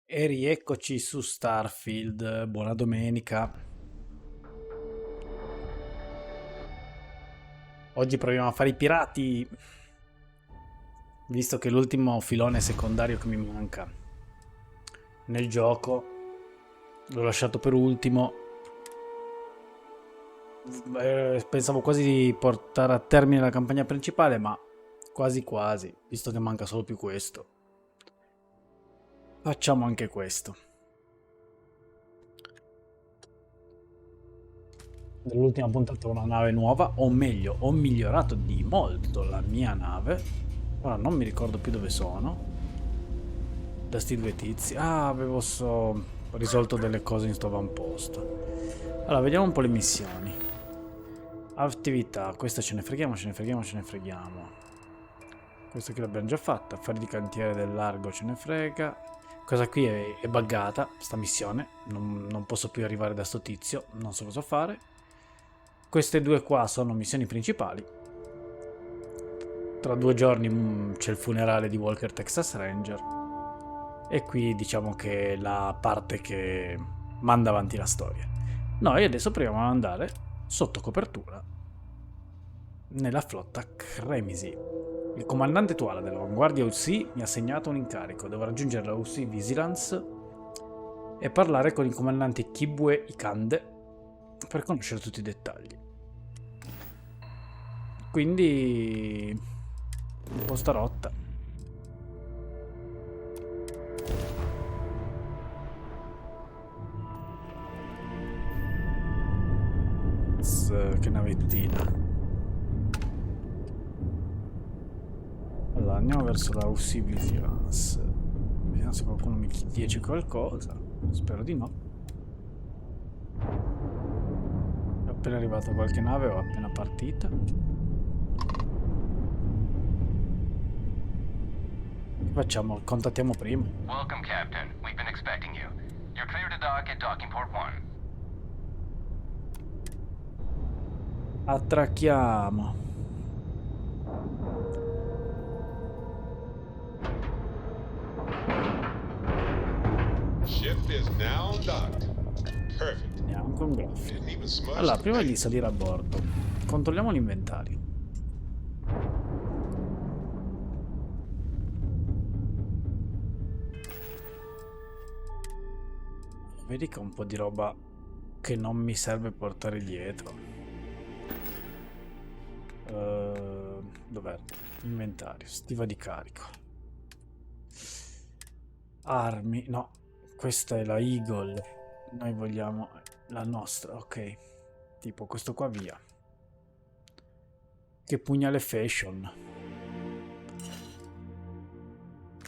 E rieccoci su Starfield, buona domenica. Oggi proviamo a fare i pirati, visto che è l'ultimo filone secondario che mi manca nel gioco. L'ho lasciato per ultimo. Pensavo quasi di portare a termine la campagna principale, ma quasi quasi, visto che manca solo più questo. Facciamo anche questo. Nell'ultima puntata ho una nave nuova, o meglio, ho migliorato di molto la mia nave. Ora non mi ricordo più dove sono. Da sti due tizi. Ah, avevo risolto delle cose in sto avamposto. Allora, vediamo un po' le missioni. Attività, questa ce ne freghiamo, ce ne freghiamo, ce ne freghiamo. Questa qui l'abbiamo già fatta. Affari di cantiere del largo ce ne frega. Questa qui è buggata, sta missione. Non posso più arrivare da sto tizio, non so cosa fare. Queste due qua sono missioni principali. Tra 2 giorni c'è il funerale di Walker Texas Ranger. E qui diciamo che è la parte che manda avanti la storia. Noi adesso proviamo ad andare sotto copertura nella flotta Cremisi. Il comandante attuale dell'avanguardia UC mi ha assegnato un incarico. Devo raggiungere la UC Vigilance e parlare con il comandante Kibwe Ikande per conoscere tutti i dettagli. Quindi un po' sta rotta. Che navettina. Allora andiamo verso la UC Vigilance. Vediamo se qualcuno mi dice qualcosa. Spero di no. È appena arrivata qualche nave o appena partita. Facciamo, contattiamo prima. Welcome, Captain. We've been expecting you. You're clear to dock at docking port 1. Attracchiamo. Ship is now docked. Perfect. Neanche un graffio. Didn't even smudge Allora, the prima di paint. salire a bordo, controlliamo l'inventario. Vedi che ho un po' di roba che non mi serve portare dietro. Dov'è? Inventario, stiva di carico. Armi, no, questa è la Eagle. Noi vogliamo la nostra, ok. Tipo questo qua via. Che pugnale fashion.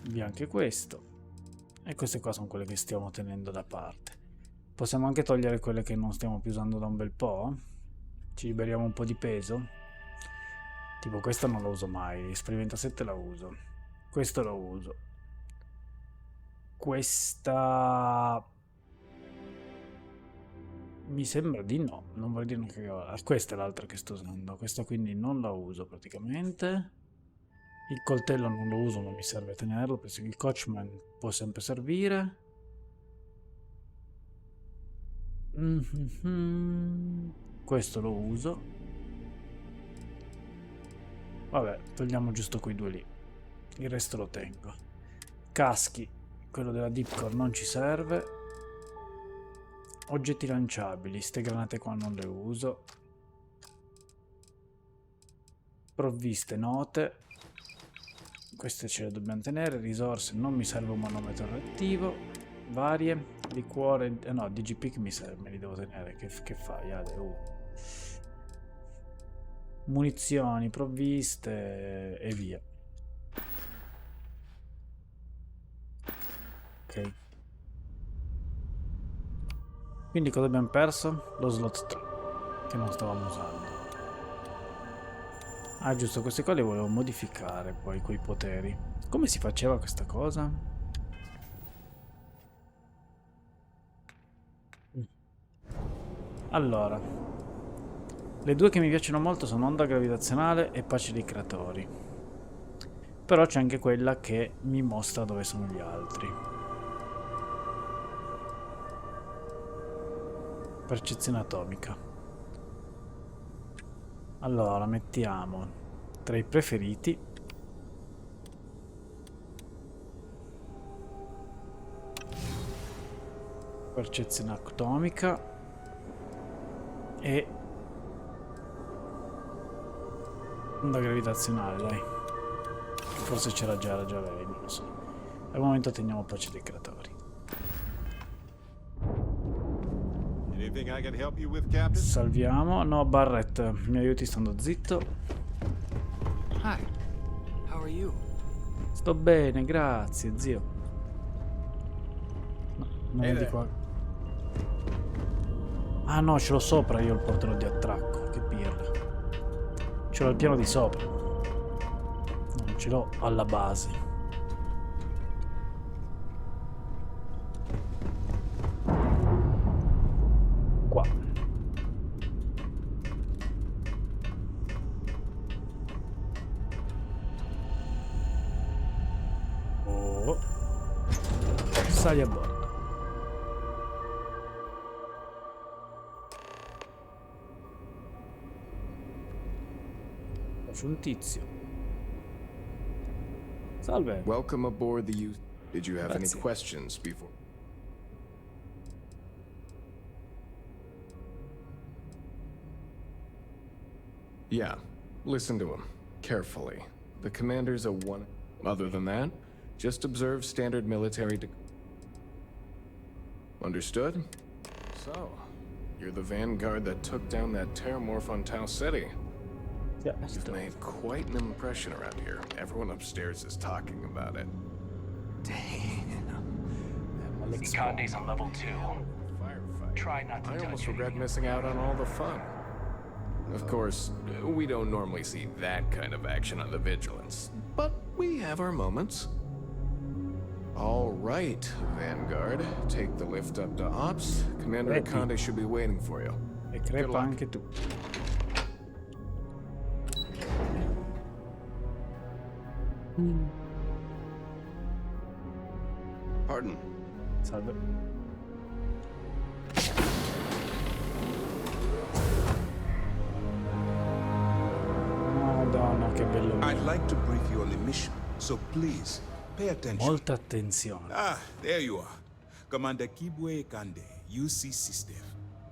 Via anche questo. E queste qua sono quelle che stiamo tenendo da parte. Possiamo anche togliere quelle che non stiamo più usando da un bel po'. Ci liberiamo un po' di peso. Tipo questa non la uso mai. Sperimenta 7 la uso. Questo lo uso. Questa... mi sembra di no. Non vorrei dire una cagata. Questa è l'altra che sto usando. Questa quindi non la uso praticamente. Il coltello non lo uso, non mi serve tenerlo. Penso che il coachman può sempre servire. Questo lo uso. Vabbè, togliamo giusto quei due lì. Il resto lo tengo. Caschi, quello della Deepcore non ci serve. Oggetti lanciabili, ste granate qua non le uso. Provviste note. Queste ce le dobbiamo tenere. Risorse, non mi serve un manometro reattivo. Varie. Liquore, no, DGP che mi serve, me li devo tenere. Che fai, Ale? Munizioni, provviste e via. Ok. Quindi cosa abbiamo perso? Lo slot 3 che non stavamo usando. Ah giusto, queste qua le volevo modificare poi coi poteri. Come si faceva questa cosa? Allora, le due che mi piacciono molto sono onda gravitazionale e pace dei creatori. Però c'è anche quella che mi mostra dove sono gli altri. Percezione atomica. Allora, mettiamo tra i preferiti. Percezione atomica. E onda gravitazionale, dai. Forse c'era già lei, non lo so. Al momento teniamo pace dei creatori. Anything I can help you with, Captain? Salviamo. No, Barrett, mi aiuti stando zitto. Hi. How are you? Sto bene, grazie, zio. No, non è di qua. Ah no, ce l'ho sopra io il portone di attracco. Che pirla. Ce l'ho al piano di sopra. Non ce l'ho alla base. Qua. Oh. Sali a bordo. C'è un tizio. Salve. Welcome aboard the U. Did you have any Grazie. questions before? Yeah, listen to him carefully. The commander's a one. Other than that, just observe standard military. Understood? So, you're the vanguard that took down that terramorph on Tau City. Yeah, You've made quite an impression around here. Everyone upstairs is talking about it. Conde's on level 2. Firefight. Try not to I touch almost anything. regret missing out on all the fun. Of course, we don't normally see that kind of action on the Vigilance, but we have our moments. All right, Vanguard, take the lift up to Ops. Commander Ready. Conde should be waiting for you. E crepa luck. anche tu. Pardon. Salve. Madonna, che bello. I'd like to brief you on the mission, so please pay attention. Molta attenzione. Ah, there you are. Commander Kibwe Kande, UC System.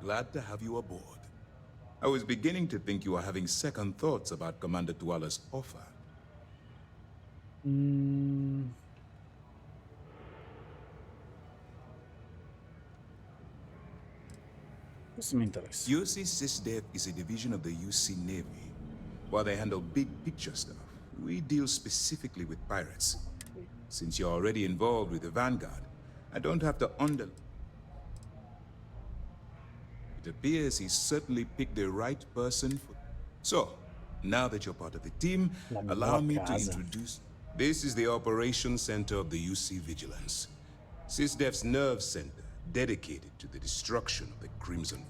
Glad to have you aboard. I was beginning to think you were having second thoughts about Commander Tuala's offer. Questo mi interessa. UC SysDev is a division of the UC Navy. While they handle big picture stuff, we deal specifically with pirates. Since you're already involved with the Vanguard, I don't have to It appears he's certainly picked the right person for... So, now that you're part of the team, La mia allow me to casa. introduce... This is the Operations Center of the UC Vigilance. SysDev's nerve center, dedicated to the destruction of the Crimson.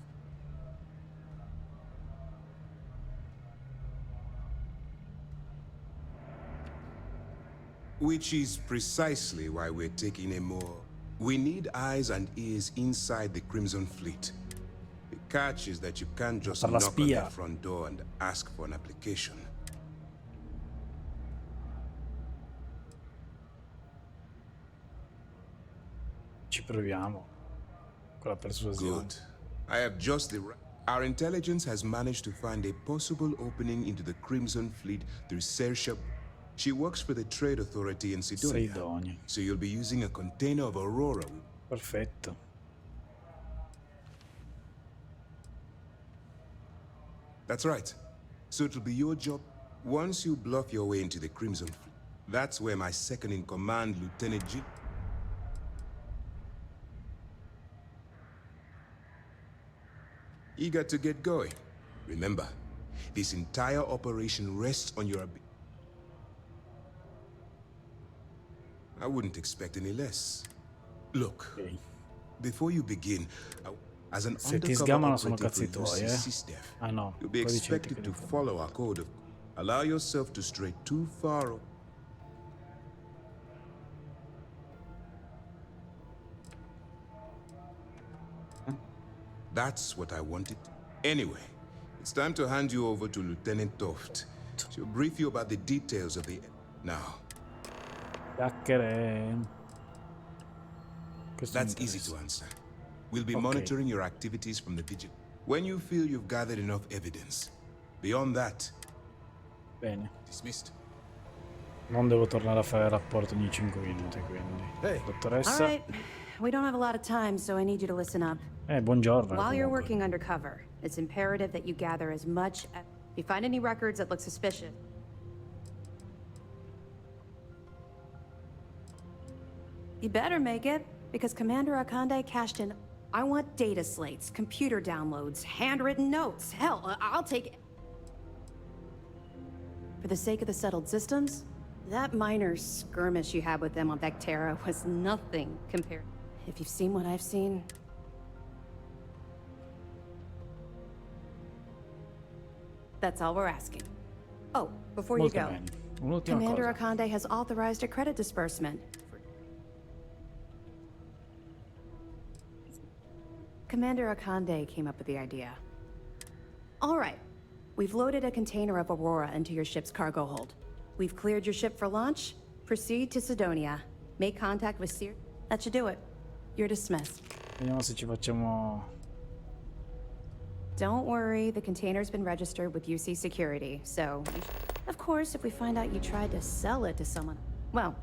Which is precisely why we're taking a more... We need eyes and ears inside the Crimson Fleet. The catch is that you can't just Per la knock on their spia. front door and ask for an application. Ci proviamo. Con la persuasione. Good. I have just the... Our intelligence has managed to find a possible opening into the Crimson Fleet through Sersha. She works for the Trade Authority in Sidonia. Sidonia. So you'll be using a container of Aurora. Perfetto. That's right. So it'll be your job. Once you bluff your way into the Crimson Fleet, that's where my second-in-command, Lieutenant G... Eager to get going. Remember, this entire operation rests on your... I wouldn't expect any less. Look, Ok. before you begin, as an Se ti undercover sgamano sono operative cazzi for tuoi, UC eh. SysDev, Ah no, you'll be codice expected to etico. follow our code of... Allow yourself to stray too far. That's what I wanted. Anyway, it's time to hand you over to Lieutenant Toft. She'll brief you about the details of the... Now, Chiacchiere. Questo mi that's easy interessa. to answer. We'll be Okay. monitoring your activities from the vigil. When you feel you've gathered enough evidence. Beyond that, Bene. dismissed. Non devo tornare a fare il rapporto ogni 5 minuti, quindi. Hey. All Dottoressa. right. We don't have a lot of time, so I need you to listen up. Buongiorno. While you're comunque. working undercover, it's imperative that you gather as much. If you find any records that look suspicious, you better make it, because Commander Akande cashed in. I want data slates, computer downloads, handwritten notes. Hell, I'll take it. For the sake of the settled systems, that minor skirmish you had with them on Vectera was nothing compared. If you've seen what I've seen, that's all we're asking. Oh, before you Molto go, bene. Un'ultima Commander cosa. Akande has authorized a credit disbursement. Commander Akande came up with the idea. All right, we've loaded a container of Aurora into your ship's cargo hold. We've cleared your ship for launch. Proceed to Sidonia. Make contact with Seer. That should do it. You're dismissed. Vediamo se ci facciamo... Don't worry, the container's been registered with UC Security, so... Of course, if we find out you tried to sell it to someone... Well,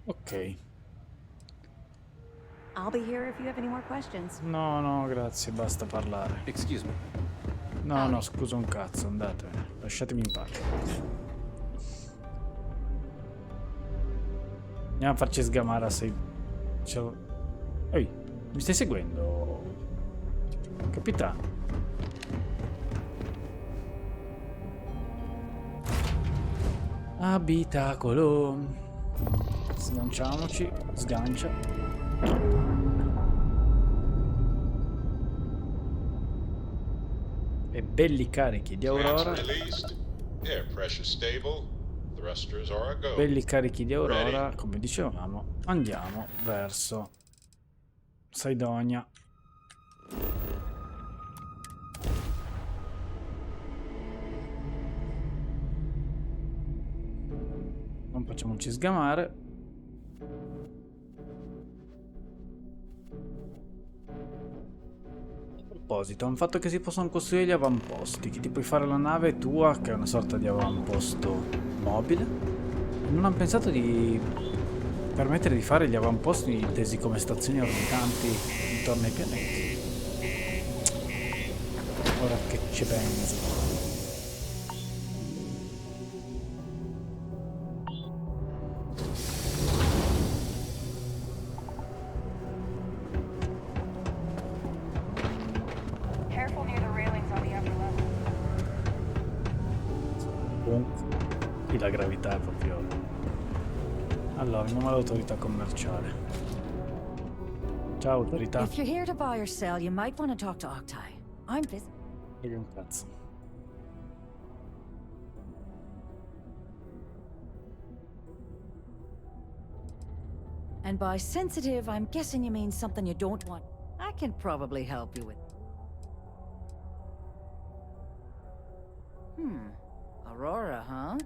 Ok. I'll be here if you have any more questions. No, no, grazie, basta parlare. Excuse me. No, no, scusa un cazzo, andatevene. Lasciatemi in pace. Andiamo a farci sgamare a 6... Ehi, mi stai seguendo? Capitano. Abitacolo. Sganciamoci. Sgancia. E belli carichi di Aurora. Released. Air pressure stable. Thrusters are a go. Belli carichi di Aurora, come dicevamo, andiamo verso Sidonia. Non facciamoci sgamare. A proposito, hanno fatto che si possono costruire gli avamposti, che ti puoi fare la nave tua, che è una sorta di avamposto mobile. Non hanno pensato di permettere di fare gli avamposti intesi come stazioni orbitanti intorno ai pianeti. Ora che ci penso. Careful near the railings on the upper level. Qui la gravità è proprio... Allora, andiamo all'autorità commerciale. Ciao autorità. If you're here to buy or sell, you might want to talk to Octai. I'm busy. Frega un cazzo. And by sensitive, I'm guessing you mean something you don't want. I can probably help you with. Aurora, huh?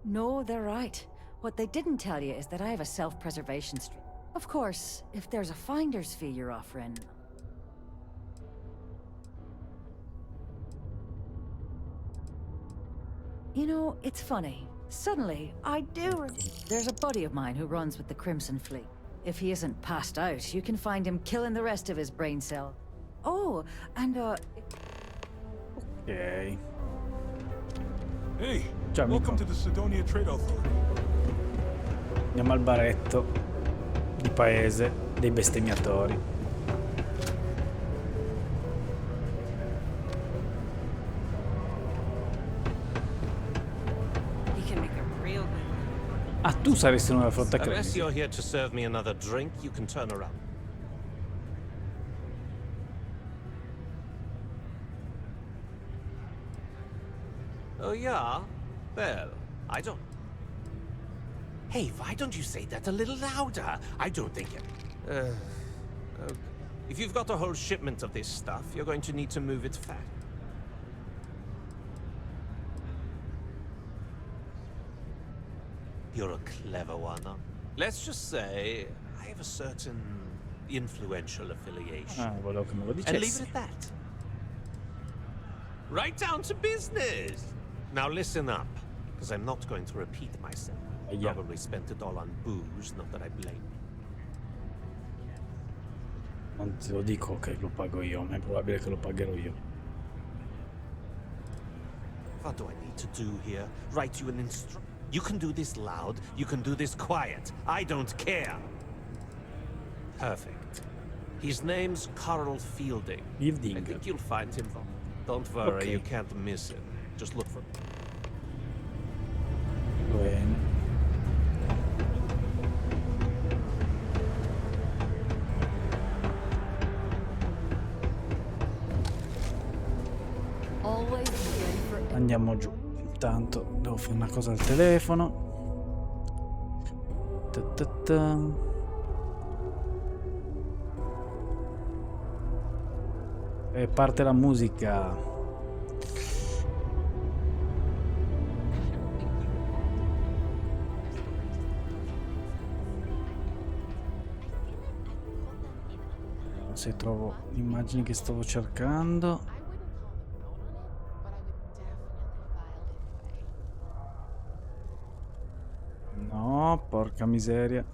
No, they're right. What they didn't tell you is that I have a self-preservation stream. Of course, if there's a finder's fee you're offering. You know, it's funny. Suddenly, I do. There's a buddy of mine who runs with the Crimson Fleet. If he isn't passed out, you can find him killing the rest of his brain cell. Oh, and Ok. Hey, Ciao, welcome amico. to the Sidonia Trade Authority. Andiamo al baretto di paese dei bestemmiatori. He can make a real good. Ah, tu saresti una flotta Unless crediti. you're here to serve me another drink, you can turn around. Oh, yeah? Well, I don't. Hey, why don't you say that a little louder? I don't think it... okay. If you've got a whole shipment of this stuff, you're going to need to move it fast. You're a clever one, huh? Let's just say I have a certain influential affiliation. Volevo che me lo And leave it dicessi. at that. Right down to business. Now listen up, because I'm not going to repeat myself. I Yeah. probably spent it all on booze, not that I blame you. Non te lo dico che lo pago io, ma è probabile che lo pagherò io. What do I need to do here? Write you an You can do this loud, you can do this quiet. I don't care. Perfect. His name's Carl Fielding. Fielding. I think you'll find him. Don't worry, Okay. you can't miss him. Just look for... Bene. Always ready for Andiamo giù. Intanto devo fare una cosa al telefono. Ta. E parte la musica. Se trovo le immagini che stavo cercando. No, porca miseria.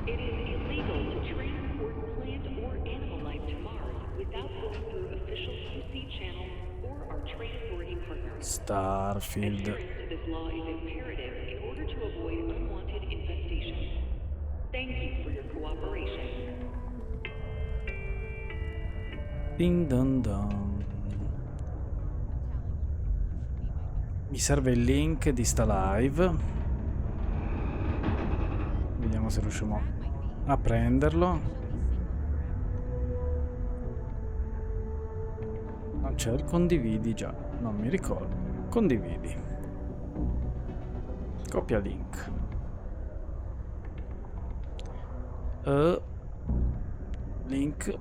It is illegal to transport plant or animal life to Mars without going through official QC channels or our transporting partners. Starfield. Adherence to this law is imperative in order to avoid unwanted infestation. Thank you for your cooperation. Ding dong dong. Mi serve il link di sta live. Vediamo se riusciamo a prenderlo. Non c'è il condividi già. Non mi ricordo. Condividi. Copia link. Link.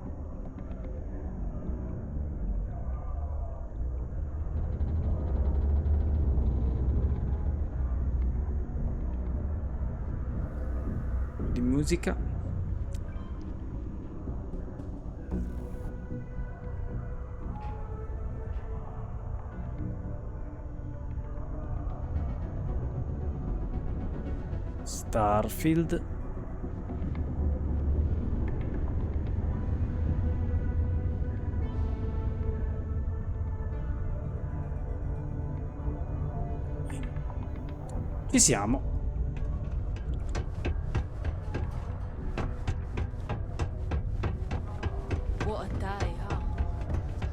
Di musica. Starfield. Ci siamo.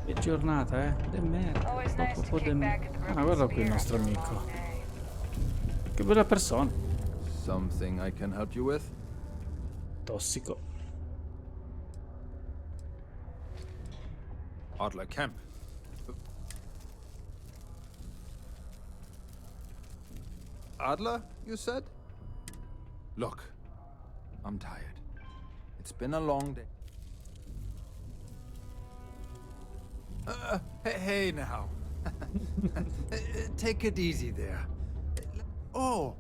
Che giornata, Che merda. Always nice to Proprio kick back at the Ah, guarda qui il beer nostro after a amico. long day. Che bella persona. Something I can help you with? Tossico. Adler Camp. Adler, you said? Look, I'm tired. It's been a long day. Hey now. Take it easy there. Oh,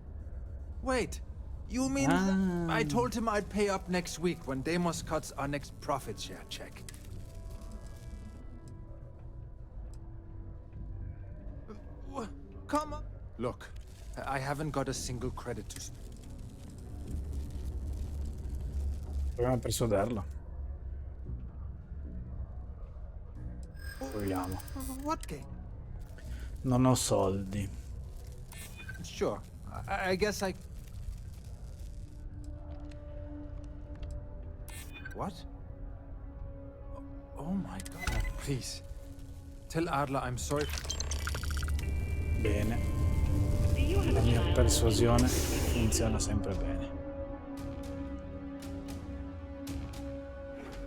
wait. You mean I told him I'd pay up next week when Deimos cuts our next profit share check. Come on. Look, I haven't got a single credit to... Proviamo a persuaderlo. Proviamo. What game? Non ho soldi. Sure. I guess I... What? Oh my god. Please. Tell Adler I'm sorry. Bene. La mia persuasione funziona sempre bene.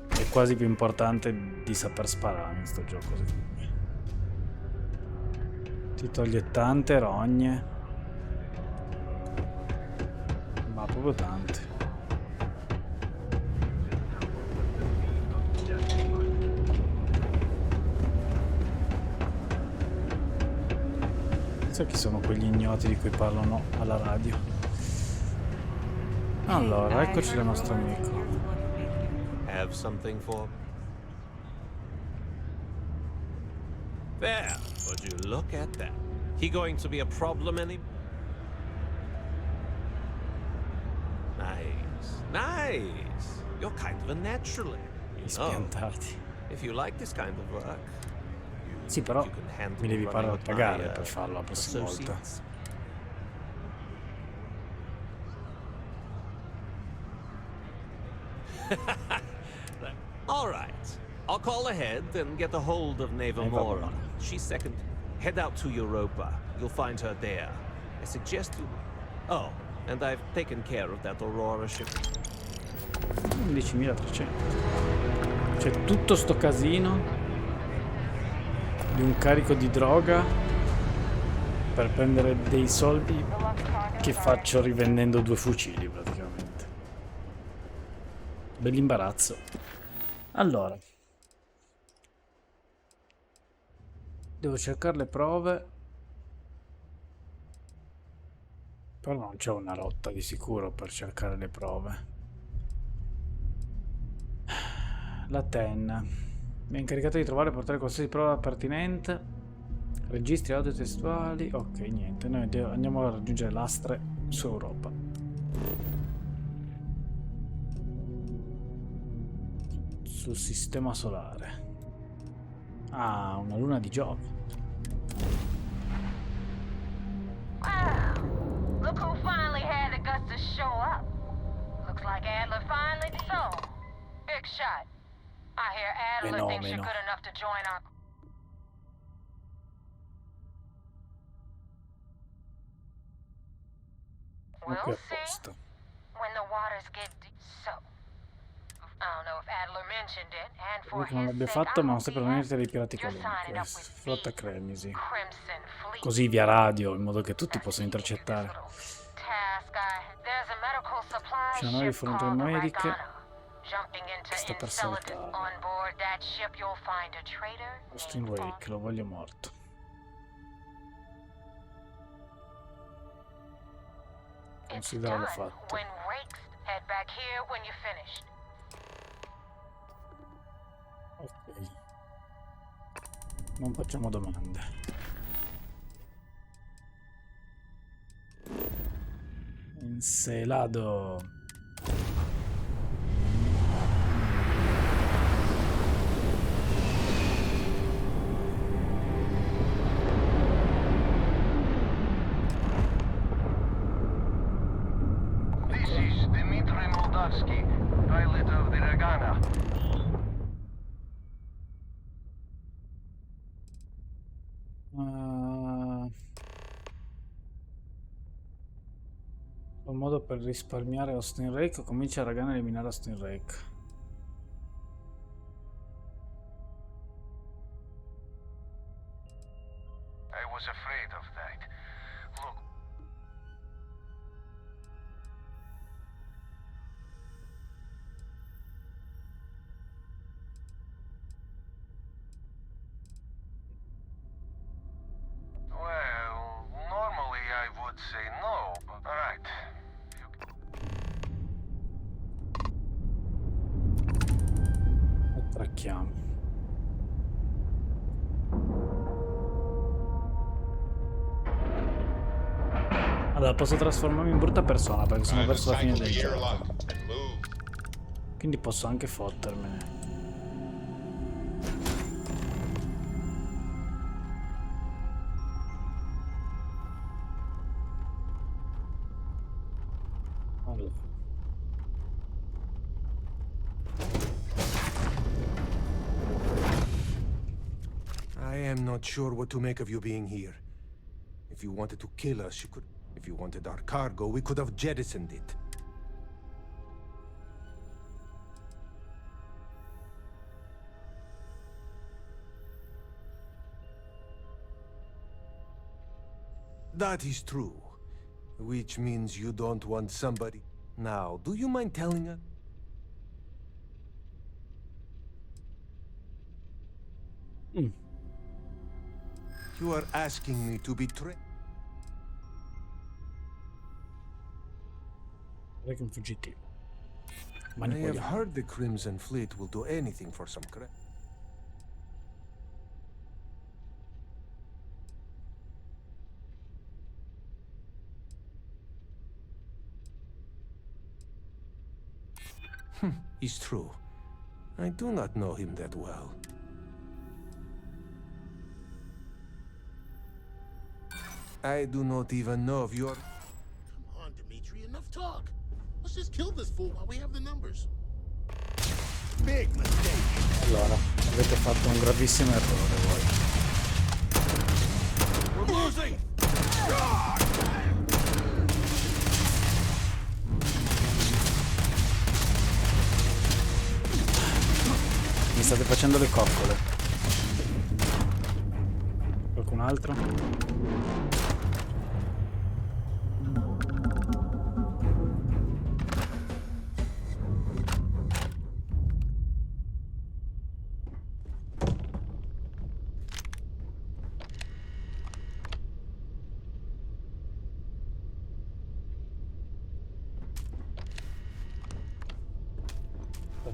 È quasi più importante di saper sparare in sto gioco, secondo me. Ti toglie tante rogne. Ma proprio tante. Sai chi sono quegli ignoti di cui parlano alla radio? Allora, eccoci il nostro amico. Have something for me? There, would you look at that? He going to be a problem anymore? Nice, nice. You're kind of a naturalist. Spiantati. If you like this kind of work, Sì, però you can handle mi devi running with pagare my, per farlo la prossima volta. associates. All right. I'll call ahead and get a hold of Navamora. She's second. Head out to Europa. You'll find her there. I suggest you... Oh, and I've taken care of that Aurora ship. 11.300. C'è tutto sto casino di un carico di droga per prendere dei soldi che faccio rivendendo 2 fucili praticamente. Bell'imbarazzo. Allora, devo cercare le prove, però non c'è una rotta di sicuro per cercare le prove. La TEN mi è incaricata di trovare e portare qualsiasi prova pertinente. Registri audio testuali. Ok, niente, noi andiamo a raggiungere l'astre su Europa. Sul sistema solare. Ah, una luna di Giove. Wow! Look who finally had the guts to show up. Looks like Adler finally so. Big shot. I hear Adler thinks you're good enough to join our... We'll see when the waters get deep. So, I don't know if Adler mentioned it, and for che non l'abbia fatto, ma non sempre niente dei pirati qualunque. Flotta Cremisi. Così via radio, in modo che tutti possano intercettare. C'è una nave di forniture mediche che sta per saltare. Austin Wake, lo voglio morto. Considero fatto. Ok. Non facciamo domande. Encelado. Pilot of the Ragana. Un modo per risparmiare Austin Rake, comincia a Ragana a eliminare Austin Rake. I was afraid of that. Look. Well, normally I would say no, but alright. Attracchiamo. Allora, posso trasformarmi in brutta persona perché sono verso la fine del gioco. Quindi posso anche fottermene. Allora. I am not sure what to make of you being here. If you wanted to kill us, you could... If you wanted our cargo, we could have jettisoned it. That is true. Which means you don't want somebody... Now, do you mind telling us? You are asking me to betray... Che un fuggitivo. I have heard the Crimson Fleet will do anything for some credit. It's true. I do not know him that well. I do not even know if you're... Come on, Dimitri, enough talk. Let's just kill this fool while we have the numbers. Big mistake. Allora, avete fatto un gravissimo errore voi. We're losing. Mi state facendo le coccole. Qualcun altro?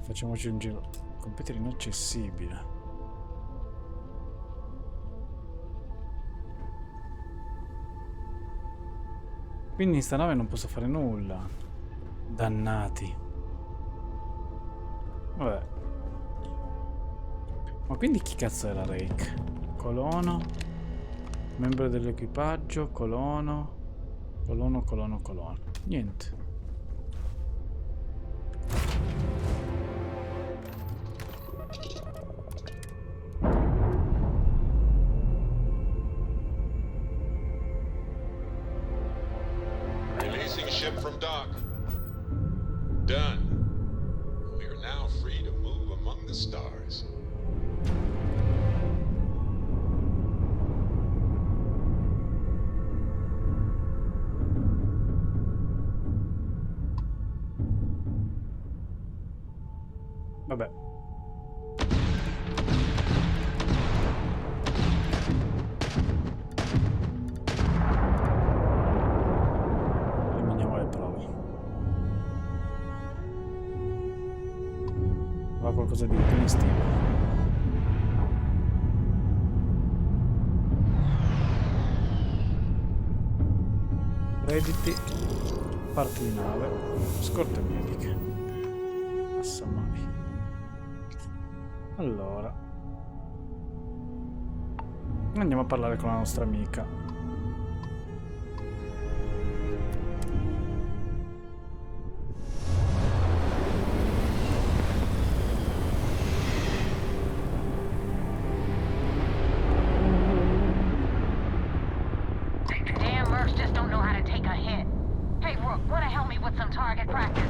Facciamoci un giro. Computer inaccessibile. Quindi in sta nave non posso fare nulla. Dannati. Vabbè. Ma quindi chi cazzo era Rake? Colono. Membro dell'equipaggio. Colono. Colono. Niente. Releasing ship from dock. Done. We are now free to move among the stars. Vabbè. Eliminiamo le prove. Va qualcosa di impegnativo. Crediti. Parti di nave. Scorte mediche. Massa mai. Allora, andiamo a parlare con la nostra amica. Damn mercs just don't know how to take a hit. Hey, Rook, wanna help me with some target practice?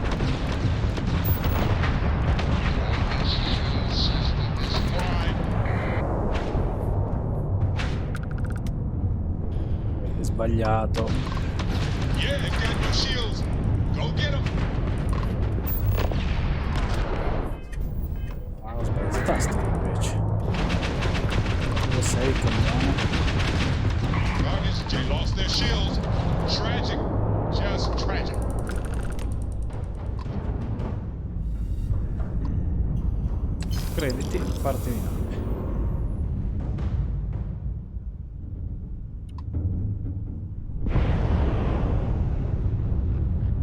Sbagliato. Yeah, they've got new shields. Go get them. Ah, ho sbagliato tasto invece. Dove sei, coglione? Targets, they lost their shields. Tragic. Just tragic. Crediti, parti di nave.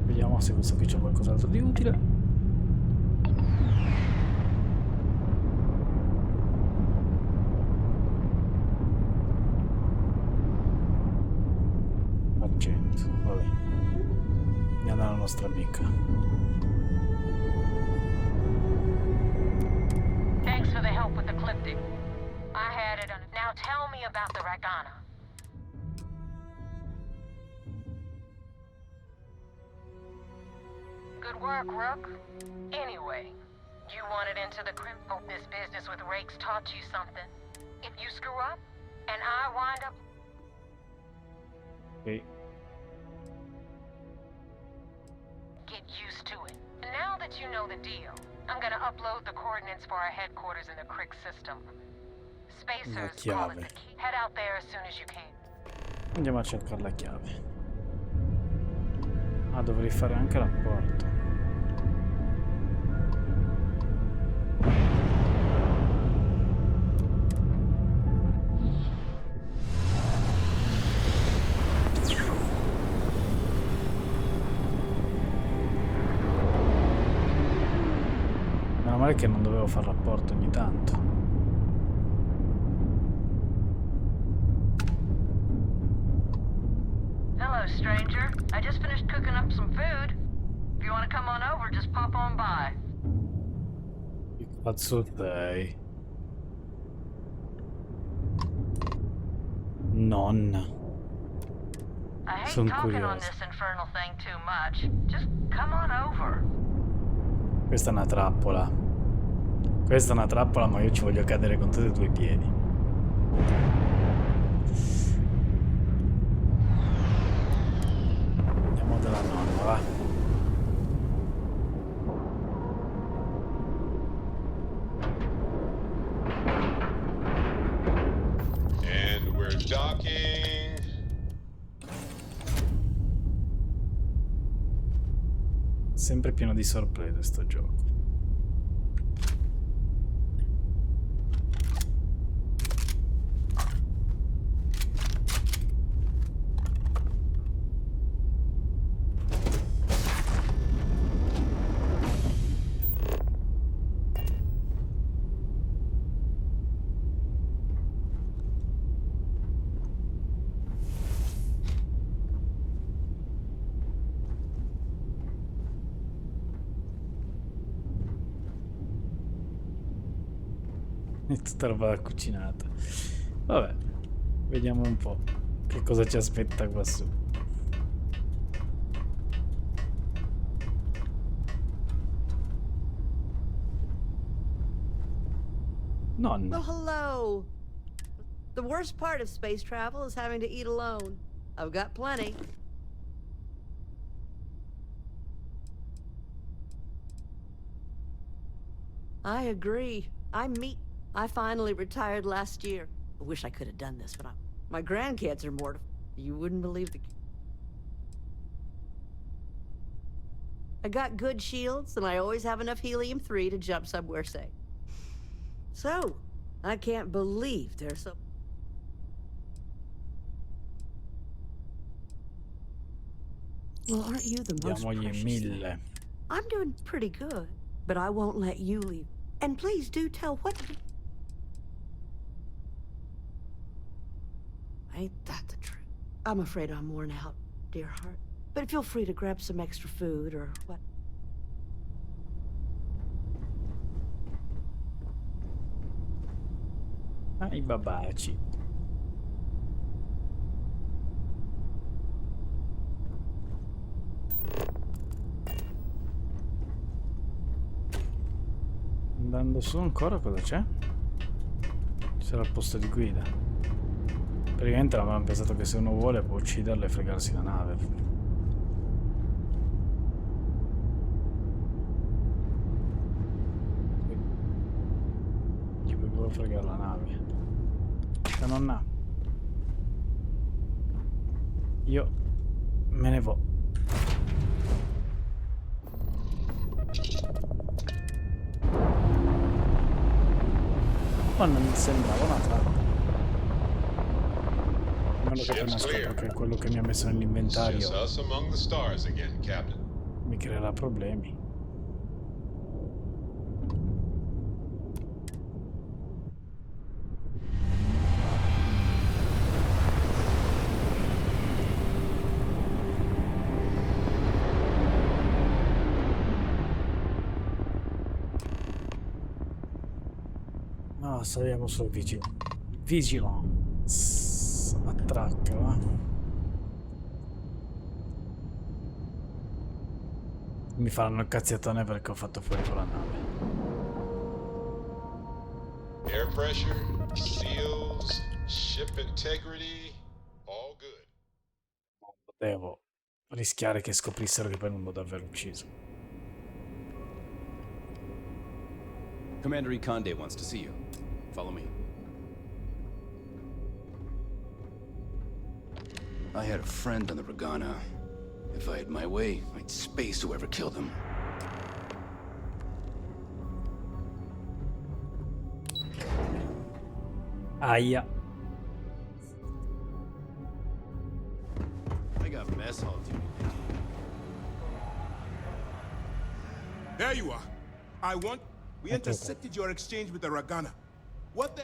Vediamo se questo qui c'è qualcos'altro di utile. Argento, vabbè. Andiamo dalla nostra amica. Thanks for the help with the cliptic. I had it on. Now tell me about the Ragana. Good work, Rook. Anyway, you wanted into the crimp. Hope this business with Rakes taught you something. If you screw up, and I wind up... Ok. Get used to it. Now that you know the deal, I'm gonna upload the coordinates for our headquarters in the Crick system. Spacers call it the key. Head out there as soon as you can. Andiamo a cercare la chiave. Ah, dovrei fare anche rapporto. Meno male che non dovevo fare rapporto ogni tanto. Hello, stranger. I just finished cooking up some food. If you want to come on over, just pop on by. Che cazzo sei? Nonna. I hate Sono talking on curioso. this infernal thing too much. Just come on over. Questa è una trappola. Questa è una trappola, ma io ci voglio cadere con tutti e due i piedi. Andiamo dalla nonna, va. And we're docking. Sempre pieno di sorprese sto gioco. È tutta roba cucinata. Vabbè, vediamo un po' che cosa ci aspetta qua su. Nonna. Well, hello. The worst part of space travel is having to eat alone. I've got plenty. I agree. I finally retired last year. I wish I could have done this, but my grandkids are mortified. You wouldn't believe the... I got good shields, and I always have enough helium-3 to jump somewhere safe. So, I can't believe they're so... Well, aren't you the most Diamogli precious 1000. thing? I'm doing pretty good, but I won't let you leave. And please do tell what... Ain't that the truth? I'm afraid I'm worn out, dear heart. But feel free to grab some extra food or what. Ah, i babaci. Andando su ancora cosa c'è? C'era il posto di guida. Praticamente avevamo pensato che se uno vuole può ucciderlo e fregarsi la nave. Gli volevo fregare la nave. La nonna. Io me ne vo'. Ma non mi sembrava una trappola. Quello che appena scopro che è quello che mi ha messo nell'inventario Just us among the stars again, Captain. mi creerà problemi. No, saliamo sul Vigilance. Attracca, va. Mi faranno il cazziatone perché ho fatto fuori con la nave. Air pressure, seals, ship integrity, all good. Devo rischiare che scoprissero che poi non l'ho davvero ucciso. Commander Conde wants to see you. Follow me. I had a friend on the Regana. If I had my way, I'd space whoever killed him. Aia. I got mess hall duty. There you are. We intercepted your exchange with the Ragana. What the?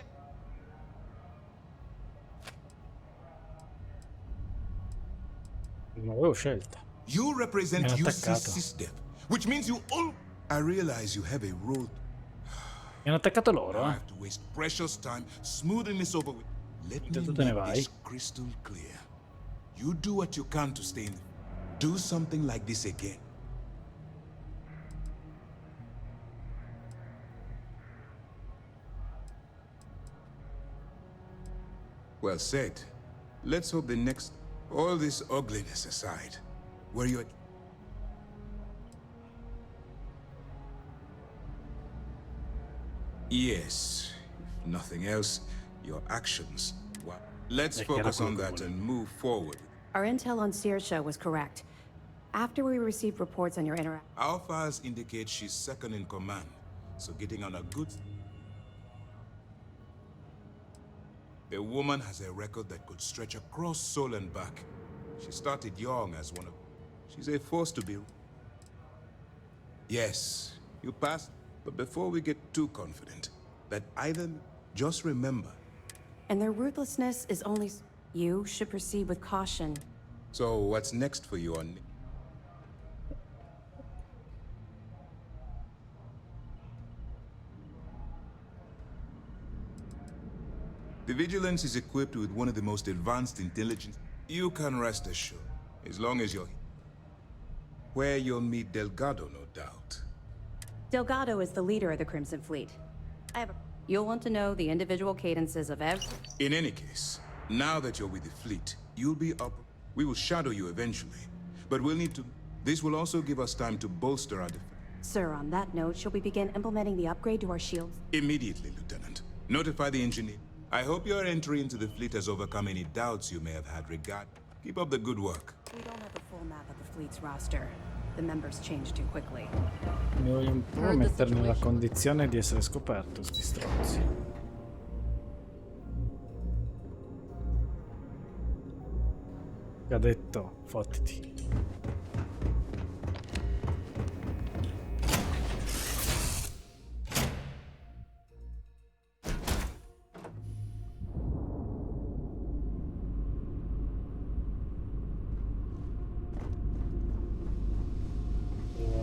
Non avevo scelta. You represent Mi hanno UC attaccato. SysDev, which means you all. I realize you have a role. Mi hanno attaccato loro, I eh. have to waste precious time smoothing this over with. Let me Tu te ne make vai. this crystal clear. You do what you can to stay in. Do something like this again. Well said. Let's hope the next. All this ugliness aside, were you at. Yes. If nothing else, your actions. Well, let's focus on that and move forward. Our intel on Saoirse was correct. After we received reports on your interaction. Our files indicate she's second in command, so getting on a good. The woman has a record that could stretch across Sol and back. She started young as one of. She's a force to be. Yes, you passed. But before we get too confident, that either. Just remember. And their ruthlessness is only. You should proceed with caution. So what's next for you on. The Vigilance is equipped with one of the most advanced intelligence. You can rest assured, as long as you're. Where you'll meet Delgado, no doubt. Delgado is the leader of the Crimson Fleet. You'll want to know the individual cadences of every. In any case, now that you're with the fleet, you'll be up. We will shadow you eventually, but we'll need to. This will also give us time to bolster our defense. Sir, on that note, shall we begin implementing the upgrade to our shields? Immediately, Lieutenant. Notify the engineer. I hope your entry into the fleet has overcome any doubts you may have had regard. Keep up the good work. We don't have a full map of the fleet's roster. The members change too quickly. Mi voglio un po' mettere nella condizione di essere scoperto, sti stronzi. Cadetto, fottiti.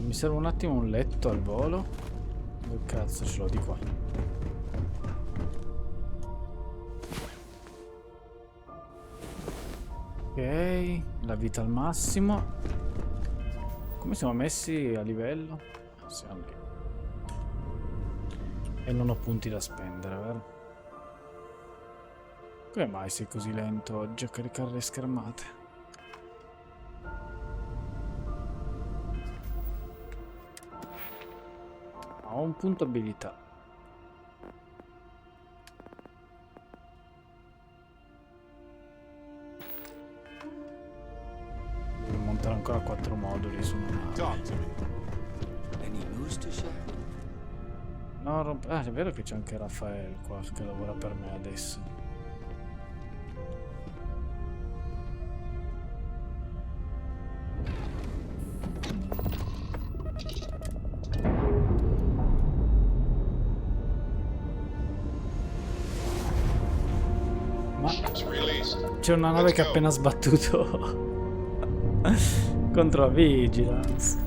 Mi serve un attimo un letto al volo. Dove cazzo ce l'ho di qua? Ok, la vita al massimo. Come siamo messi a livello? Siamo lì. E non ho punti da spendere, vero? Come mai sei così lento oggi a caricare le schermate? Ho un punto abilità. Devo montare ancora 4 moduli su una nave. No, è vero che c'è anche Raffaele qua che lavora per me adesso. C'è una nave che ha appena sbattuto contro la Vigilance.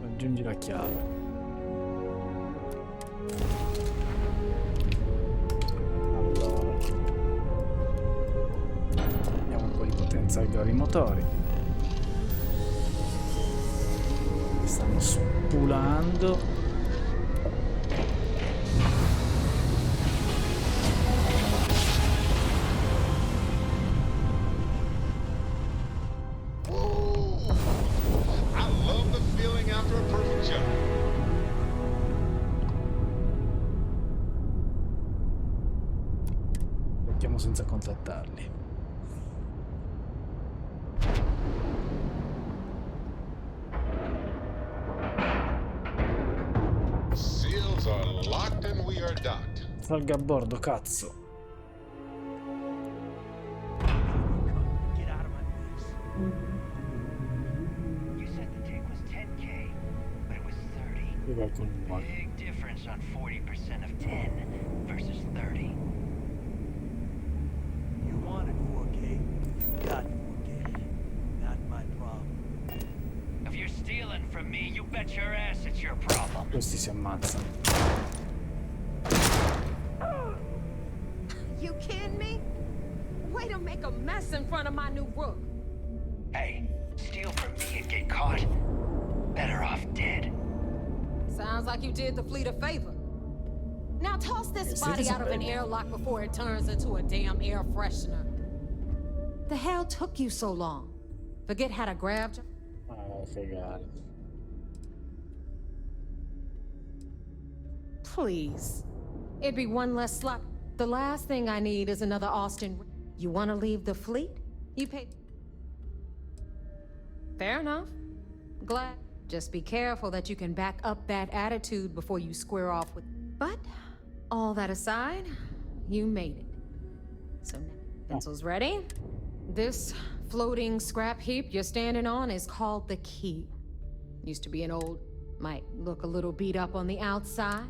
Aggiungi la chiave. Allora, diamo un po' di potenza ai vari motori. Stanno spulando. Partiamo senza contattarli. Seals are locked and we are docked. Salga a bordo, cazzo. Get out of my moves. You said the take was 10K, but it was 30. Big difference on 40% of 10 versus 30. You wanted 4K, you got 4K. Not my problem. If you're stealing from me, you bet your ass it's your problem. Questi si ammazzano. You kidding me? Way to make a mess in front of my new rook. Hey, steal from me and get caught. Better off dead. Sounds like you did the fleet a favor. Now toss this body out of an airlock before it turns into a damn air freshener. The hell took you so long? Forget how to grab you? Oh, figare. Please. It'd be one less slot. The last thing I need is another Austin. You want to leave the fleet? You pay. Fair enough. Glad. Just be careful that you can back up that attitude before you square off with. But all that aside, you made it. So now, pencils ready? This floating scrap heap you're standing on is called the Key. Used to be an old, might look a little beat up on the outside.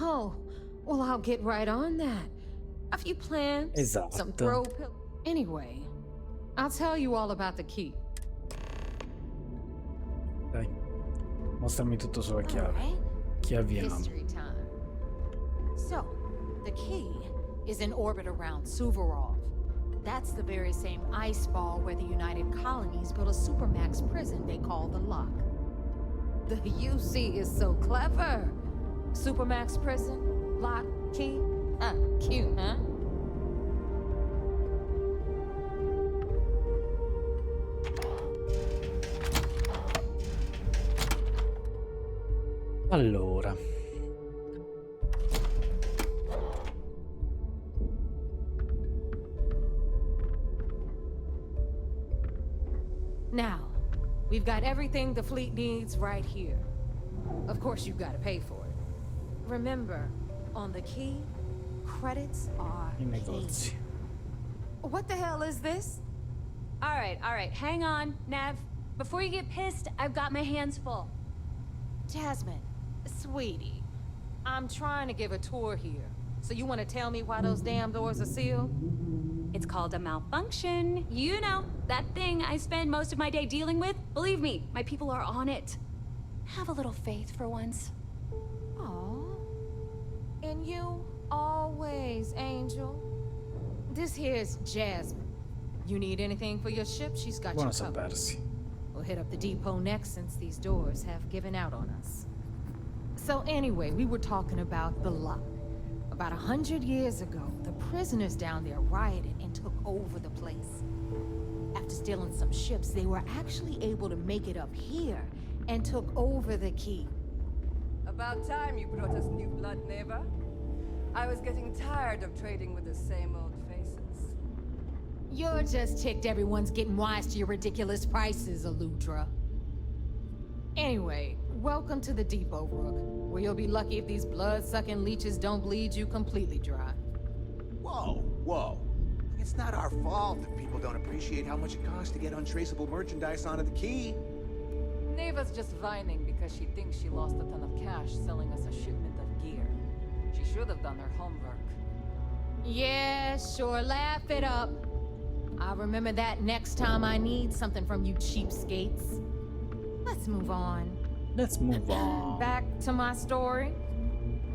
Oh, well, I'll get right on that. A few plans, Esatto. some throw pills. Anyway, I'll tell you all about the Key. Dai, mostrami tutto sulla chiave. Chiaviamo. History time. So, the Key is in orbit around Suvorov. That's the very same ice ball where the United Colonies built a supermax prison they call the Lock. The UC is so clever. Supermax prison, lock, key. Cute, huh? Allora. Now, we've got everything the fleet needs right here. Of course, you've got to pay for it. Remember, on the Key, credits are I negozi. What the hell is this? All right, hang on, Nev. Before you get pissed, I've got my hands full. Jasmine, sweetie, I'm trying to give a tour here. So you want to tell me why those damn doors are sealed? It's called a malfunction. You know, that thing I spend most of my day dealing with. Believe me, my people are on it. Have a little faith for once. And you, always, Angel. This here's Jasmine. You need anything for your ship, she's got you covered. Sapersi. We'll hit up the depot next since these doors have given out on us. So anyway, we were talking about the Lock. About 100 years ago, the prisoners down there rioted and took over the place. After stealing some ships, they were actually able to make it up here and took over the Key. About time you brought us new blood, Neva. I was getting tired of trading with the same old faces. You're just ticked everyone's getting wise to your ridiculous prices, Aludra. Anyway, welcome to the depot, Rook, where you'll be lucky if these blood-sucking leeches don't bleed you completely dry. Whoa. It's not our fault if people don't appreciate how much it costs to get untraceable merchandise onto the Key. Neva's just whining because she thinks she lost a ton of cash selling us a shipment of gear. She should have done her homework. Yeah, sure, laugh it up. I'll remember that next time I need something from you cheapskates. Let's move on. Let's move on. Back to my story.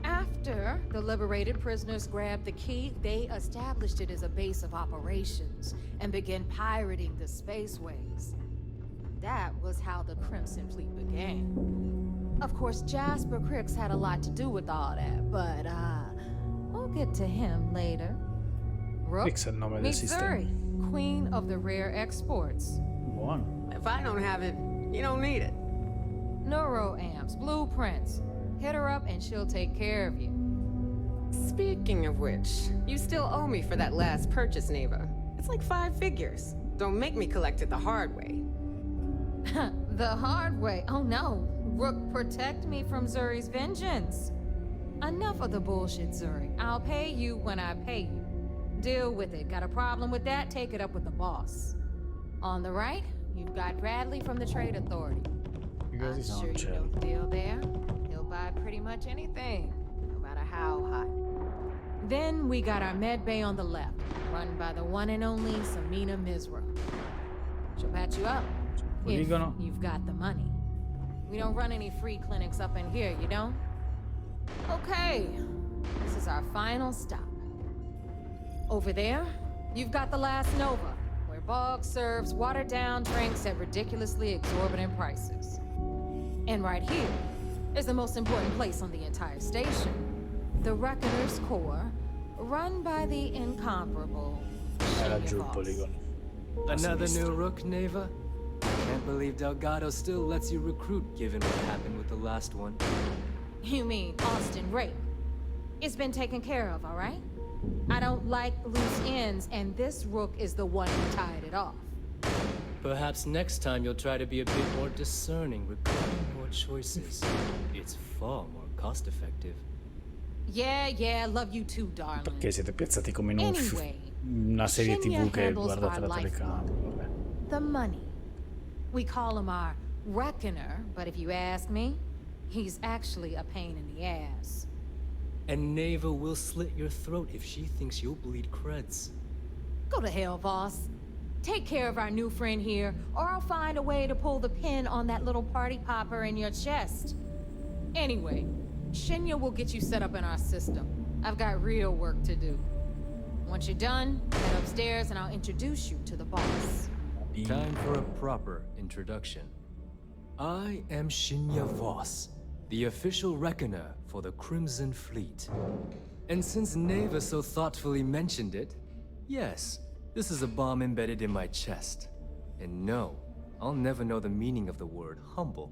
After the liberated prisoners grabbed the Key, they established it as a base of operations and began pirating the spaceways. That was how the Crimson Fleet began. Of course, Jasper Cricks had a lot to do with all that, but we'll get to him later. Rook, Cricks è il nome del sistema. Missouri, queen of the rare exports. Buono. If I don't have it, You don't need it. Neuroamps, blueprints. Hit her up and she'll take care of you. Speaking of which, you still owe me for that last purchase, Neva. It's like 5 figures. Don't make me collect it the hard way. The hard way? Oh no. Rook, protect me from Zuri's vengeance. Enough of the bullshit, Zuri. I'll pay you when I pay you. Deal with it. Got a problem with that? Take it up with the boss. On the right, you've got Bradley from the Trade Authority. I'm sure you know the deal there. He'll buy pretty much anything, no matter how hot. Then we got our med bay on the left, run by the one and only Samina Mizra. She'll patch you up if you've got the money. We don't run any free clinics up in here, you don't? Okay, this is our final stop. Over there, you've got the last Nova, where Bog serves watered-down drinks at ridiculously exorbitant prices. And right here is the most important place on the entire station. The Reckoner's Core, run by the incomparable Another new Rook, Neva? Can't believe Delgado still lets you recruit given what happened with the last one. You mean Austin Rape? It's been taken care of, all right? I don't like loose ends, and this Rook is the one who tied it off. Perhaps next time you'll try to be a bit more discerning regarding your choices. It's far more cost-effective. Yeah, love you too, darling. Perché siete piazzati come in Anyway, una serie TV che handles guardate la our telecamera? Vabbè. The money. We call him our Reckoner, but if you ask me, he's actually a pain in the ass. And Neva will slit your throat if she thinks you'll bleed creds. Go to hell, boss. Take care of our new friend here, or I'll find a way to pull the pin on that little party popper in your chest. Anyway, Shinya will get you set up in our system. I've got real work to do. Once you're done, head upstairs and I'll introduce you to the boss. Time for a proper introduction. I am Shinya Voss, the official reckoner for the Crimson Fleet. And since Neva so thoughtfully mentioned it, yes, this is a bomb embedded in my chest. And no, I'll never know the meaning of the word humble.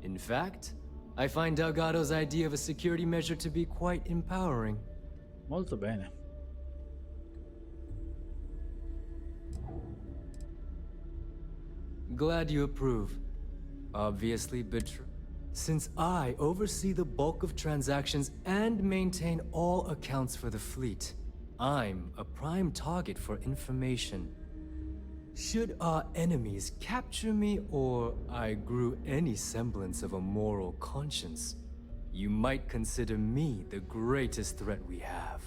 In fact, I find Delgado's idea of a security measure to be quite empowering. Molto bene. Glad you approve. Obviously, since I oversee the bulk of transactions and maintain all accounts for the fleet, I'm a prime target for information. Should our enemies capture me or I grew any semblance of a moral conscience, you might consider me the greatest threat we have.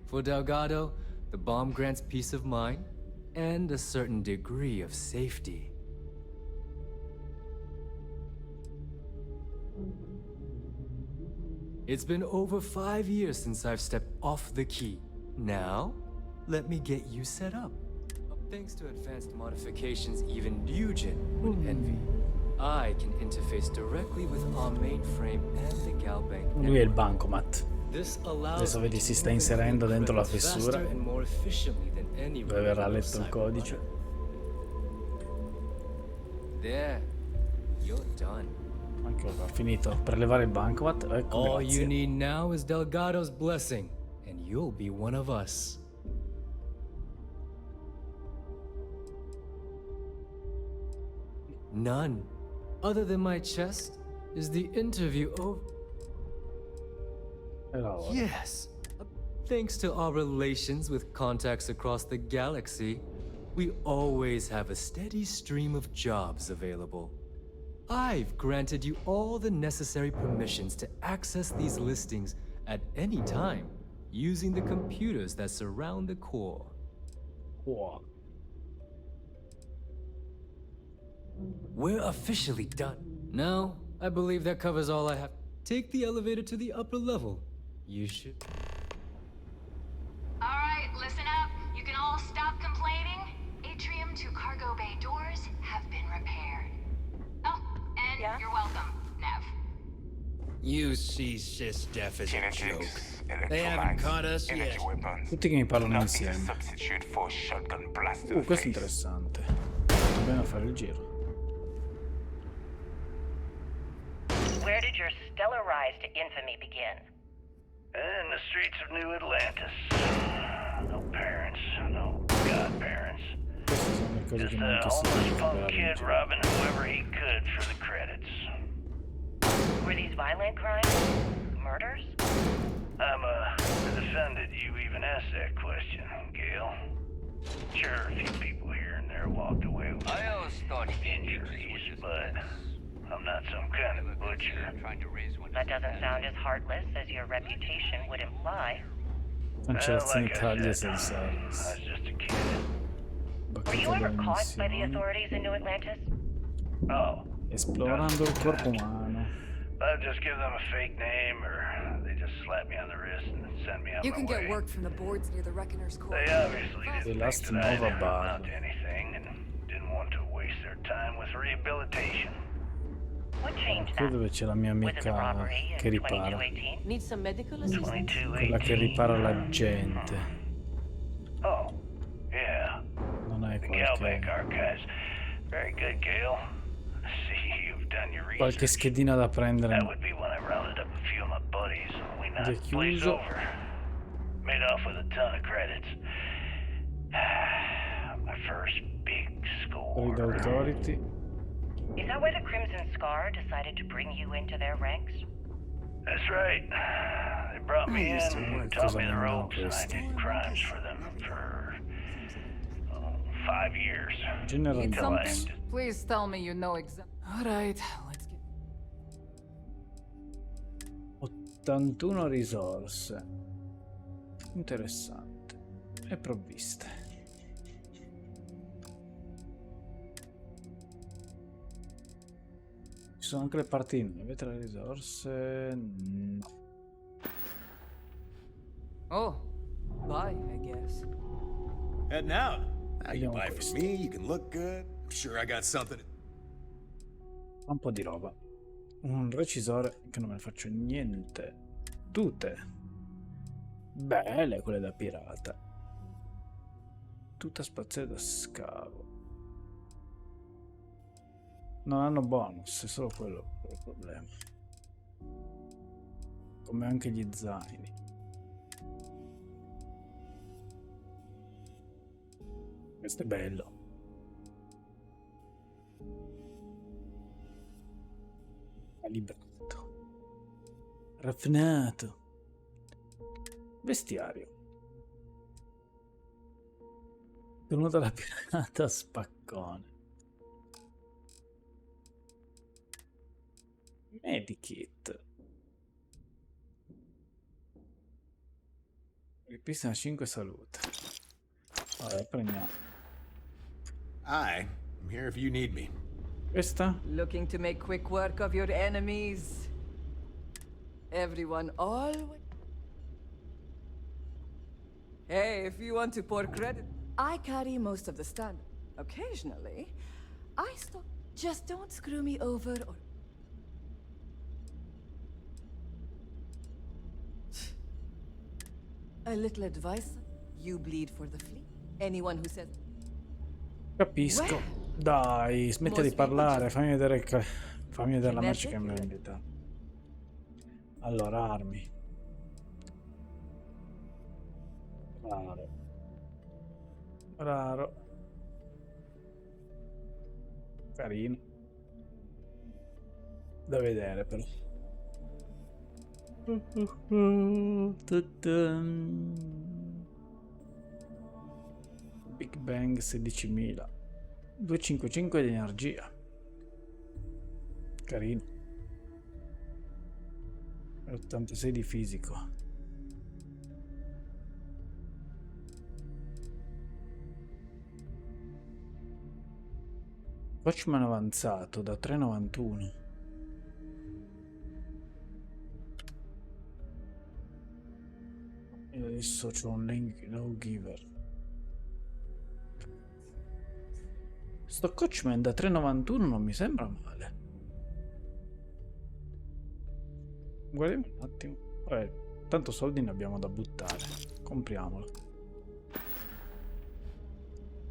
For Delgado, the bomb grants peace of mind and a certain degree of safety. It's been over 5 years since I've stepped off the key. Now, let me get you set up. Thanks to advanced modifications even Eugen would envy, I can interface directly with our mainframe and the Galbank. Lui è il bancomat. Adesso vedi si sta inserendo dentro la fessura dove verrà letto il codice. There, you're done. Anche ora, finito. Prelevare il bancomat. Ecco, All grazie. you need now is Delgado's blessing, and you'll be one of us. None. Other than my chest, is the interview over? Yes. Thanks to our relations with contacts across the galaxy, we always have a steady stream of jobs available. I've granted you all the necessary permissions to access these listings at any time, using the computers that surround the core. We're officially done. Now, I believe that covers all I have. Take the elevator to the upper level. You should. All right, listen up. You can all stop complaining. Atrium to cargo bay doors have been repaired. Oh, and you're welcome, Nev. You see, Sis Def is a joke. They haven't caught us yet. Tutti che mi parlano insieme. Questo è interessante. Dobbiamo fare il giro. rise to infamy begin? In the streets of New Atlantis. No parents, no godparents. Just a homeless punk kid robbing whoever he could for the credits. Were these violent crimes? Murders? I'm offended you even asked that question, Gail. Sure, a few people here and there walked away with injuries, but I'm not some kind of butcher. That doesn't sound as heartless as your reputation would imply. Cancellazione Italia senza I was just a kid. Were you ever caught by the authorities in New Atlantis? Oh. Esplorando il corpo umano. I'll just give them a fake name, or they just slap me on the wrist and send me on You my can way. get work from the boards near the Reckoner's Court. They obviously The didn't last think that I'd Nova ever Bar. amount to anything, and didn't want to waste their time with rehabilitation. What changed Qui that? dove c'è la mia Was it the amica robbery che in ripara. 2218? Need some medical assistance? Quella che ripara la gente. Oh, yeah. Non hai The Galbank qualche, archives. Very good, Gail. See, you've done your qualche research. schedina da prendere? That would be when I rounded up a few of my buddies and we knocked Già the place chiuso. over. Made off with a ton of credits. My first big score. Read Authority. Is that why the Crimson Scar decided to bring you into their ranks? That's right. They brought me Visto in, taught me the mandano ropes, and I questi. did crimes for them for 5 years. General Need Until I something? Please tell me you know exactly. Alright, let's get. 81 risorse. Interessante. E provviste. Ci sono anche le parti nuove tra le risorse. No. Oh, bye, I guess. Heading out. Now you Vediamo buy for questo. me, you can look good. I'm sure I got something. Un po' di roba. Un recisore che non me ne faccio niente. Tutte. Belle quelle da pirata. Tutta spaziale da scavo. Non hanno bonus, è solo quello il problema. Come anche gli zaini. Questo è bello. Calibrato. Raffinato. Vestiario. Tenuto da pirata spaccone. Medikit. Ripristina 5 salute. Vabbè, prendiamo. Hi, I'm here if you need me. Questa? Looking to make quick work of your enemies? Everyone always. Hey, if you want to pour credit, I carry most of the standard. Occasionally, I stop. Just don't screw me over or. A little advice. You bleed for the fleet. Anyone who says. Capisco. Dai, smetti di parlare, fammi vedere fammi vedere la match che mi ha invitato. Allora, armi. Raro. Raro. Carino. Da vedere però. Big Bang 16.000. 255 di energia. Carino. 86 di fisico. Watchman avanzato da 391. E adesso c'ho un low giver. Sto Coachman da 391 non mi sembra male. Guardiamo un attimo. Vabbè, tanto soldi ne abbiamo da buttare. Compriamolo.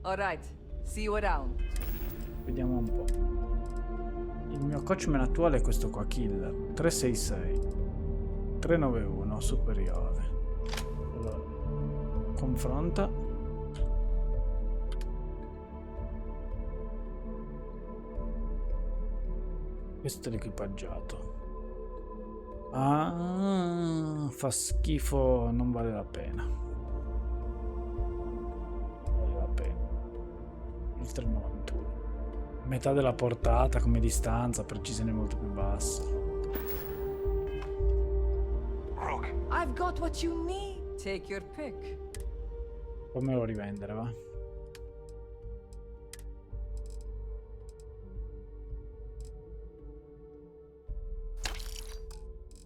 Alright, see you around. Vediamo un po'. Il mio coachman attuale è questo qua, Killer. 366. 391, superiore. Allora, confronta. Questo è l'equipaggiato. Ah, fa schifo, non vale la pena. Vale la pena. Il 391. Metà della portata come distanza, precisione molto più bassa. I've got what you need. Take your pick. Come lo rivendere, va?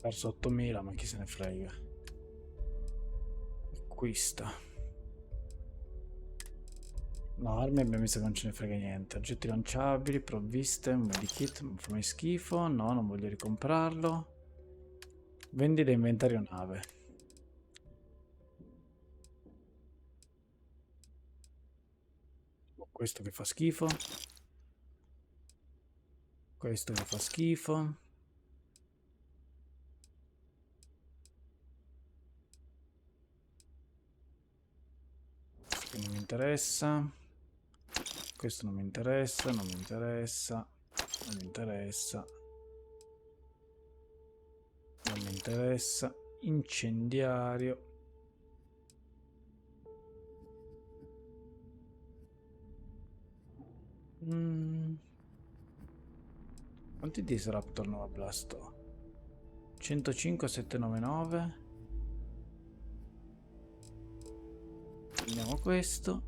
Perso 8000, ma chi se ne frega. Acquista. No, armi abbiamo visto che non ce ne frega niente. Oggetti lanciabili, provviste, un medikit, non fa mai schifo. No, non voglio ricomprarlo. Vendi da inventario nave. Questo che fa schifo. Questo che fa schifo. Questo non mi interessa. Questo non mi interessa, non mi interessa, non mi interessa. Non mi interessa. Incendiario. Quanti Disruptor Nova Blasto? 105 799. Prendiamo questo.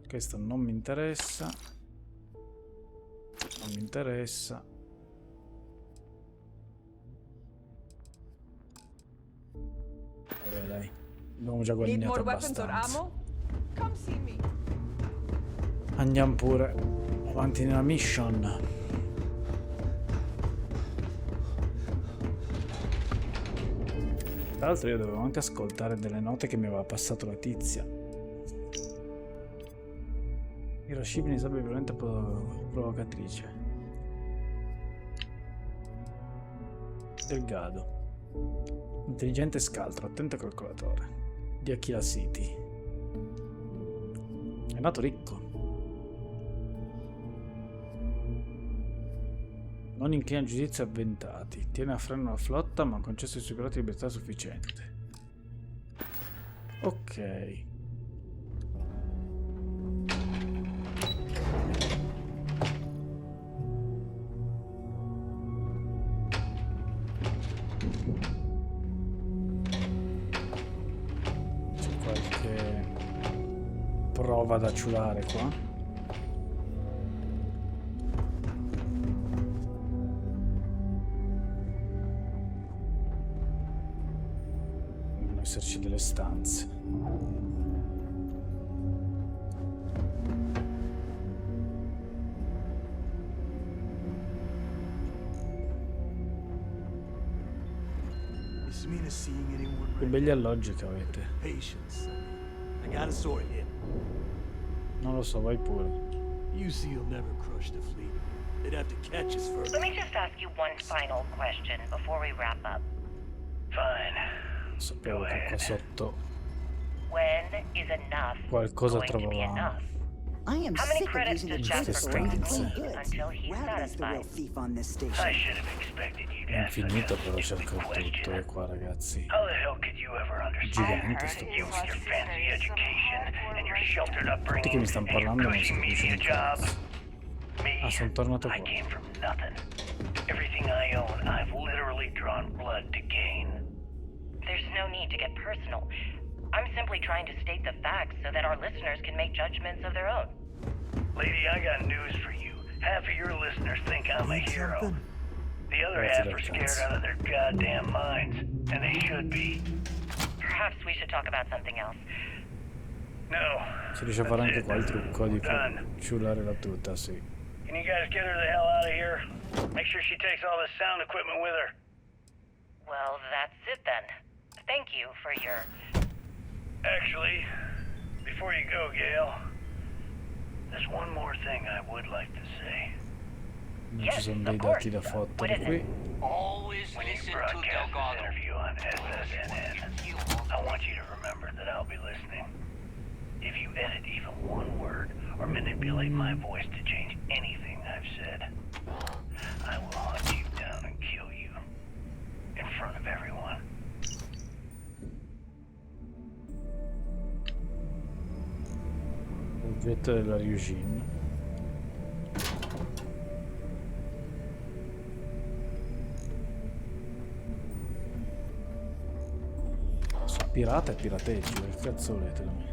Questo non mi interessa. Non mi interessa. Vabbè, dai. Abbiamo già guadagnato abbastanza. Andiamo pure avanti nella mission. Tra l'altro io dovevo anche ascoltare delle note che mi aveva passato la tizia. Irascibile, sabbia violenta provocatrice. Delgado. Intelligente scaltro, attento calcolatore. Di Aquila City. È nato ricco. Non inclina a giudizi avventati. Tiene a freno la flotta, ma ha concesso ai suoi piloti libertà sufficiente. Ok. C'è qualche prova da ciulare qua. Esserci delle stanze. Che belli alloggi che avete. Non lo so, vai pure. Let me just ask you one final question before we wrap up. Fine. Sapevo che qua sotto When is enough qualcosa going to be trovavamo. enough? I am How many sick of credits using does adjusters Jasper for bring to clean me goods. until he's Riley's the real satisfied? thief on this I station. should have expected you È to ask infinito such a però stupid cerco il tutto question. qua, ragazzi. How the hell could you ever understand? Gigante sto You posto. with your fancy education and your sheltered Tutti che upbringing mi stanno and your parlando non si cushy capisce media un job. cazzo. Me, Ah, sono tornato I qua. came from nothing. Everything I own, I've literally drawn blood to gain. There's no need to get personal. I'm simply trying to state the facts so that our listeners can make judgments of their own. Lady, I got news for you. Half of your listeners think I'm a hero. The other half are scared out of their goddamn minds, and they should be. Perhaps we should talk about something else. No. Si riesce a fare anche qua il trucco di ciulare la tuta, sì. Can you guys get her the hell out of here? Make sure she takes all this sound equipment with her. Well, that's it then. Thank you for your... Actually, before you go, Gail, There's one more thing I would like to say. Non ci sono dei dati da fottere qui. Always listen to Delgado. Interview on SSNN. I want you to remember that I'll be listening. If you edit even one word or manipulate my voice to change anything I've said, I will hunt you down and kill you in front of everyone. Oggetto della Ryujin. Pirata e pirateggio, che cazzo volete da me?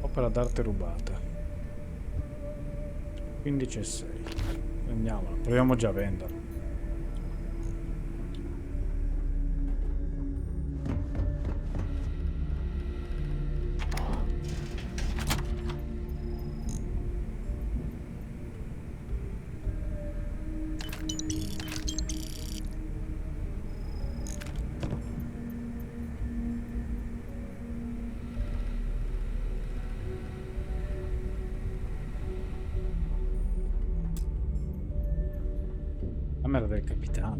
Opera d'arte rubata. 15,6. Prendiamola, proviamo già a venderla. Camera del capitano.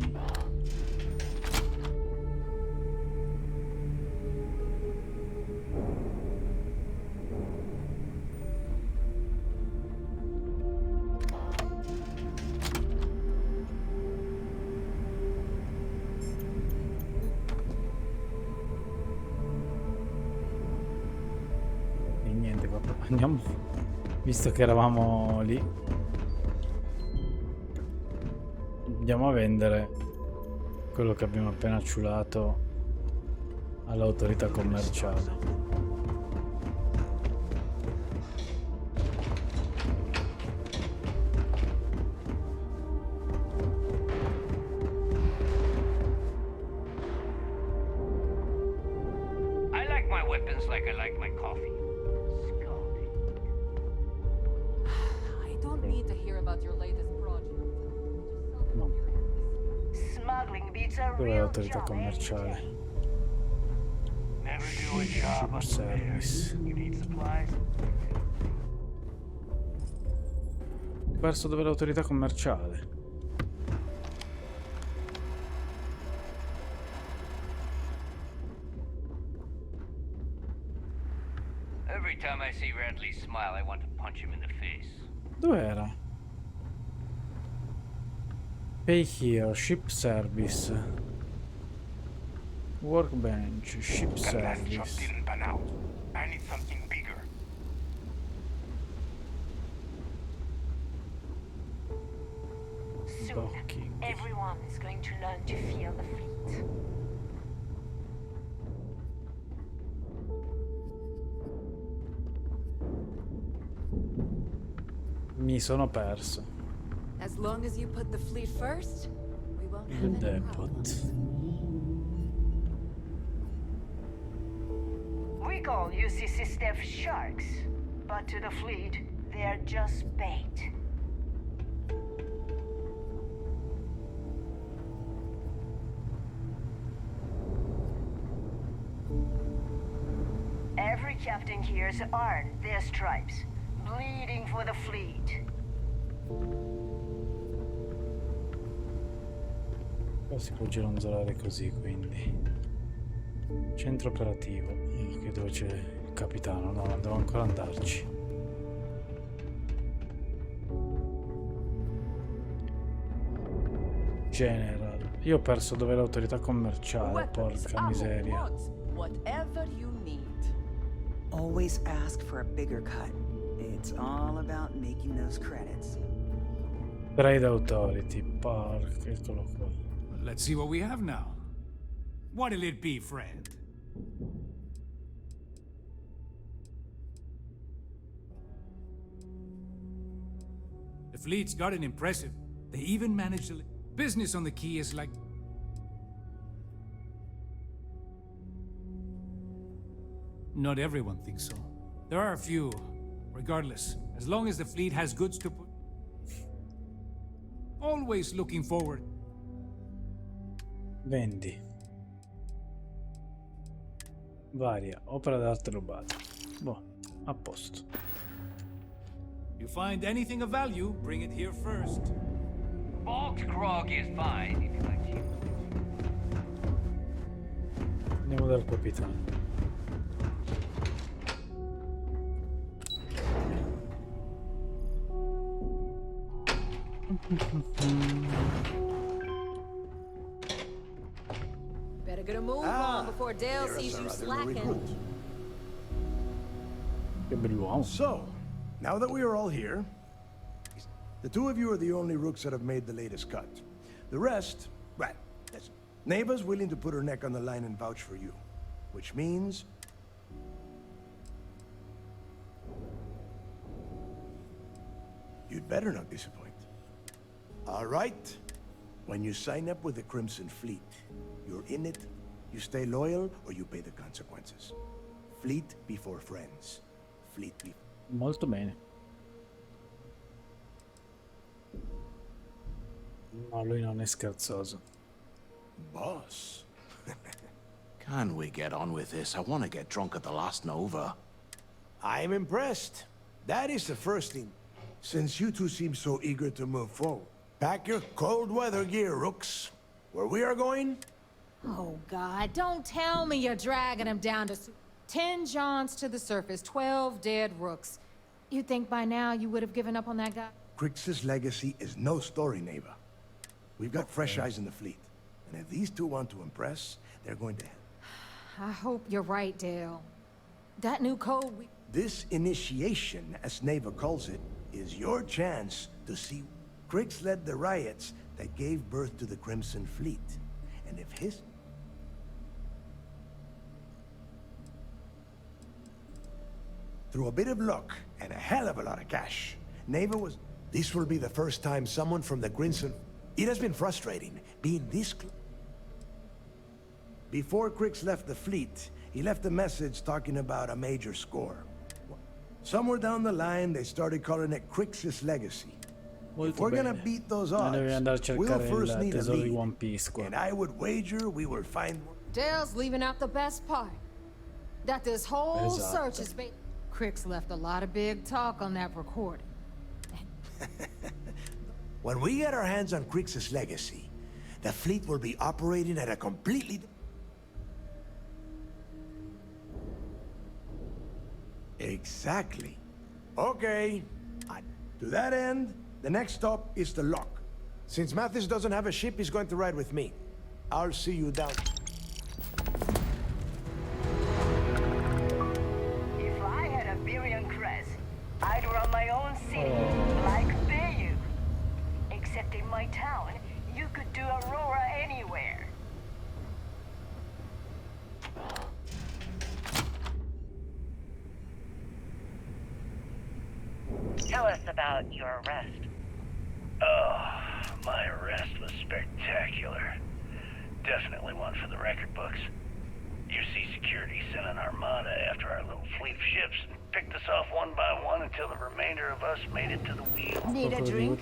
E niente, andiamo. Visto che eravamo lì. Andiamo a vendere quello che abbiamo appena ciulato all'autorità commerciale. I like my weapons like I like my coffee. I don't need to hear about your latest project. No. Smuggling beats a Dov'è real l'autorità job. commerciale? Never do a job Ship service. You need supplies? Ho perso dove è l'autorità commerciale. Every time I see Radley smile, I want to punch him in the face. Dov'era? Pay here, ship service. Workbench, ship service. didn't pan out. I need something bigger. Soon, Docking. everyone is going to learn to fear the fleet. Mi sono perso. As long as you put the fleet first, we won't have Il any depot. We call UCC staff sharks, but to the fleet, they're just bait. Every captain here's earned their stripes, bleeding for the fleet. Qua si può gironzolare così, quindi. Centro operativo. Qui dove c'è il capitano. No, devo ancora andarci. General. Io ho perso dove è l'autorità commerciale, porca miseria. Whatever you need. Always ask for a bigger cut. It's all about making those credits. Trade Authority, porca, eccolo qua. Let's see what we have now. What'll it be, friend? The fleet's got an impressive. They even managed to... Business on the quay is like... Not everyone thinks so. There are a few. Regardless, as long as the fleet has goods to put... Always looking forward. Vendi. Varia, opera d'arte rubata. Boh, a posto. You find anything of value, bring it here first. Bulk grog is fine if you like cheap. Andiamo dal capitano. Better get a move on before Dale sees you slacking. Che bell'uomo. So, now that we are all here, the two of you are the only rooks that have made the latest cut. The rest, well, listen. Neva's willing to put her neck on the line and vouch for you. Which means... you'd better not disappoint. All right. When you sign up with the Crimson Fleet, you're in it, you stay loyal, or you pay the consequences. Fleet before friends. Fleet before... Molto bene. Ma lui non è scherzoso. Boss. Can we get on with this? I want to get drunk at the last Nova. I'm impressed. That is the first thing. Since you two seem so eager to move forward. Pack your cold weather gear, rooks. Where we are going? Oh, God, don't tell me you're dragging him down to 10 Johns to the surface, 12 dead rooks. You'd think by now you would have given up on that guy? Crix's legacy is no story, Neva. We've got fresh eyes in the fleet. And if these two want to impress, they're going to... I hope you're right, Dale. That new code we... This initiation, as Neva calls it, is your chance to see... Crix led the riots that gave birth to the Crimson Fleet. And if his... Through a bit of luck and a hell of a lot of cash, Neva was... This will be the first time someone from the Crimson... It has been frustrating, being this close. Before Crix left the fleet, he left a message talking about a major score. Somewhere down the line, they started calling it Crix's legacy. If we're gonna beat those odds, we'll first need a lead. And I would wager we will find... Dale's leaving out the best part. That this whole search is based... Crix left a lot of big talk on that recording. When we get our hands on Crix's legacy, the fleet will be operating at a completely... Exactly. Okay. To that end, the next stop is the lock. Since Mathis doesn't have a ship, he's going to ride with me. I'll see you down. If I had a billion crest, I'd run my own city, like Bayou. Except in my town, you could do Aurora anywhere. Tell us about your arrest. Oh, my arrest was spectacular. Definitely one for the record books. UC Security sent an armada after our little fleet of ships and picked us off one by one until the remainder of us made it to the wheel. Need a drink?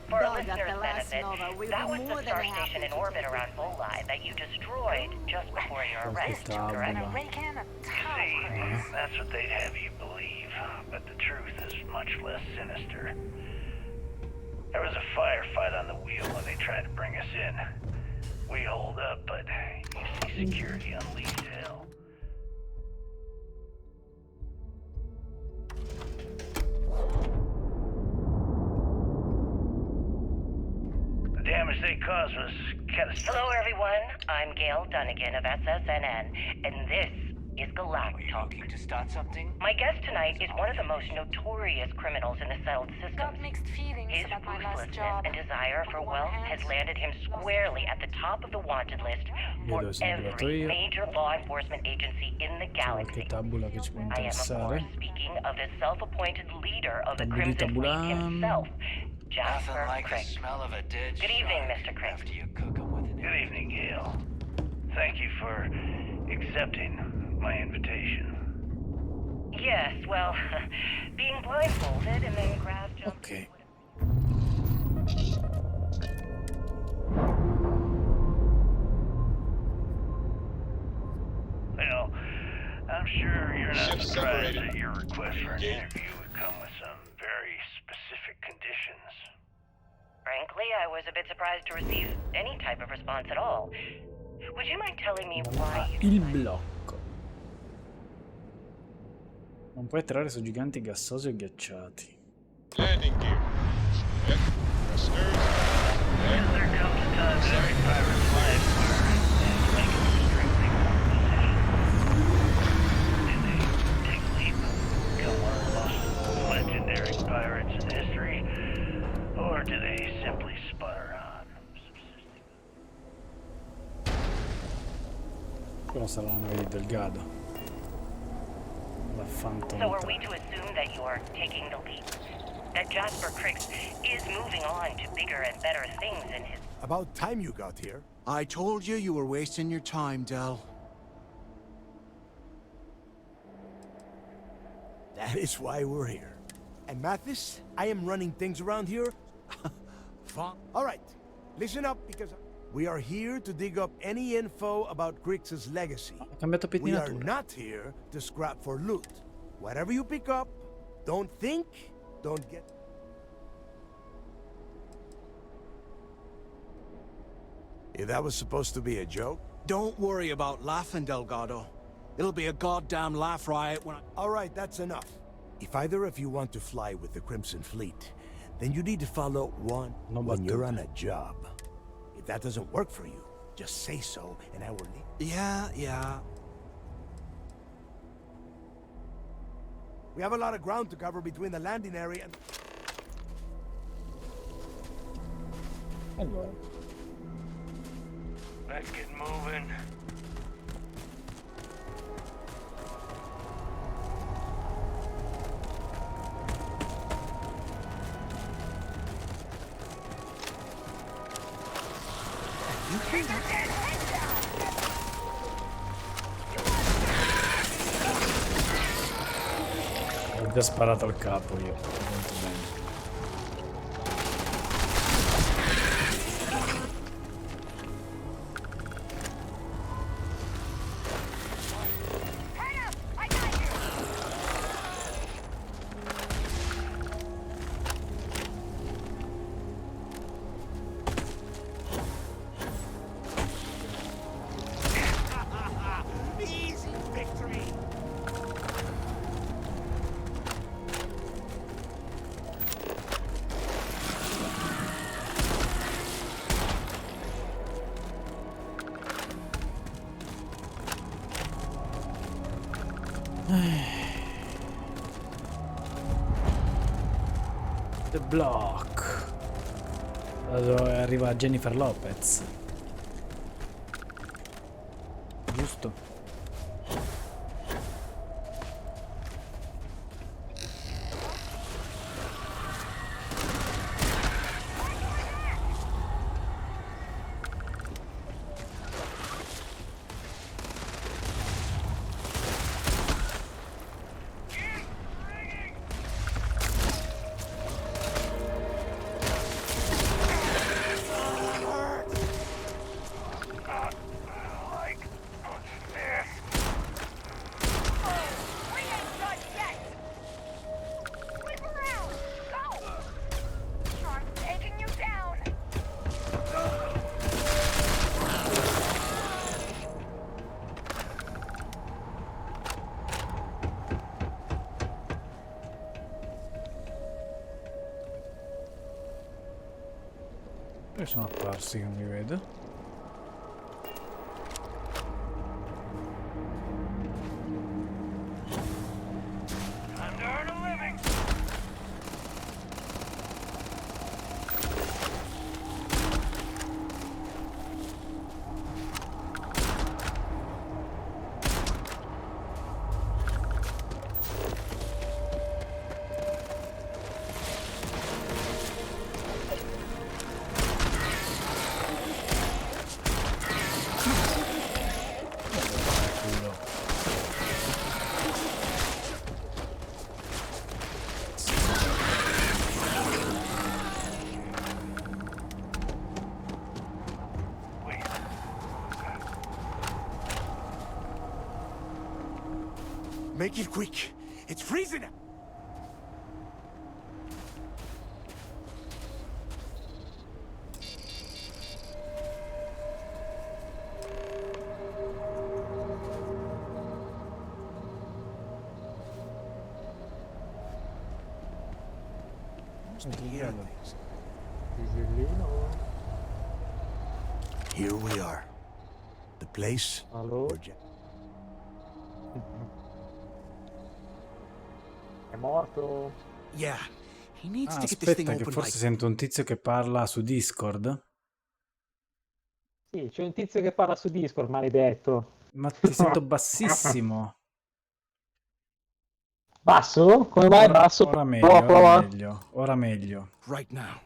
For our listeners' benefit, that was the star station in orbit around Volii that you destroyed just before your arrest, correct? See, that's what they'd have you believe, but the truth is much less sinister. There was a firefight on the wheel when they tried to bring us in. We holed up, but UC Security unleashed hell. The damage they caused was catastrophic. Hello, everyone. I'm Gail Dunnigan of SSNN, and this is Galactic. Looking to start something? My guest tonight is one of the most notorious criminals in the settled system. Got mixed feelings His about my last ruthlessness job. and desire for wealth has landed him squarely at the top of the wanted list for every major law enforcement agency in the galaxy. I am, of course, speaking of the self-appointed leader of the Crimson Fleet himself, Jasper Crick. Good evening, Mr. Crick. Good evening, Gail. Thank you for accepting my invitation. Yes, well, being blindfolded and then grabbed... Okay. Well, I'm sure you're not Ship surprised separated. that your request for an Gate. interview would come with some very specific conditions. Frankly, I was a bit surprised to receive any type of response at all. Would you mind telling me why you Il blocco. Non puoi atterrare su giganti gassosi o ghiacciati. Landing gear. Check. Thrusters. Because there comes a time in every pirate's life where they make an extremely important decision. Do they take a leap, become one of the most legendary pirates in history, or do they simply sputter on, subsisting? Quello sarà la nave di Delgado. So are we to assume that you're taking the leap? That Jasper Crix is moving on to bigger and better things in his... About time you got here. I told you you were wasting your time, Del. That is why we're here. And Mathis, I am running things around here. Fun. All right, listen up because we are here to dig up any info about Crix's legacy. We are not here to scrap for loot. Whatever you pick up, don't think, don't get... If that was supposed to be a joke? Don't worry about laughing, Delgado. It'll be a goddamn laugh riot when I... All right, that's enough. If either of you want to fly with the Crimson Fleet, then you need to follow one when you're on a job. If that doesn't work for you, just say so and I will leave. Yeah. We have a lot of ground to cover between the landing area and... Allora. Let's get moving. Ho già sparato al capo io. Molto bene. The Block. Allora arriva Jennifer Lopez. Giusto? Dove sono apparsi che non li vedo? Make it quick. It's freezing. Here we are. The place. È morto? Yeah. He needs to get this Aspetta thing che open forse like... sento un tizio che parla su Discord. Sì, c'è un tizio che parla su Discord, maledetto. Ma ti sento bassissimo. Basso? Come vai basso? Ora meglio, Prova. ora meglio, ora meglio. Right now.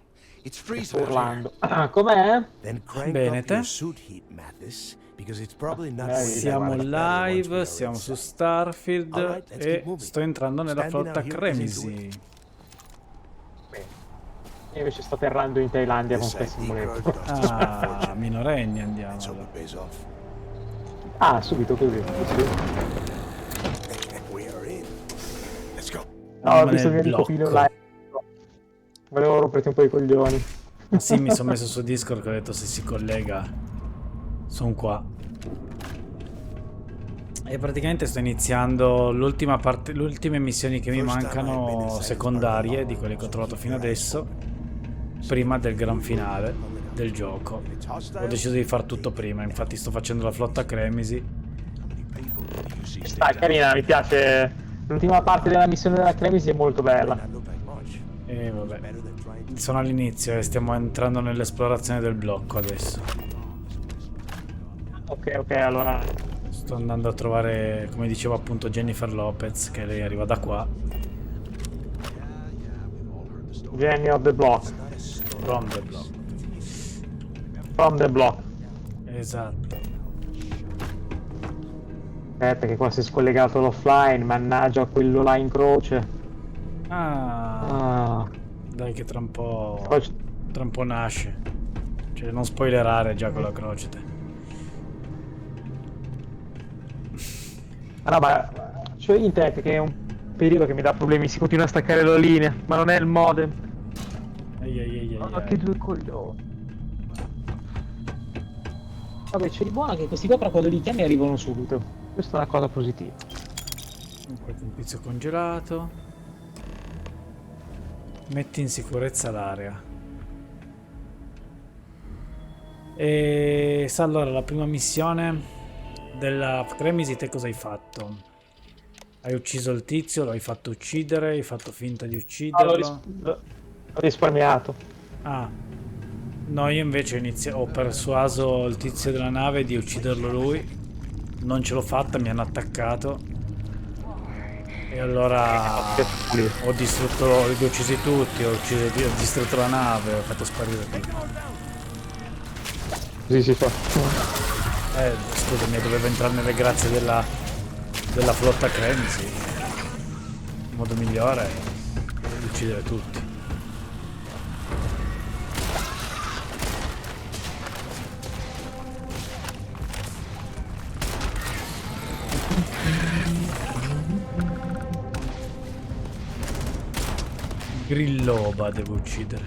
It's Sto freezing out urlando. here. Com'è? Then crank Bene, up te? your suit heat, Mathis, because it's probably not Siamo live, siamo su Starfield e sto entrando nella flotta Cremisi. Io invece sto atterrando in Thailandia con questo muletto. Ah, minorenni andiamo. Ah, subito così. No, ho visto che ricopino online. Volevo romperti un po' i coglioni. Ma sì, mi sono messo su Discord che ho detto se si collega sono qua. E praticamente sto iniziando l'ultima parte, le ultime missioni che mi mancano secondarie di quelle che ho trovato fino adesso, prima del gran finale del gioco. Ho deciso di far tutto prima, infatti sto facendo la flotta Cremisi. Sta carina, mi piace. L'ultima parte della missione della Cremisi è molto bella. E vabbè, sono all'inizio e stiamo entrando nell'esplorazione del blocco adesso. Ok, allora sto andando a trovare, come dicevo appunto, Jennifer Lopez, che lei arriva da qua. Jenny of the Block. From the block. From the block. Esatto. Perché qua si è scollegato l'offline, mannaggia quello là in croce. Dai che tra un po' nasce. Cioè non spoilerare già con la croce te. No, ma c'è internet che è un periodo che mi dà problemi, si continua a staccare la linea, ma non è il modem. Che due coglioni. Vabbè, c'è di buono che questi qua, però quando li chiami arrivano subito. Questa è una cosa positiva. Un pizzo congelato. Metti in sicurezza l'area. E allora la prima missione della Cremisi, te cosa hai fatto? Hai ucciso il tizio, lo hai fatto uccidere, hai fatto finta di ucciderlo? L'ho risparmiato. Ah, no, io invece ho persuaso il tizio della nave di ucciderlo lui. Non ce l'ho fatta, mi hanno attaccato. E allora ho distrutto, li ho uccisi tutti, ho distrutto la nave, ho fatto sparire tutto. Così si fa. Scusami, dovevo entrare nelle grazie della flotta Cremisi. Il modo migliore è uccidere tutti. Grilloba devo uccidere.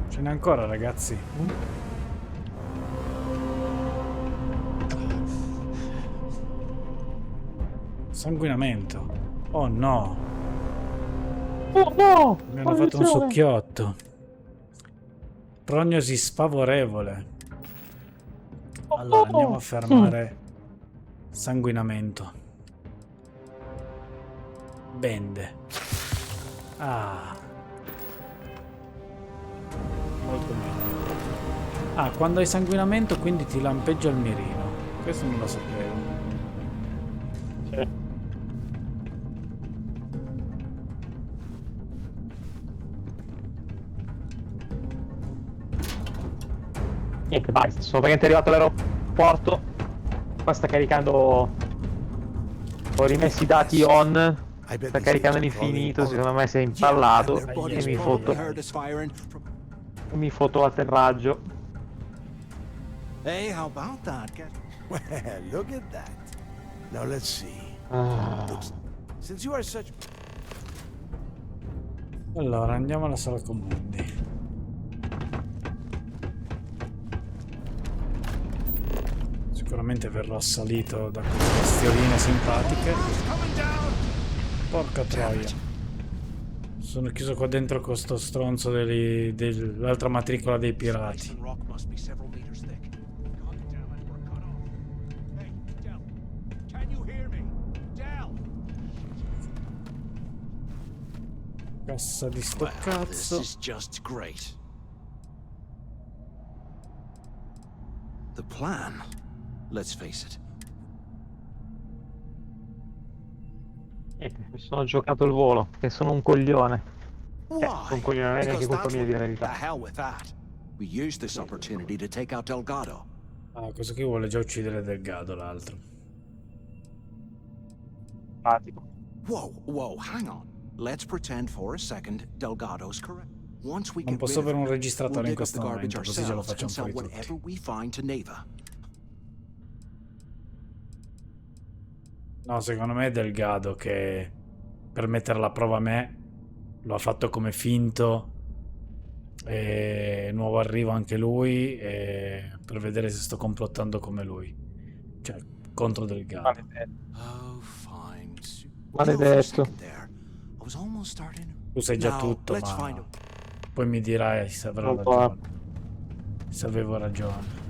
Ce n'è ancora, ragazzi. Sanguinamento. Oh no. Oh no! Mi hanno fatto un succhiotto. Prognosi sfavorevole. Allora andiamo a fermare sanguinamento. Bende. Ah. Molto meglio. Ah, quando hai sanguinamento quindi ti lampeggia il mirino. Questo non lo sapevo. Sì. Niente, vai, sono praticamente arrivato all'aeroporto. Qua sta caricando. Ho rimesso i dati on. Sta caricando all'infinito, secondo me si è impallato e mi foto l'atterraggio. Hey, how about that? Well, look at that. Now let's see. Since you are such... Allora, andiamo alla sala comandi. Sicuramente verrò assalito da queste bestioline simpatiche. Porca troia. Sono chiuso qua dentro con sto stronzo dell'altra matricola dei pirati. Cassa di sto cazzo. This is just great. The plan, let's face it. Mi sono giocato il volo, che sono un coglione. Sono un coglione, non è neanche colpa mia di la verità. The hell with that. We used this opportunity to take out Delgado. Ah, questo qui vuole già uccidere Delgado, l'altro. Whoa, hang on. Let's pretend for a second Delgado's correct. Once we Non get posso rid avere of un him, registratore we'll in dig up questo the garbage momento, così ce lo ourselves and facciamo sell poi whatever tutti. we find to Neva. No, secondo me è Delgado che per mettere alla prova a me lo ha fatto come finto e nuovo arrivo anche lui e per vedere se sto complottando come lui, cioè contro Delgado. Oh, fine. Maledetto. Tu sai già Now, tutto, let's ma find him. poi mi dirai se avrò Non ragione, se avevo ragione.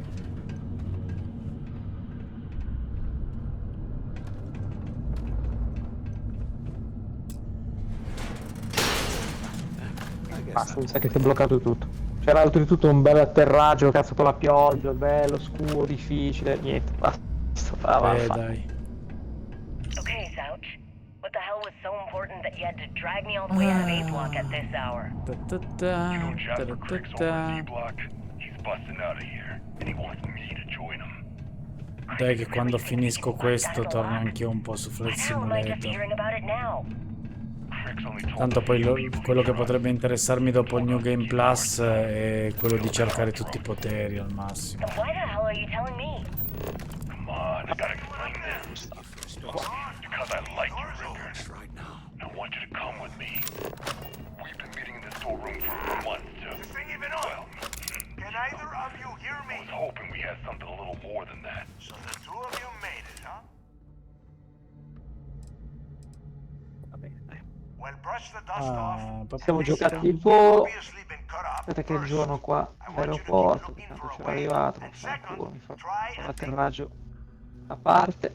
Basta, mi sa che si è bloccato tutto. C'era oltretutto un bel atterraggio, cazzo con la pioggia, bello, scuro, difficile, niente, basta. Dai. Okay, Zouch. What the hell was so important that you had to drag me all the way out of A-Block at this hour? He's busting out of here, and he wants me to join him. Dai che quando finisco questo torno anch'io un po' su Flight Simulator. Tanto poi quello che potrebbe interessarmi dopo il New Game Plus è quello di cercare tutti i poteri al massimo. Why the hell are you telling me? Come on, I gotta explain this. Because I like you, Rickard. Right now. I want you to come with me. We've been meeting in the storeroom for months to... Is this thing even on? Well, can either of you hear me? I was hoping we had something a little more than that. So the two of you made it, huh? Well, brush the dust off. Siamo giocati il volo. Aspetta che giorno qua all'aeroporto, tanto c'era arrivato, mi fa l'atterraggio a parte.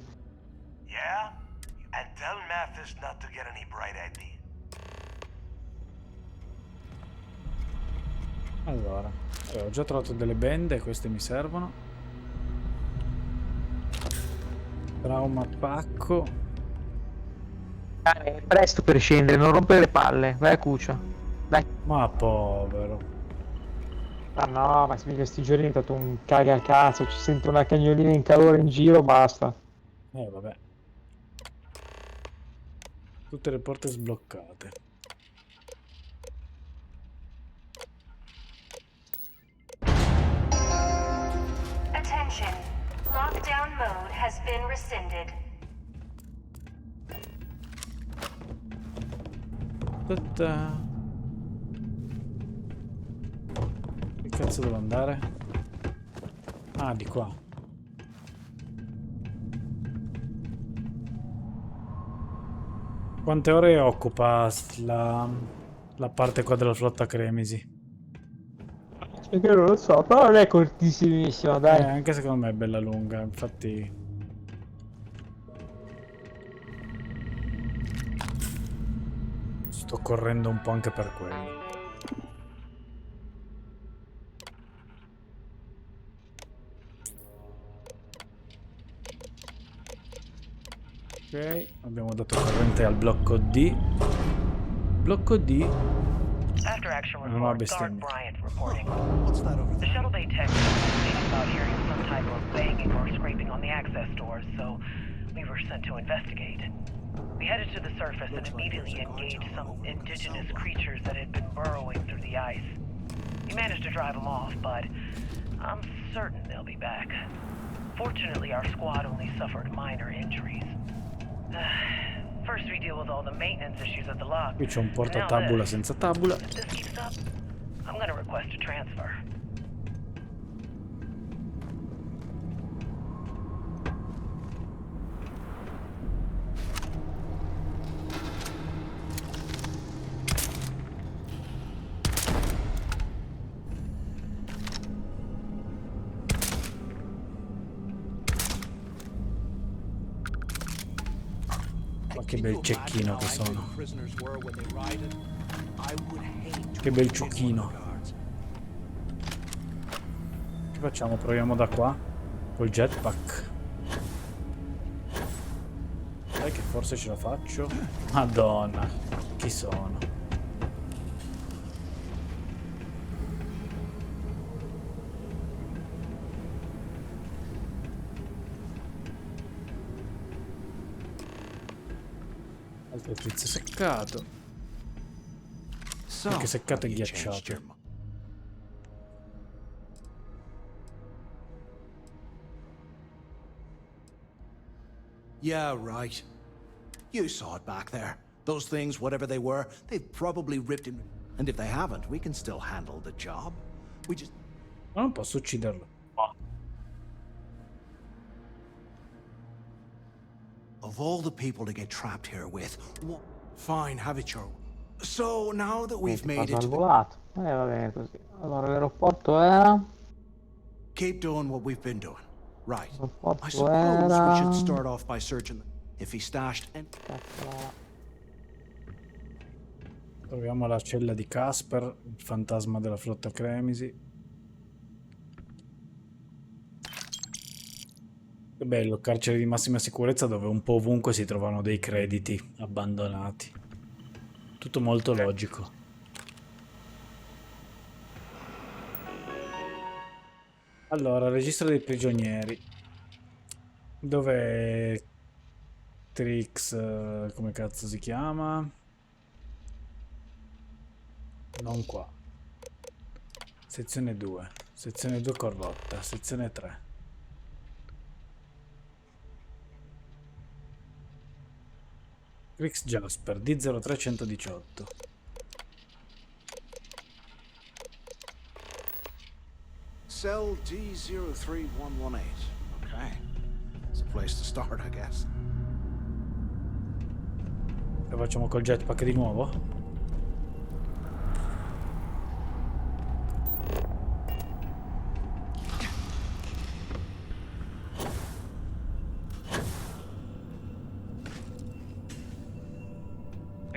Yeah? And tell Mathis not to get any bright idea. Allora, ho già trovato delle bende, queste mi servono. Trauma pacco. È presto per scendere, non rompere le palle, vai a cuccia. Dai. Ma povero. Ah no, ma questi giorni è stato un cagacazzo, ci sento una cagnolina in calore in giro, basta. Vabbè. Tutte le porte sbloccate. Attention. Lockdown mode has been rescinded. Che cazzo devo andare? Ah, di qua. Quante ore occupa la parte qua della flotta Cremisi? Perché non lo so, però non è cortissimissima, dai. Anche secondo me è bella lunga, infatti. Sto correndo un po' anche per quello. Ok, abbiamo dato corrente al blocco D. Blocco D. Non ha bestemmia. The shuttle bay tech was about hearing some type of banging or scraping on the access doors, so we were sent to investigate. We headed to the surface and immediately engaged some indigenous creatures that had been burrowing through the ice. We managed to drive them off, but I'm certain they'll be back. Fortunately, our squad only suffered minor injuries. First we deal with all the maintenance issues at the lock. Qui c'è un portatabula senza tabula. If this keeps up, I'm gonna request a transfer. Che bel cecchino che sono. Che bel ciuchino. Che facciamo? Proviamo da qua? Col jetpack. Dai che forse ce la faccio. Madonna. Chi sono? Altro tizio seccato. Anche seccato e ghiacciato. Yeah, right. You saw it back there. Those things, whatever they were, they've probably ripped him. And if they haven't, we can still handle the job. We just... Non posso ucciderlo. Of all the people to get trapped here with, fine, have it your way. So now that we've made it to the... Va bene così. Allora l'aeroporto era... Keep doing what we've been doing. Right. I suppose Era... we should start off by searching them. If he stashed and... Troviamo la cella di Casper, il fantasma della flotta Cremisi. Che bello, carcere di massima sicurezza dove un po' ovunque si trovano dei crediti abbandonati. Tutto molto logico. Allora, registro dei prigionieri. Dov'è Trix? Come cazzo si chiama? Non qua. Sezione 2. Sezione 2 corrotta. Sezione 3. Trix Jasper D03118. Cell D03118. Okay. It's a place to start, I guess. Lo facciamo col jetpack di nuovo?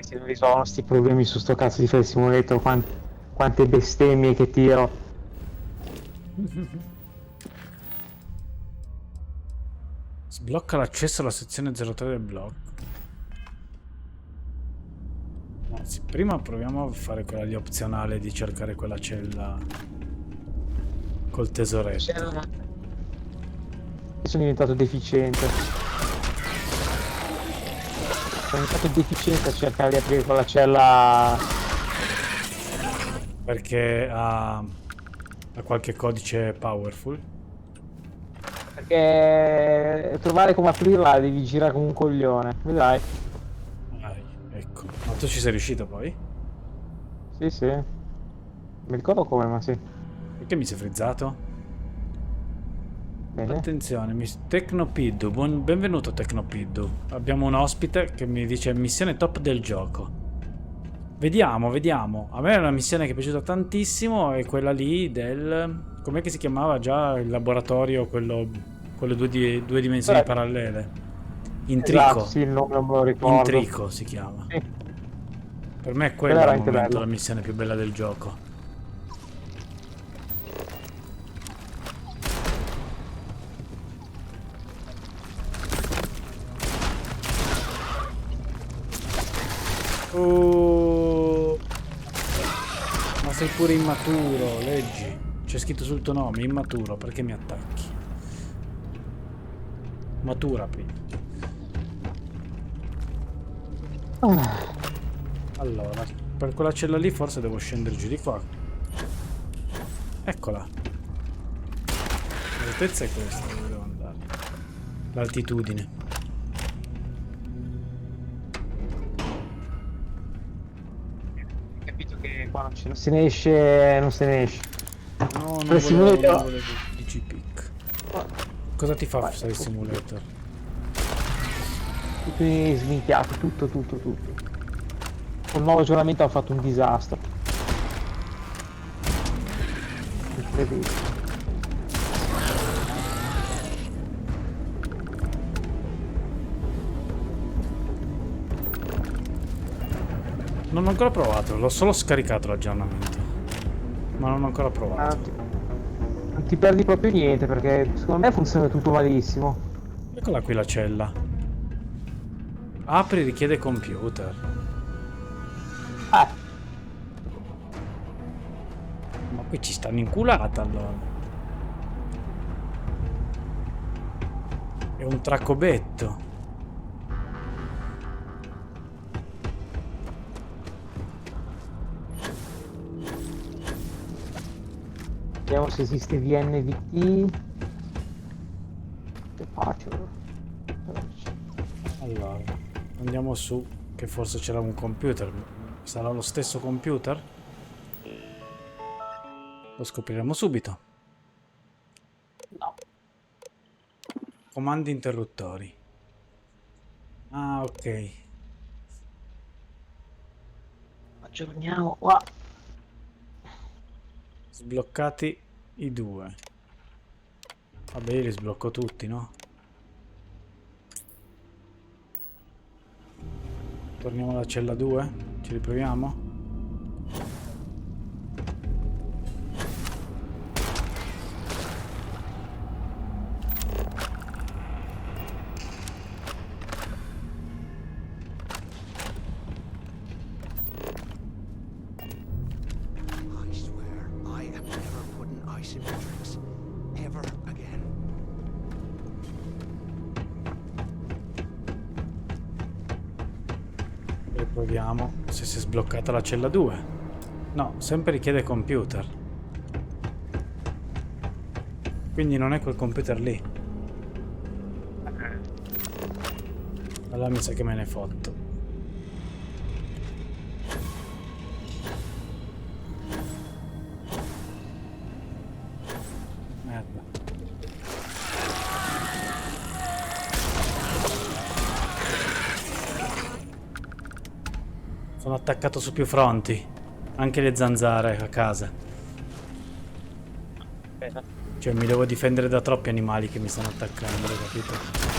Se non risolvono sti problemi su sto cazzo di Flight Simulator, quante bestemmie che tiro. Sblocca l'accesso alla sezione 03 del blocco. Anzi, prima proviamo a fare quella lì opzionale di cercare quella cella col tesoretto. Sono diventato deficiente. Sono diventato deficiente a cercare di aprire quella cella. Perché ha qualche codice powerful? Perché trovare come aprirla devi girare come un coglione. Vedrai. Ecco. Ma tu ci sei riuscito poi? Sì, sì. Mi ricordo come, ma sì. Perché mi sei frizzato? Bene. Attenzione, Tecnopiddu, benvenuto Tecnopiddu. Abbiamo un ospite che mi dice missione top del gioco. Vediamo, vediamo. A me è una missione che è piaciuta tantissimo, è quella lì del... Com'è che si chiamava già il laboratorio, quello con le due dimensioni parallele? Intrico. Esatto, sì, il nome non me lo ricordo. Intrico si chiama. Sì. Per me è quella al momento la missione più bella del gioco. Oh. Ma sei pure immaturo, leggi. C'è scritto sul tuo nome, immaturo, perché mi attacchi? Matura prima. Allora, per quella cella lì forse devo scendere giù di qua. Eccola. L'altezza è questa dove devo andare. L'altitudine. Capito che qua non se ne esce, non se ne esce. No, non volevo DC pick. Cosa ti fa fare il simulator? Tutto sminchiato, tutto. Col nuovo aggiornamento hanno fatto un disastro. Incredibile. Non ho ancora provato, l'ho solo scaricato l'aggiornamento. Ma non ho ancora provato. Non ti perdi proprio niente perché secondo me funziona tutto malissimo. Eccola qui la cella. Apri, richiede computer. Ma qui ci stanno inculata allora. È un tracobetto. Vediamo se esiste VNVT. Che faccio? Allora, andiamo su, che forse c'era un computer. Sarà lo stesso computer? Lo scopriremo subito. No. Comandi interruttori. Ah, ok. Aggiorniamo qua. Sbloccati i due. Vabbè, io li sblocco tutti, no? Torniamo alla cella 2. Ci riproviamo? Proviamo se si è sbloccata la cella 2. No, sempre richiede computer. Quindi non è quel computer lì. Allora mi sa che me ne fotto. Merda. Sono attaccato su più fronti. Anche le zanzare a casa. Cioè mi devo difendere da troppi animali che mi stanno attaccando, capito?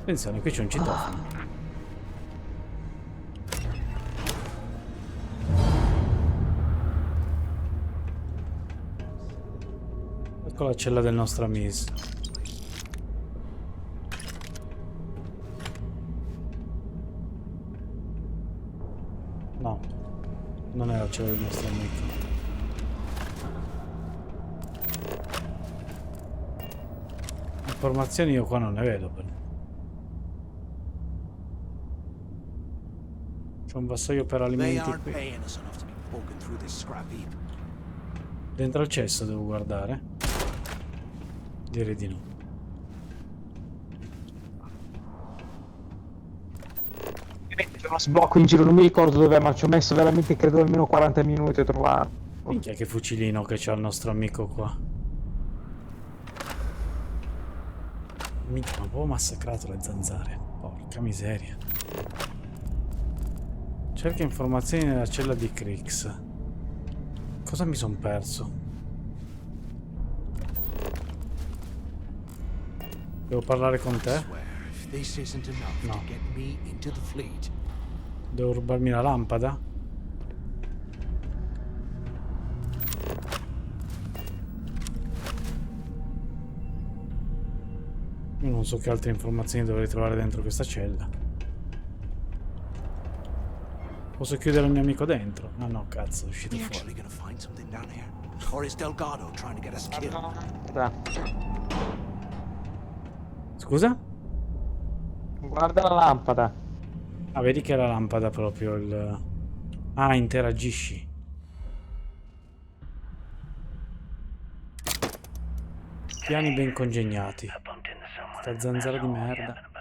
Attenzione, qui c'è un citofono. Ecco la cella del nostro Amis. No, non è la cella del nostro amico. Informazioni io qua non ne vedo però. C'è un vassoio per alimenti qui. Dentro al cesso devo guardare. Direi di no. C'è uno sblocco in giro, non mi ricordo dov'è, ma ci ho messo veramente credo almeno 40 minuti a trovarlo. Minchia che fucilino che c'ha il nostro amico qua. Minchia, ma avevo massacrato le zanzare. Porca miseria. Cerca informazioni nella cella di Crix. Cosa mi son perso? Devo parlare con te? No. Devo rubarmi la lampada? Io non so che altre informazioni dovrei trovare dentro questa cella. Posso chiudere il mio amico dentro? Ah no, cazzo, è uscito fuori. Scusa? Guarda la lampada. Ah, vedi che è la lampada proprio il... Ah, interagisci. Piani ben congegnati. Sta zanzara di merda.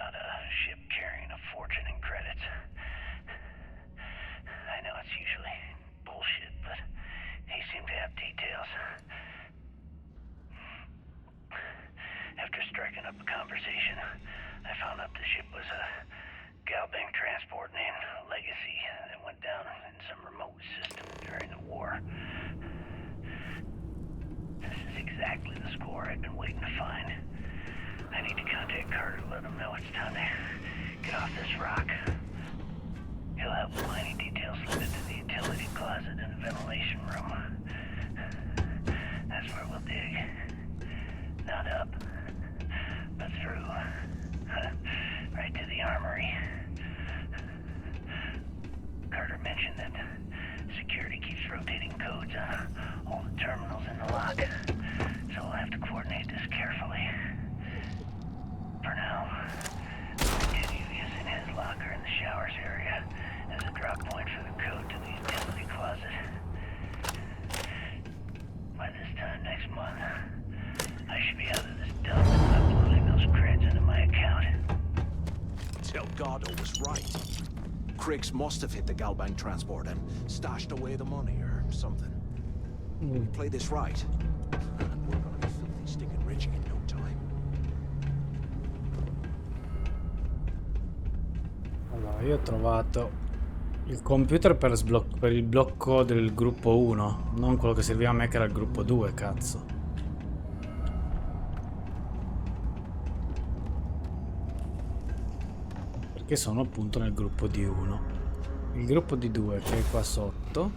After striking up a conversation, I found out the ship was a Galbank transport named Legacy that went down in some remote system during the war. This is exactly the score I've been waiting to find. I need to contact Carter to let him know it's time to get off this rock. He'll have plenty details slid into the utility closet in the ventilation room. That's where we'll dig. Not up, but through. Right to the armory. Carter mentioned that security keeps rotating codes on all the terminals in the lock, so we'll have to coordinate this carefully. For now, we'll continue using his locker in the showers area as a drop point for the code to the utility closet. By this time next month, I should be out of this dump and uploading those creds into my account. Delgado was right. Criggs must have hit the Galbank transport and stashed away the money or something. We play this right, and we're gonna be filthy stinking rich in no time. Allora, io ho trovato il computer per il blocco del gruppo 1, non quello che serviva a me che era il gruppo 2, cazzo. Che sono appunto nel gruppo di 1. Il gruppo di 2 che è qua sotto.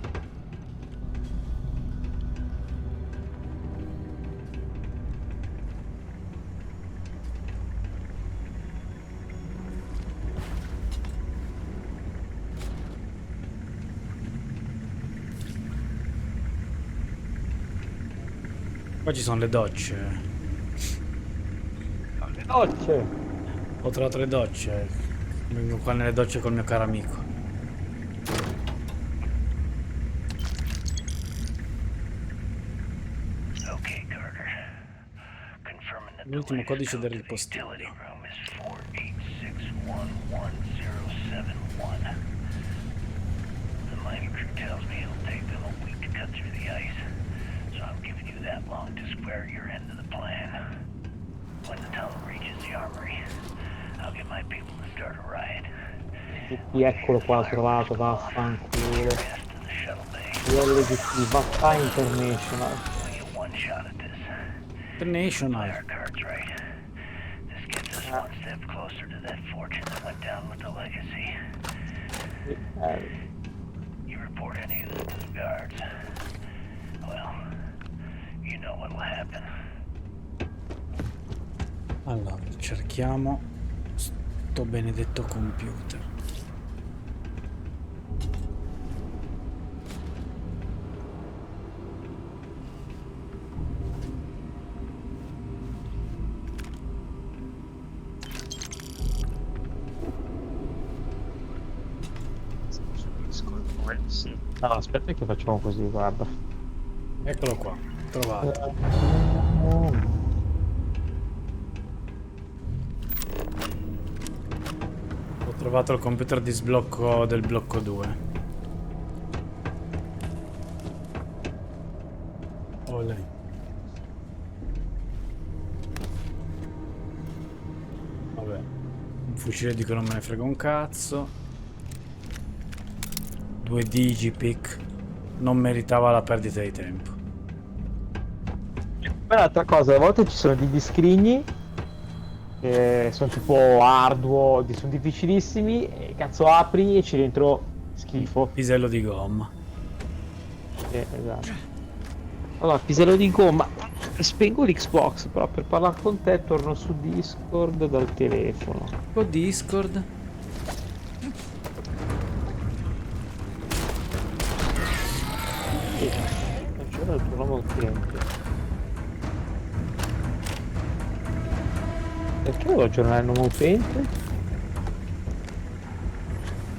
Qua ci sono le docce. Le docce! Ho trovato le docce. Vengo qua nelle docce col mio caro amico. L'ultimo codice del ripostiglio. Sì, eccolo qua, l'ho trovato, vaffanculo. Livello di Vaffa International. International. Allora, cerchiamo sto benedetto computer. No, aspetta che facciamo così, guarda. Eccolo qua, trovato. Ho trovato il computer di sblocco del blocco 2. Olè. Vabbè, un fucile di cui non me ne frega un cazzo. 2 digipic. Non meritava la perdita di tempo. Un'altra cosa, a volte ci sono degli scrigni che sono tipo arduo, sono difficilissimi e cazzo apri e c'è dentro schifo. Pisello di gomma. Esatto. Allora, pisello di gomma. Spengo l'Xbox, però per parlare con te torno su Discord dal telefono. Con Discord? Non c'era il tuo nome utente. Perché devo aggiornare il nome utente?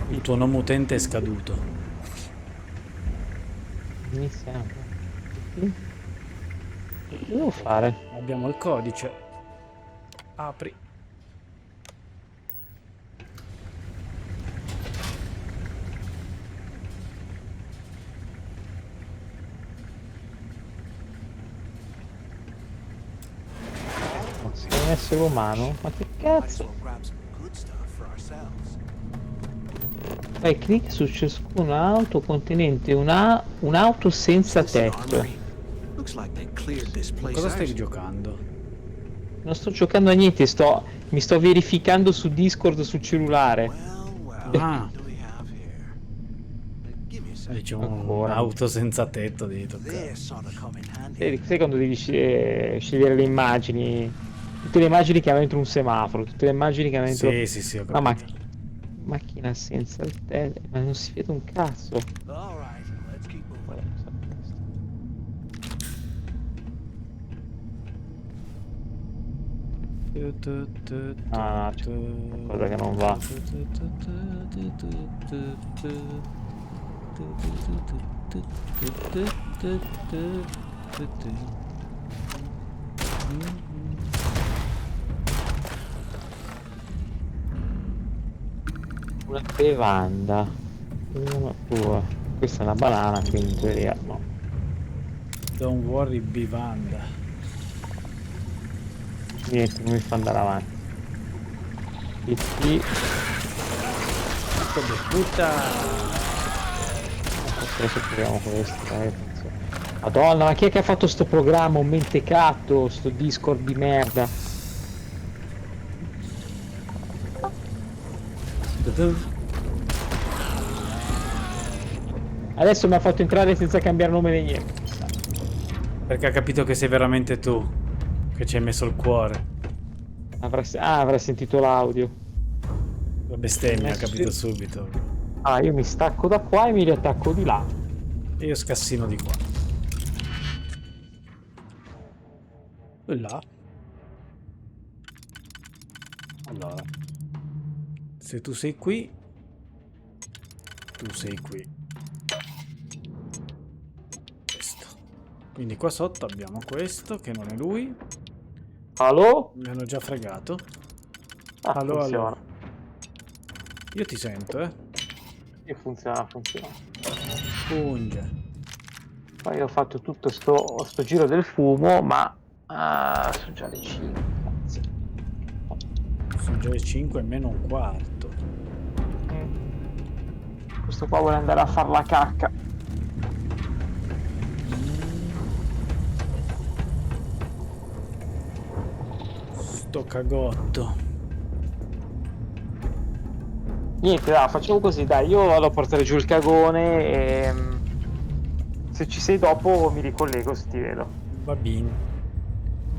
Il tuo nome utente è scaduto. Mi sembra. Che devo fare? Abbiamo il codice. Apri. Sei un essere umano? Ma che cazzo? Fai clic su ciascuna auto contenente un'auto senza tetto. Ma cosa stai giocando? Non sto giocando a niente, mi sto verificando su Discord sul cellulare. Ah. C'è un'auto senza tetto di toccare. Sai quando devi scegliere le immagini? Tutte le immagini che hanno dentro un semaforo, tutte le immagini che hanno dentro Sì, ho una capito. macchina senza il tetto, ma non si vede un cazzo. Ah, c'è qualcosa che non va. Una bevanda. Una tua. Questa è una banana, quindi in teoria no. Don't worry, bivanda. Niente, non mi fa andare avanti. PT. Puta. Adesso proviamo questo, Madonna, ma chi è che ha fatto sto programma? Un mentecatto, sto Discord di merda. Adesso mi ha fatto entrare senza cambiare nome né niente. Perché ha capito che sei veramente tu, che ci hai messo il cuore. Avrai sentito l'audio. La bestemmia, ha capito subito. Ah, io mi stacco da qua e mi riattacco di là. E io scassino di qua. E là. Allora. Se tu sei qui, tu sei qui. Questo. Quindi qua sotto abbiamo questo, che non è lui. Allo? Mi hanno già fregato. Funziona. Allo. Io ti sento, E funziona. Punge. Poi ho fatto tutto sto giro del fumo, ma sono già le 5. Sono già le 5 e meno un quarto. Questo qua vuole andare a far la cacca. Sto cagotto. Niente, dai, facciamo così, dai, io vado a portare giù il cagone e se ci sei dopo mi ricollego se ti vedo. Va bene.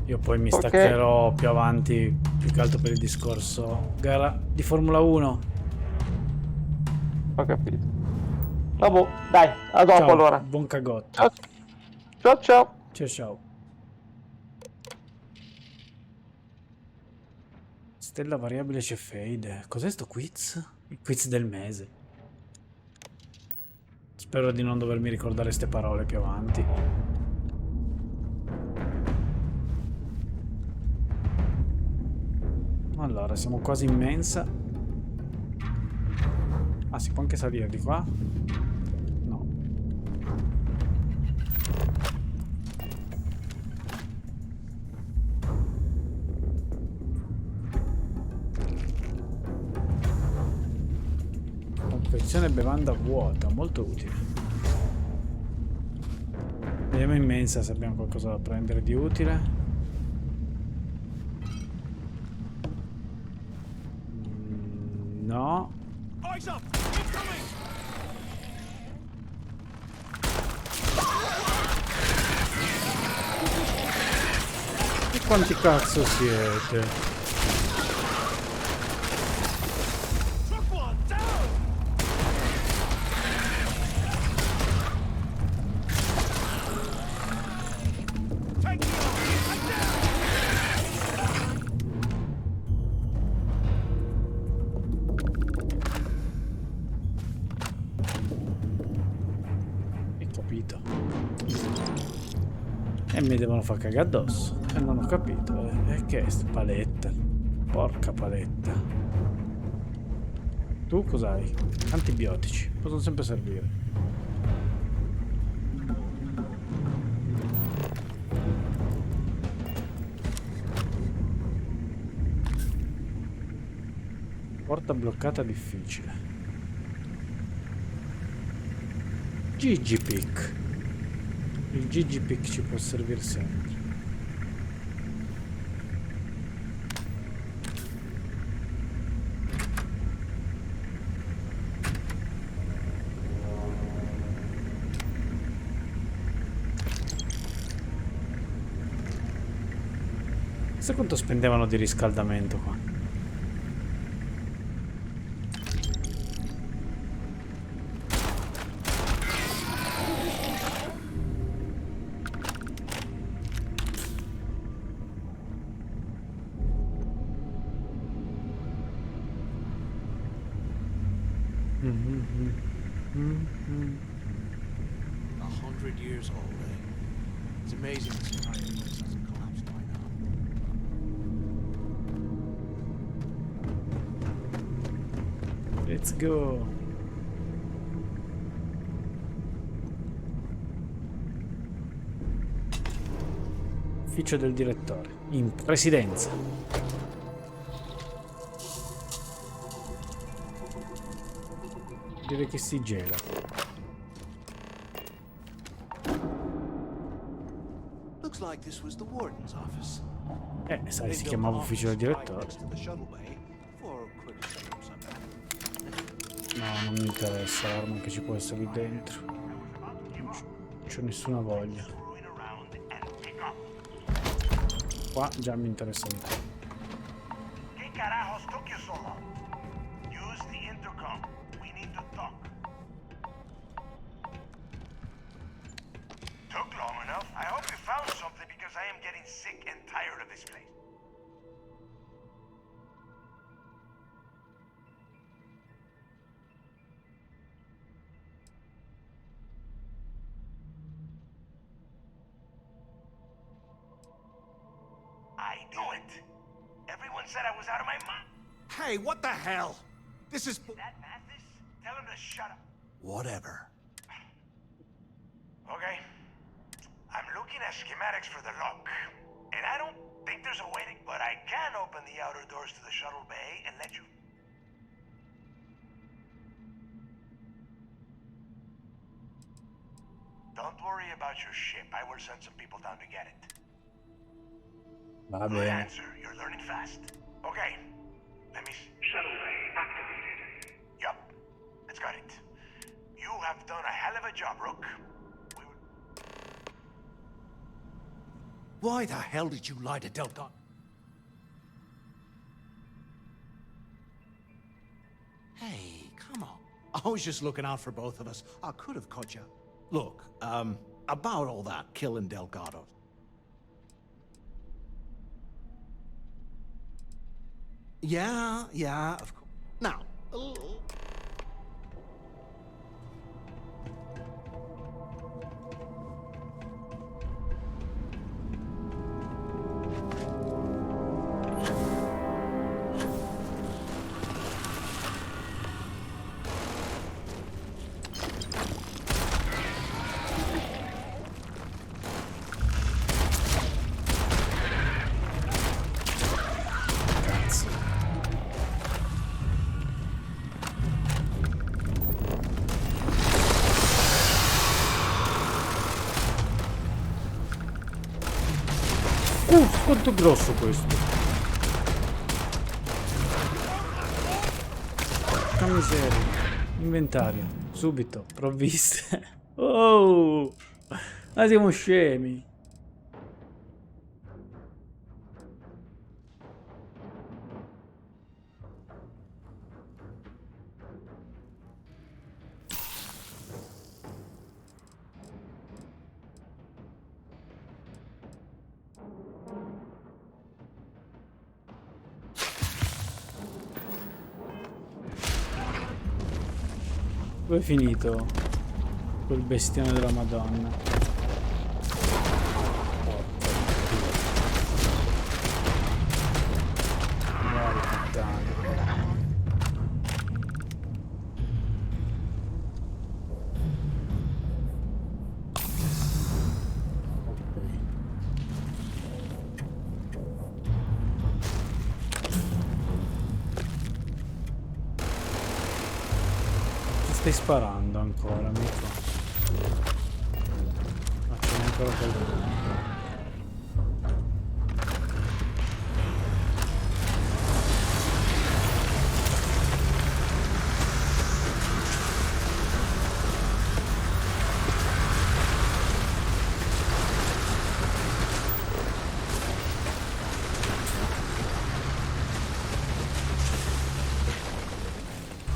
Io poi mi staccherò più avanti, più che altro per il discorso gara di Formula 1. Ho capito. Vabbè, dai, a dopo. Ciao, allora. buon cagotto. Ciao. Ciao. Stella variabile c'è fade. Cos'è sto quiz? Il quiz del mese. Spero di non dovermi ricordare queste parole più avanti. Allora, siamo quasi in mensa. Ah, si può anche salire di qua? No. Confezione bevanda vuota, molto utile. Vediamo in mensa se abbiamo qualcosa da prendere di utile. No. quanti cazzo siete? E mi devono far cagare addosso. E non ho capito. E che è sta paletta? Porca paletta. Tu cos'hai? Antibiotici. Possono sempre servire. Porta bloccata difficile. Gigipic. Il Gigipic ci può servire sempre. Sai quanto spendevano di riscaldamento qua? Let's go. Ufficio del direttore. In presidenza. Direi che si gela. Looks like this was the warden's office. Sai, si chiamava ufficio del direttore. No, non mi interessa l'arma che ci può essere lì dentro. Non c'ho nessuna voglia. Qua già mi interessa di più. Che carajos took you so long? Use the intercom. We need to talk. Took long enough. I hope you found something because I am getting sick and tired of this place. I knew it. Everyone said I was out of my mind. Hey, what the hell? This is... That Mathis? Tell him to shut up. Whatever. Okay. I'm looking at schematics for the lock. And I don't think there's a way to... But I can open the outer doors to the shuttle bay and let you... Don't worry about your ship. I will send some people down to get it. Va Good bene. answer. You're learning fast. Okay. Let me... Shuttle bay activated. Yup. It's got it. You have done a hell of a job, Rook. Why the hell did you lie to Delta? Hey, come on. I was just looking out for both of us. I could have caught you. Look, about all that killing Delgado. Yeah, of course. Now, Quanto è grosso questo? Porca miseria. Inventario. Subito. Provviste. Oh! Ma siamo scemi. Dove è finito quel bestione della Madonna? Guarda, puttana. Stai sparando ancora, amico? Ma c'è ancora qualcuno.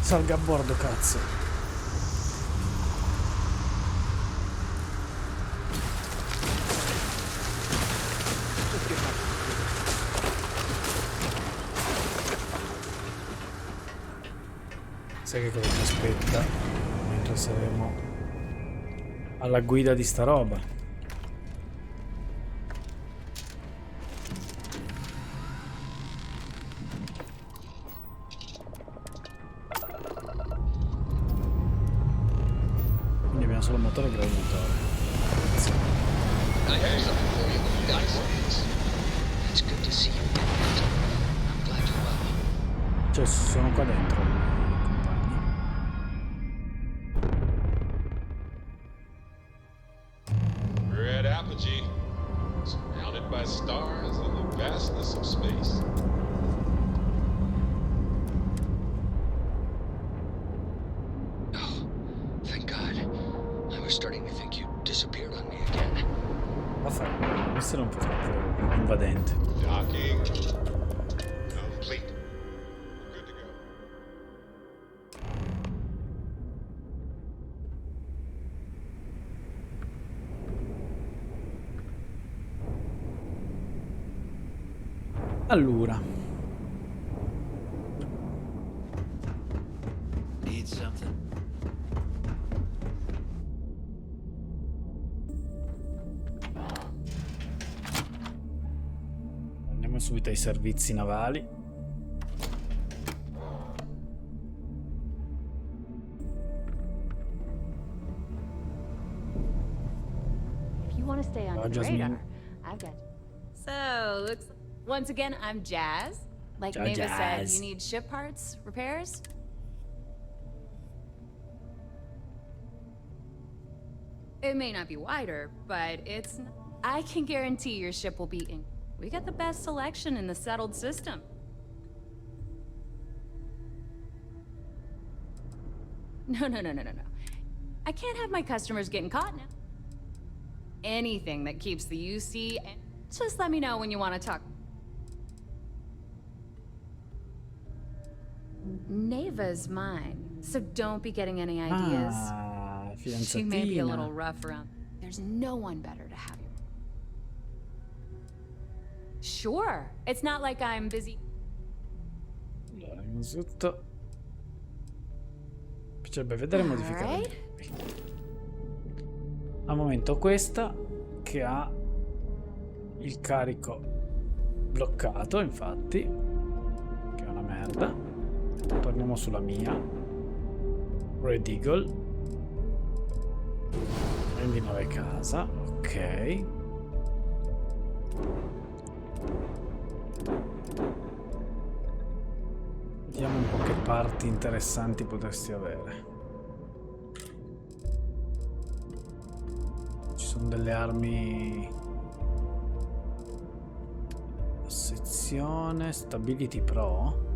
Salga a bordo, cazzo. Sai che cosa ci aspetta mentre saremo alla guida di sta roba? Quindi abbiamo solo motore e gravitore. I have something for you when you guys are. It's good to see you again, Captain. I'm glad you're well. Cioè, sono qua dentro. Surrounded by stars in the vastness of space. Oh, thank God. I was starting to think you disappeared on me again. Vaffa, questo era un po' troppo invadente. Docking complete. Good to go. Allora, Need something? andiamo subito ai servizi navali. If you want to stay on the Jasmine. radar, I've got. So, looks. Once again, I'm Jazz. Like Ciao, Neva said, Jazz. you need ship parts, repairs? It may not be wider, but it's... I can guarantee your ship will be in... We got the best selection in the settled system. No. I can't have my customers getting caught now. Anything that keeps the UC... and just let me know when you want to talk. Neva's mine, so don't be getting any ideas. Ah, She may be a fidanzatina. little rough around. There's no one better to have you. Sure, it's not like I'm busy. Allora, innanzitutto piacerebbe vedere modificare. Alright. Al momento questa che ha il carico bloccato, infatti, che è una merda. Torniamo sulla mia Red Eagle. Prendi 9 casa, ok. Vediamo un po' che parti interessanti potresti avere. Ci sono delle armi. Sezione Stability Pro.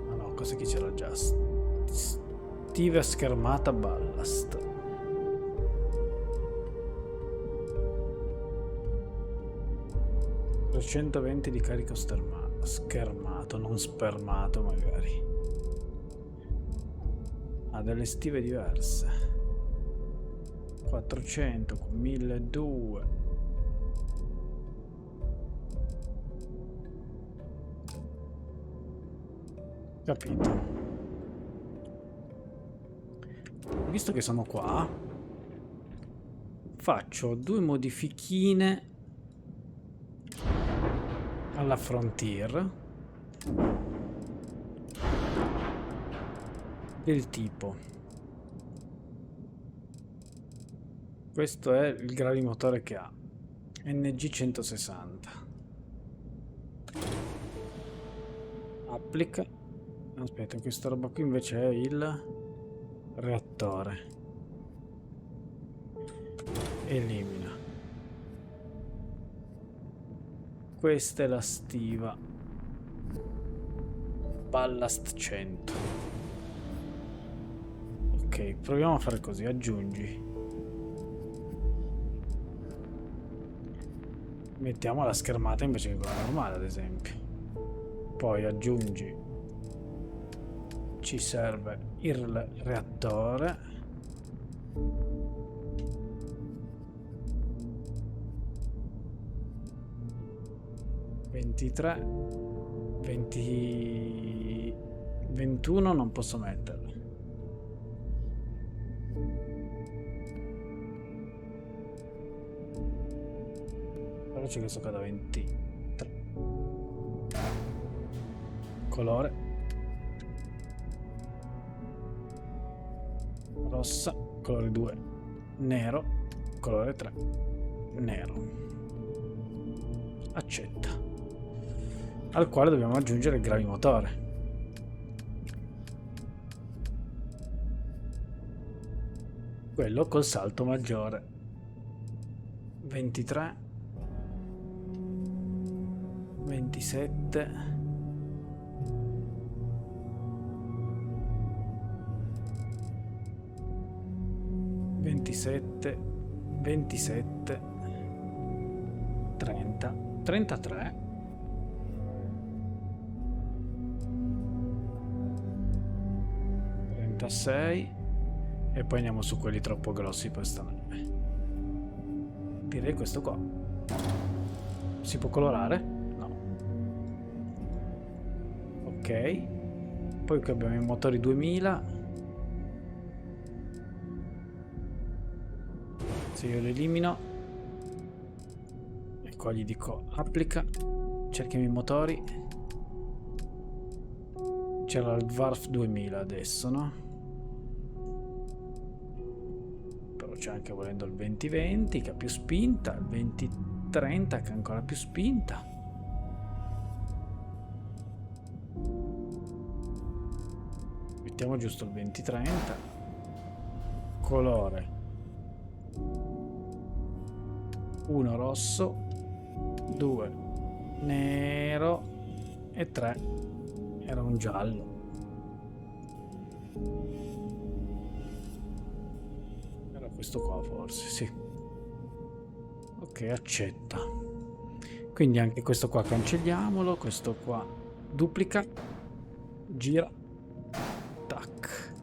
Ah no, cosa che c'era già. Stive schermata ballast. $320 di carico schermato, non spermato magari. Ha delle stive diverse. 400 con 1200. Capito. visto che sono qua, faccio 2 modifichine alla Frontier del tipo: questo è il gravimotore che ha NG 160, applica, aspetta, questa roba qui invece è il reattore, elimina, questa è la stiva, ballast 100. Ok, proviamo a fare così, aggiungi, mettiamo la schermata invece che quella normale ad esempio, poi aggiungi, ci serve il reattore, (23) 20 21 non posso metterlo, però c'è questo qua da 23, colore rossa, colore 2 nero, colore 3 nero, accetta, al quale dobbiamo aggiungere il gravimotore. Quello col salto maggiore, 23 27 27 27 30 33 36 e poi andiamo su quelli troppo grossi per sta nave. Direi questo qua. Si può colorare? No. Ok. Poi qui abbiamo i motori 2000. Se io lo elimino e qua gli dico applica, cerchiamo i motori. C'era il Varf 2000 adesso, no? Però c'è anche volendo il 2020 che ha più spinta, il 2030 che ha ancora più spinta. Mettiamo giusto il 2030. Colore 1 rosso, 2 nero e 3 era un giallo. Era questo qua forse, sì. Ok, accetta. Quindi anche questo qua cancelliamolo, questo qua duplica, gira, tac.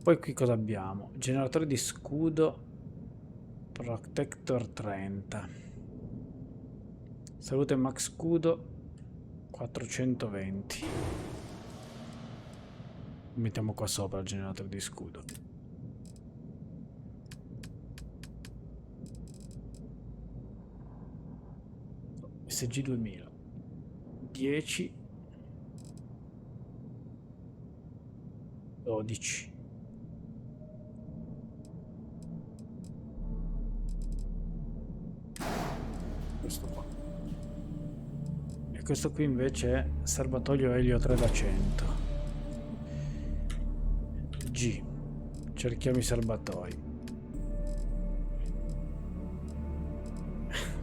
Poi qui cosa abbiamo? Generatore di scudo Protector 30. Salute max scudo 420. Mettiamo qua sopra il generatore di scudo. SG 2000 10 12. Questo qua. E questo qui invece è serbatoio elio 3 da 100. G. Cerchiamo i serbatoi.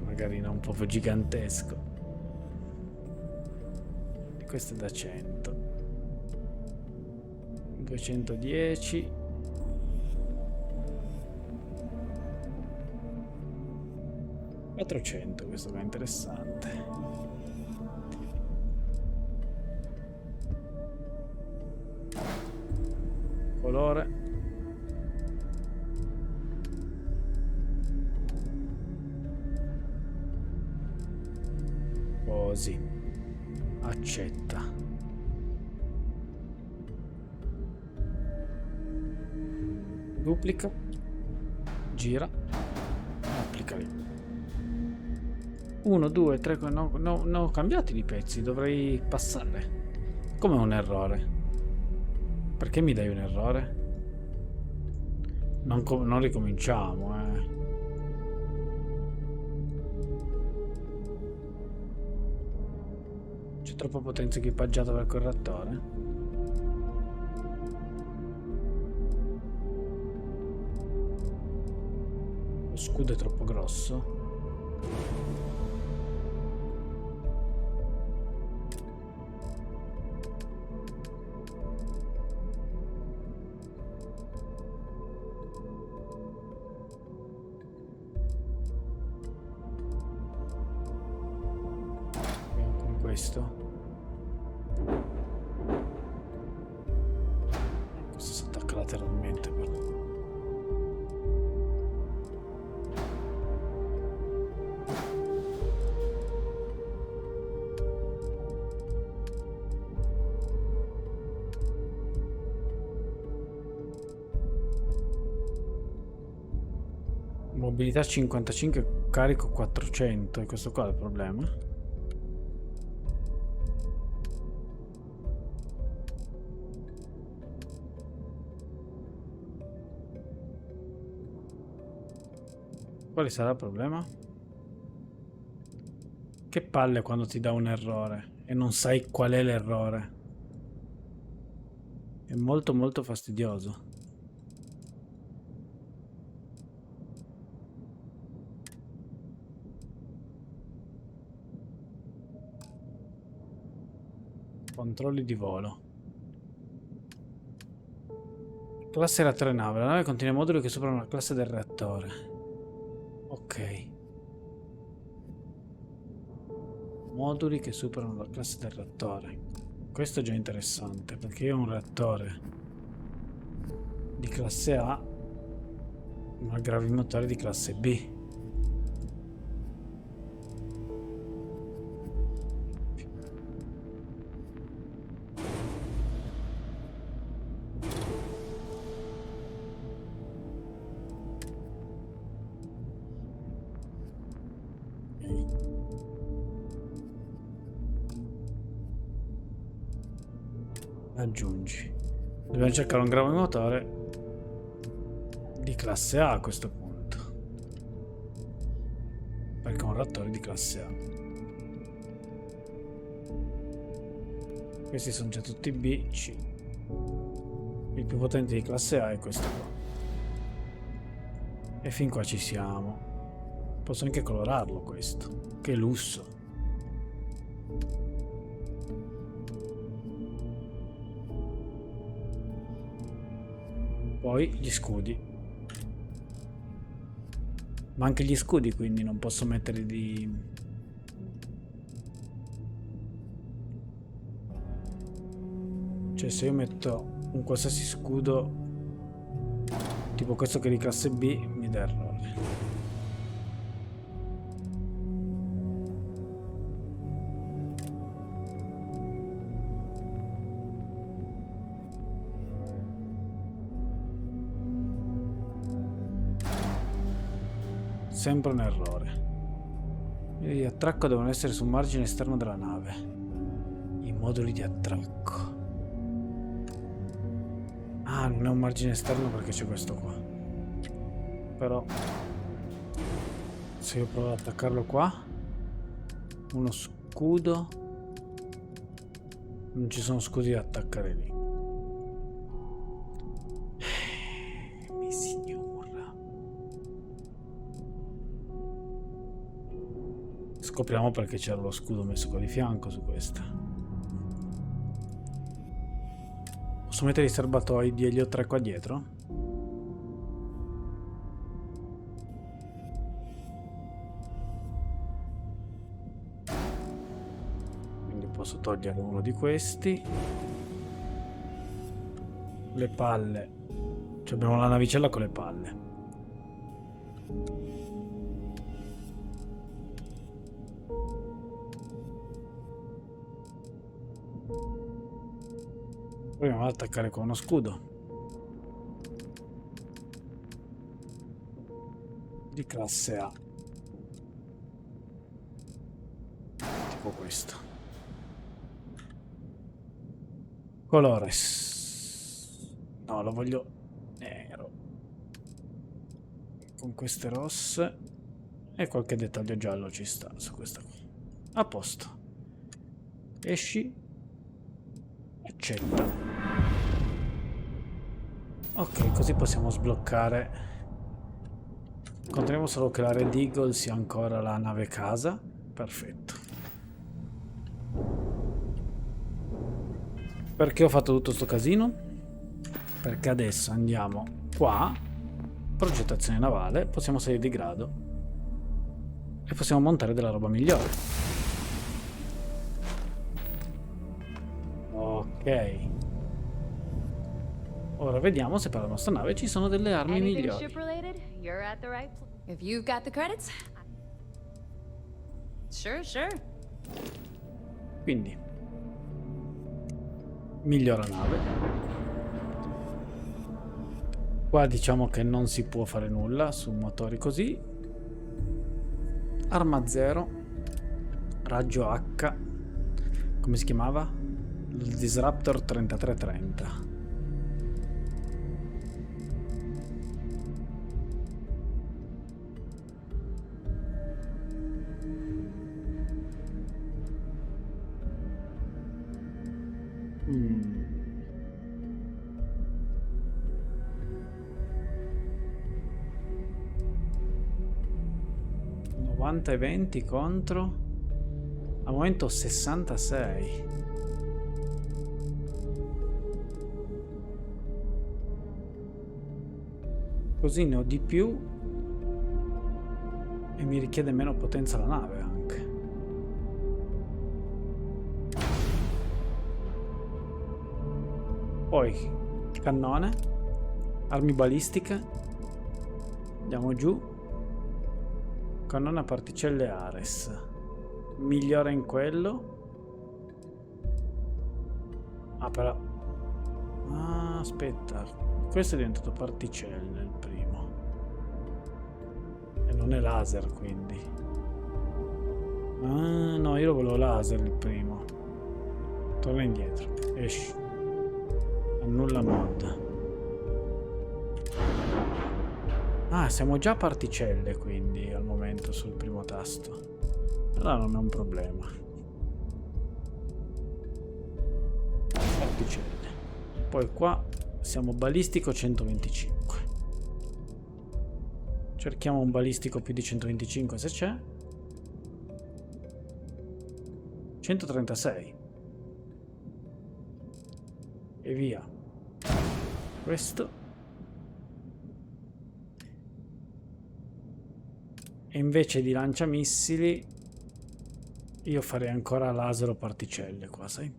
Magari non proprio gigantesco. E questo è da 100. 210. $400, questo qua è interessante. Colore così, accetta. Duplica. Gira. Applica lì. 1, 2, 3, no, ho cambiati i pezzi, dovrei passare. Come un errore? Perché mi dai un errore? Non ricominciamo, C'è troppa potenza equipaggiata per il correttore? Lo scudo è troppo grosso? Questo si attacca lateralmente però. Mobilità 55, carico 400, e questo qua è il problema. Quale sarà il problema? Che palle quando ti dà un errore e non sai qual è l'errore. È molto molto fastidioso. Controlli di volo. Classe reattore nave. La nave contiene moduli che superano la classe del reattore. Ok. Moduli che superano la classe del reattore. Questo è già interessante perché io ho un reattore di classe A, ma gravimotore di classe B. Aggiungi. Dobbiamo cercare un gravimotore di classe A a questo punto, perché è un reattore di classe A. Questi sono già tutti B, C. Il più potente di classe A è questo qua. E fin qua ci siamo. Posso anche colorarlo questo. Che lusso. Poi gli scudi. Ma anche gli scudi quindi non posso metterli di... Cioè se io metto un qualsiasi scudo tipo questo che è di classe B mi dà errore. Sempre un errore. Gli attracco devono essere sul margine esterno della nave. I moduli di attracco. Ah, non è un margine esterno perché c'è questo qua. Però se io provo ad attaccarlo qua, uno scudo, non ci sono scudi da attaccare lì. Mi signora. Scopriamo perché c'era lo scudo messo qua di fianco su questa. Posso mettere i serbatoi di Elio 3 qua dietro? Quindi posso togliere uno di questi. Le palle. Cioè abbiamo la navicella con le palle. Proviamo ad attaccare con uno scudo. di classe A. Tipo questo. Colores. No, lo voglio nero. Con queste rosse. E qualche dettaglio giallo ci sta su questa qua. A posto. Esci. Accetta. Ok, così possiamo sbloccare. Controlliamo solo che la Red Eagle sia ancora la nave casa. Perfetto. Perché ho fatto tutto sto casino? Perché adesso andiamo qua, progettazione navale, possiamo salire di grado e possiamo montare della roba migliore. Ok. Ora vediamo se per la nostra nave ci sono delle armi migliori. If you've got the credits. Sure. Quindi migliora nave. Qua diciamo che non si può fare nulla su motori così. Arma 0. Raggio H. Come si chiamava? Il Disruptor 3330. E 20 contro al momento 66. Così ne ho di più e mi richiede meno potenza la nave anche. Poi cannone, armi balistiche, andiamo giù. Cannone a particelle Ares. Migliora in quello. Ah, però. Ah, aspetta. Questo è diventato particelle il primo. E non è laser, quindi. Ah, no, io lo volevo laser il primo. Torna indietro. Esci. Annulla mod. Ah, siamo già a particelle quindi al momento sul primo tasto. Allora non è un problema. Particelle. Poi qua siamo balistico 125. Cerchiamo un balistico più di 125 se c'è. 136. E via. Questo. E invece di lanciamissili io farei ancora laser o particelle qua, sai?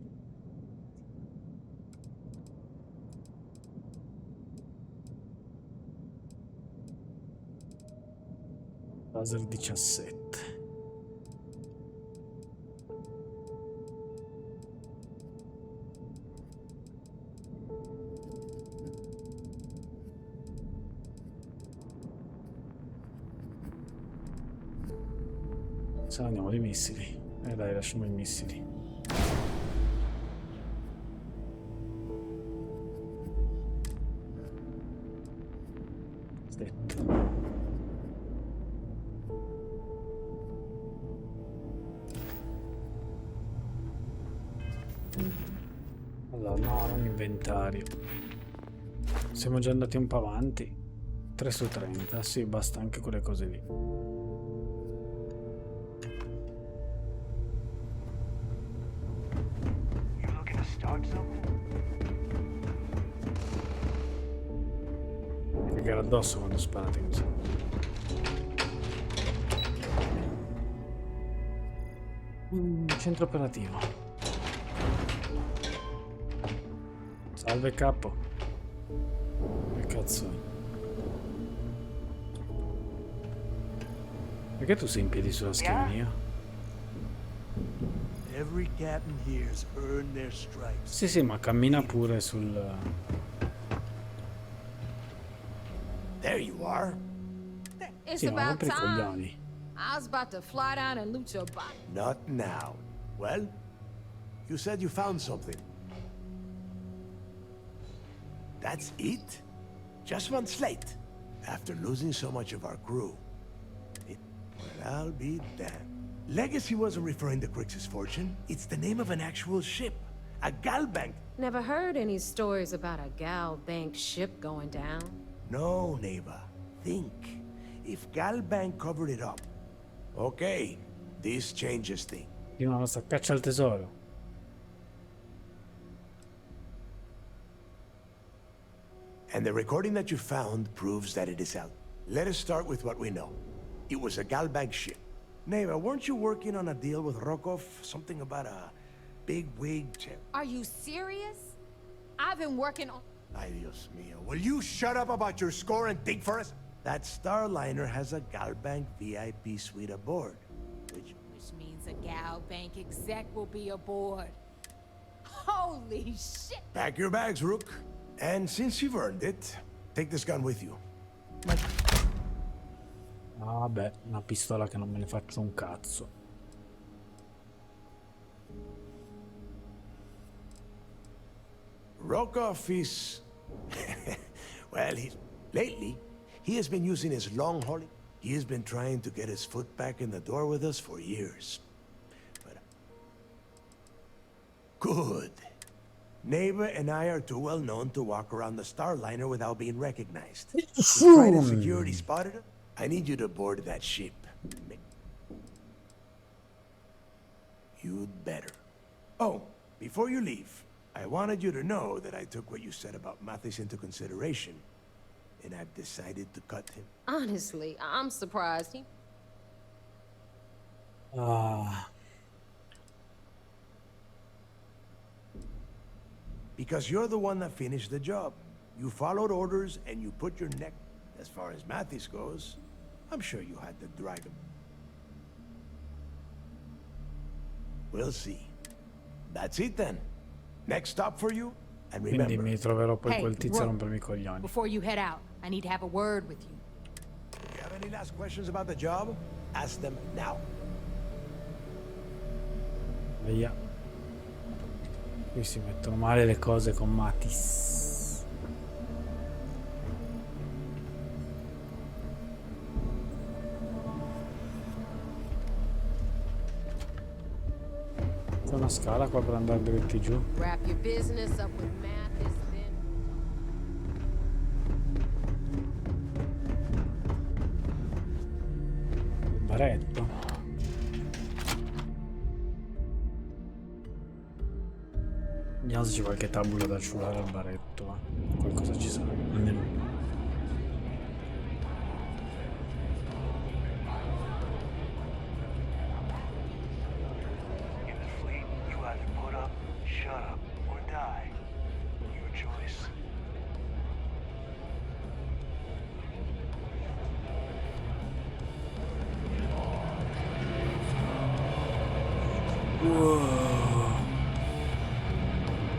Laser 17. Se no andiamo di missili. Dai, lasciamo i missili. Aspetta. Allora, no, non inventario. Siamo già andati un po' avanti. 3 su 30, sì, basta anche quelle cose lì. Cagare addosso quando sparate così. Centro operativo. Salve capo. Che cazzo è? Perché tu sei in piedi sulla scrivania? Sì, ma cammina pure sul... There you are. It's Sì, ma about rompere i time. coglioni. I was about to fly down and loot your body. Not now. Well, you said you found something. That's it? Just one slate? After losing so much of our crew. Well, I'll be damned. Legacy wasn't referring to Crix's fortune. It's the name of an actual ship. A galbank. Never heard any stories about a Gal Bank ship going down. No, neighbor. Think. If Galbank covered it up. Okay, this changes things. Di una nostra caccia al tesoro. And the recording that you found proves that it is out. Let us start with what we know. It was a Galbank ship. Neighbor, weren't you working on a deal with Rokov? Something about a big wig chip. Are you serious? I've been working on... Ay, Dios mío. Will you shut up about your score and dig for us? That Starliner has a Galbank VIP suite aboard. Which means a Gal Bank exec will be aboard. Holy shit! Pack your bags, Rook. And since you've earned it, take this gun with you. Ah, vabbè, una pistola che non me ne faccio un cazzo. Rokov is... well, lately, he has been using his long hauling. He has been trying to get his foot back in the door with us for years. But... good. Neighbor and I are too well known to walk around the Starliner without being recognized. If private security spotted him, I need you to board that ship. You'd better. Oh, before you leave, I wanted you to know that I took what you said about Mathis into consideration, and I've decided to cut him. Honestly, I'm surprised he... Because you're the one that finished the job. You followed orders and you put your neck... As far as Mathis goes, I'm sure you had to drag him. We'll see. That's it then. Next stop for you, and remember... Quindi mi troverò poi quel tizio a rompermi i coglioni. Before you head out, I need to have a word with you. If you have any last questions about the job, ask them now. Via. Qui si mettono male le cose con Matis. C'è una scala qua per andare dritti giù. Wrap your business up with Mathis, then. Il baretto. Vediamo se c'è qualche tabula da asciugare al baretto. Qualcosa ci sarà, almeno uno.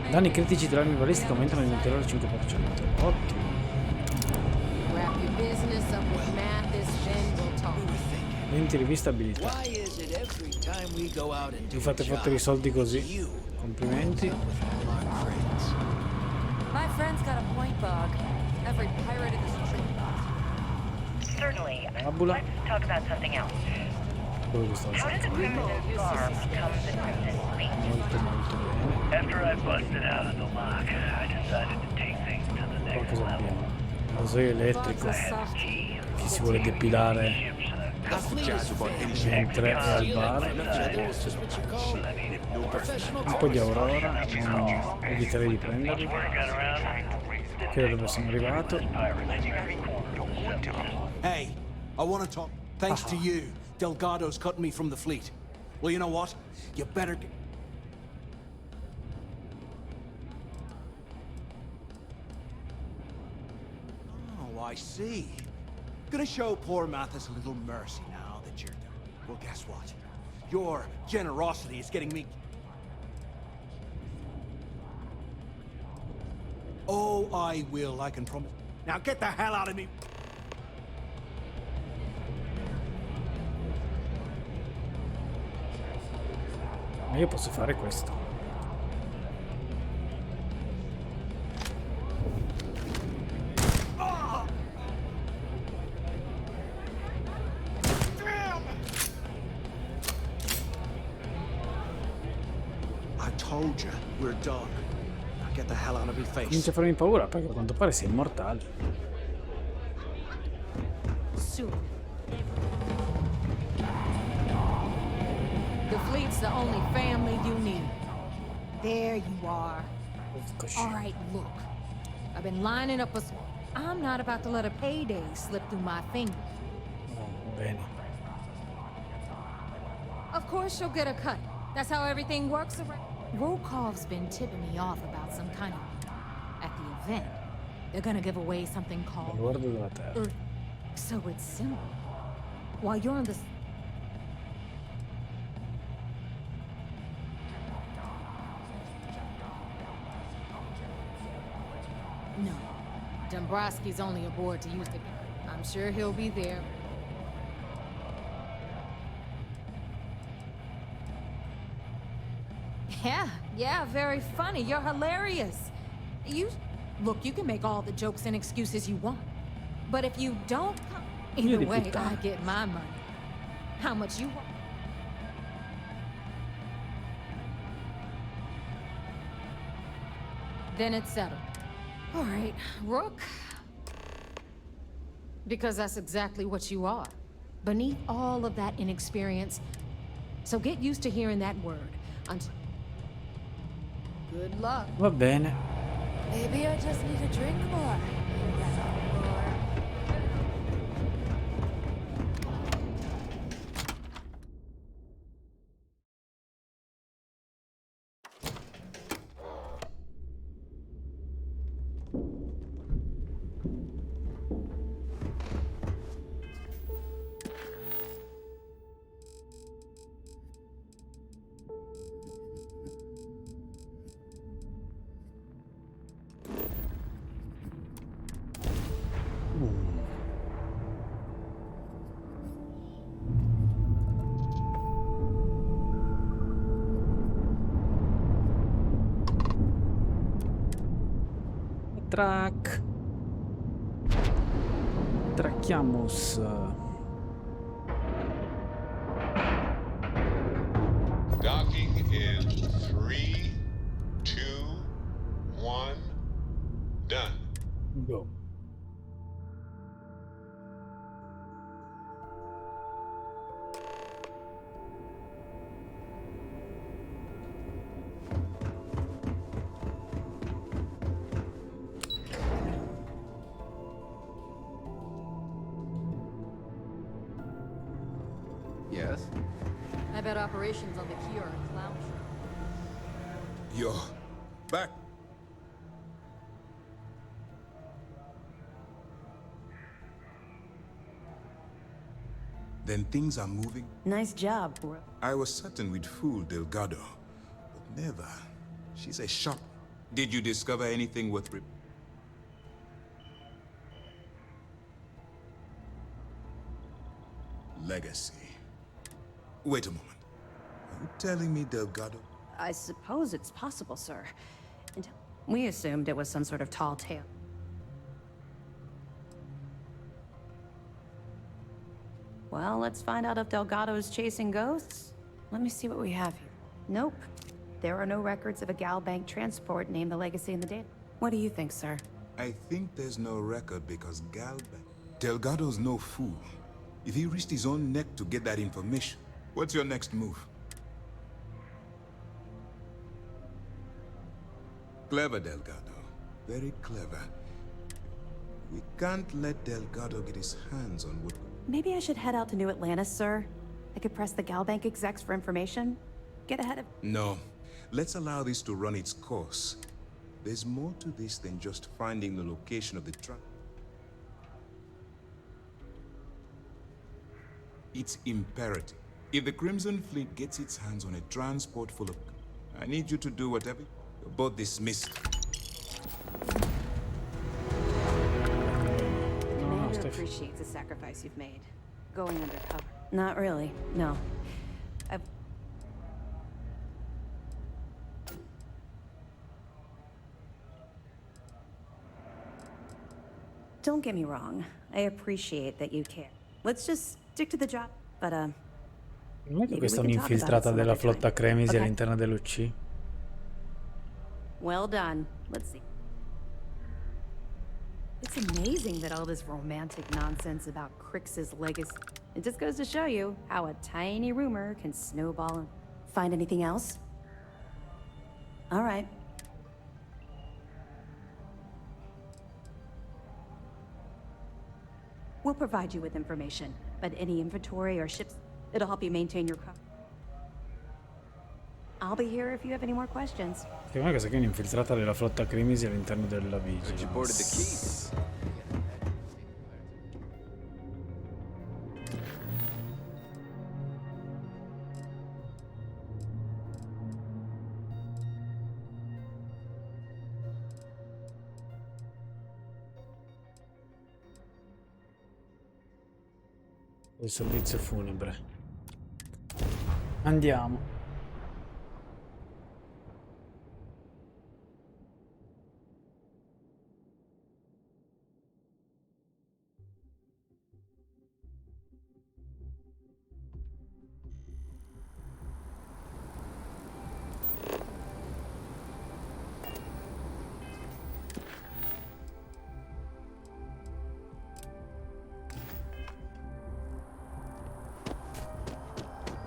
Danni critici dell'arma balistica aumentano di un ulteriore 5%. Ottimo. Wrap your business up with Mathis, then we'll talk. 20 riviste abilità. Vi fate fottere i soldi così. Complimenti. My friend's got a point bug. Every pirate in the street. Certainly. Tabula. Let's talk about something else. How did the criminal garb become the crimson fleet? After I busted out of the lock, I decided to take things to the next level. Rasoio elettrico. Chi si vuole depilare mentre è al bar. Un po' di aurora. Eviterei di prenderli. Qui è dove sono arrivato. Hey, I want to talk. Thanks to you, Delgado's cutting me from the fleet. Well, you know what? You better get... Oh, I see. Gonna show poor Mathis a little mercy now that you're there. Well, guess what? Your generosity is getting me... Oh, I will, I can promise. Now get the hell out of me! Ma io posso fare questo. I told you, we're done. Now get the hell out of your face. Comincia a farmi paura perché a quanto pare sei immortale. Soon. The fleet's the only family you need. There you are. All right, look. I've been lining up a... I'm not about to let a payday slip through my fingers. Bene. Of course you'll get a cut. That's how everything works around. Rokov's been tipping me off about some kind of... At the event, they're gonna give away something called... Earth. So it's simple. While you're on the... No. Dombrowski's only aboard to use the... I'm sure he'll be there. Yeah, very funny. You're hilarious. Look, you can make all the jokes and excuses you want. But if you don't come... Either way, I get my money. How much you want? Then it's settled. All right, Rook. Because that's exactly what you are. Beneath all of that inexperience. So get used to hearing that word. Good luck. Va bene. Maybe I just need a drink more. Tracchiamus. Docking in 3, 2, 1, done. Go. Yes? I bet operations on the key are a clown show. Yo, back. Then things are moving? Nice job, bro. I was certain we'd fool Delgado, but never. She's a sharp. Did you discover anything worth Legacy. Wait a moment. Are you telling me Delgado? I suppose it's possible, sir. We assumed it was some sort of tall tale. Well, let's find out if Delgado's chasing ghosts. Let me see what we have here. Nope. There are no records of a Gal Bank transport named the Legacy in the data. What do you think, sir? I think there's no record because Delgado's no fool. If he risked his own neck to get that information, what's your next move? Clever, Delgado. Very clever. We can't let Delgado get his hands on what... Maybe I should head out to New Atlantis, sir. I could press the Gal Bank execs for information. Get ahead of... No. Let's allow this to run its course. There's more to this than just finding the location of the truck. It's imperative. If the Crimson Fleet gets its hands on a transport full of... I need you to do whatever... You're both dismissed. Commander appreciates the sacrifice you've made. Going undercover. Not really, no. Don't get me wrong. I appreciate that you care. Let's just stick to the job. But, non è che questa è un'infiltrata della flotta Cremisi all'interno dell'UC? Well done. Let's see. It's amazing that all this romantic nonsense about Crix's legacy. It just goes to show you how a tiny rumor can snowball. Find anything else? All right. We'll provide you with information, but any inventory or ships, it'll help you maintain your car. I'll be here if you have any more questions. Che è cosa che è un'infiltrata della flotta Cremisi all'interno della Vigilance. Il servizio funebre. Andiamo.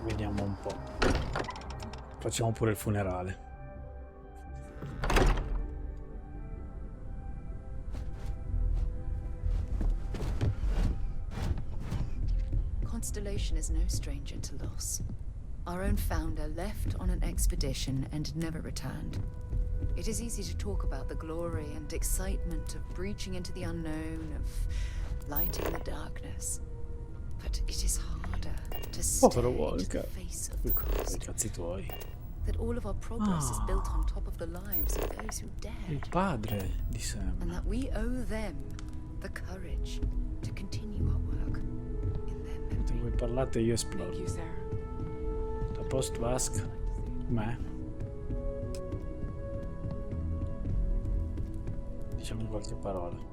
Vediamo un po'. Facciamo pure il funerale. Constellation is no stranger to loss. Our own founder left on an expedition and never returned. It is easy to talk about the glory and excitement of breaching into the unknown, of lighting the darkness. But it is harder to stare into the face of the cost. Cazzi tuoi. That all of our progress is built on top of the lives of those who dared. Il padre di Sam. And that we owe them the courage to continue our work in their memory. Se voi parlate io esplodo. Da post Vask. Com'è? Diciamo qualche parola.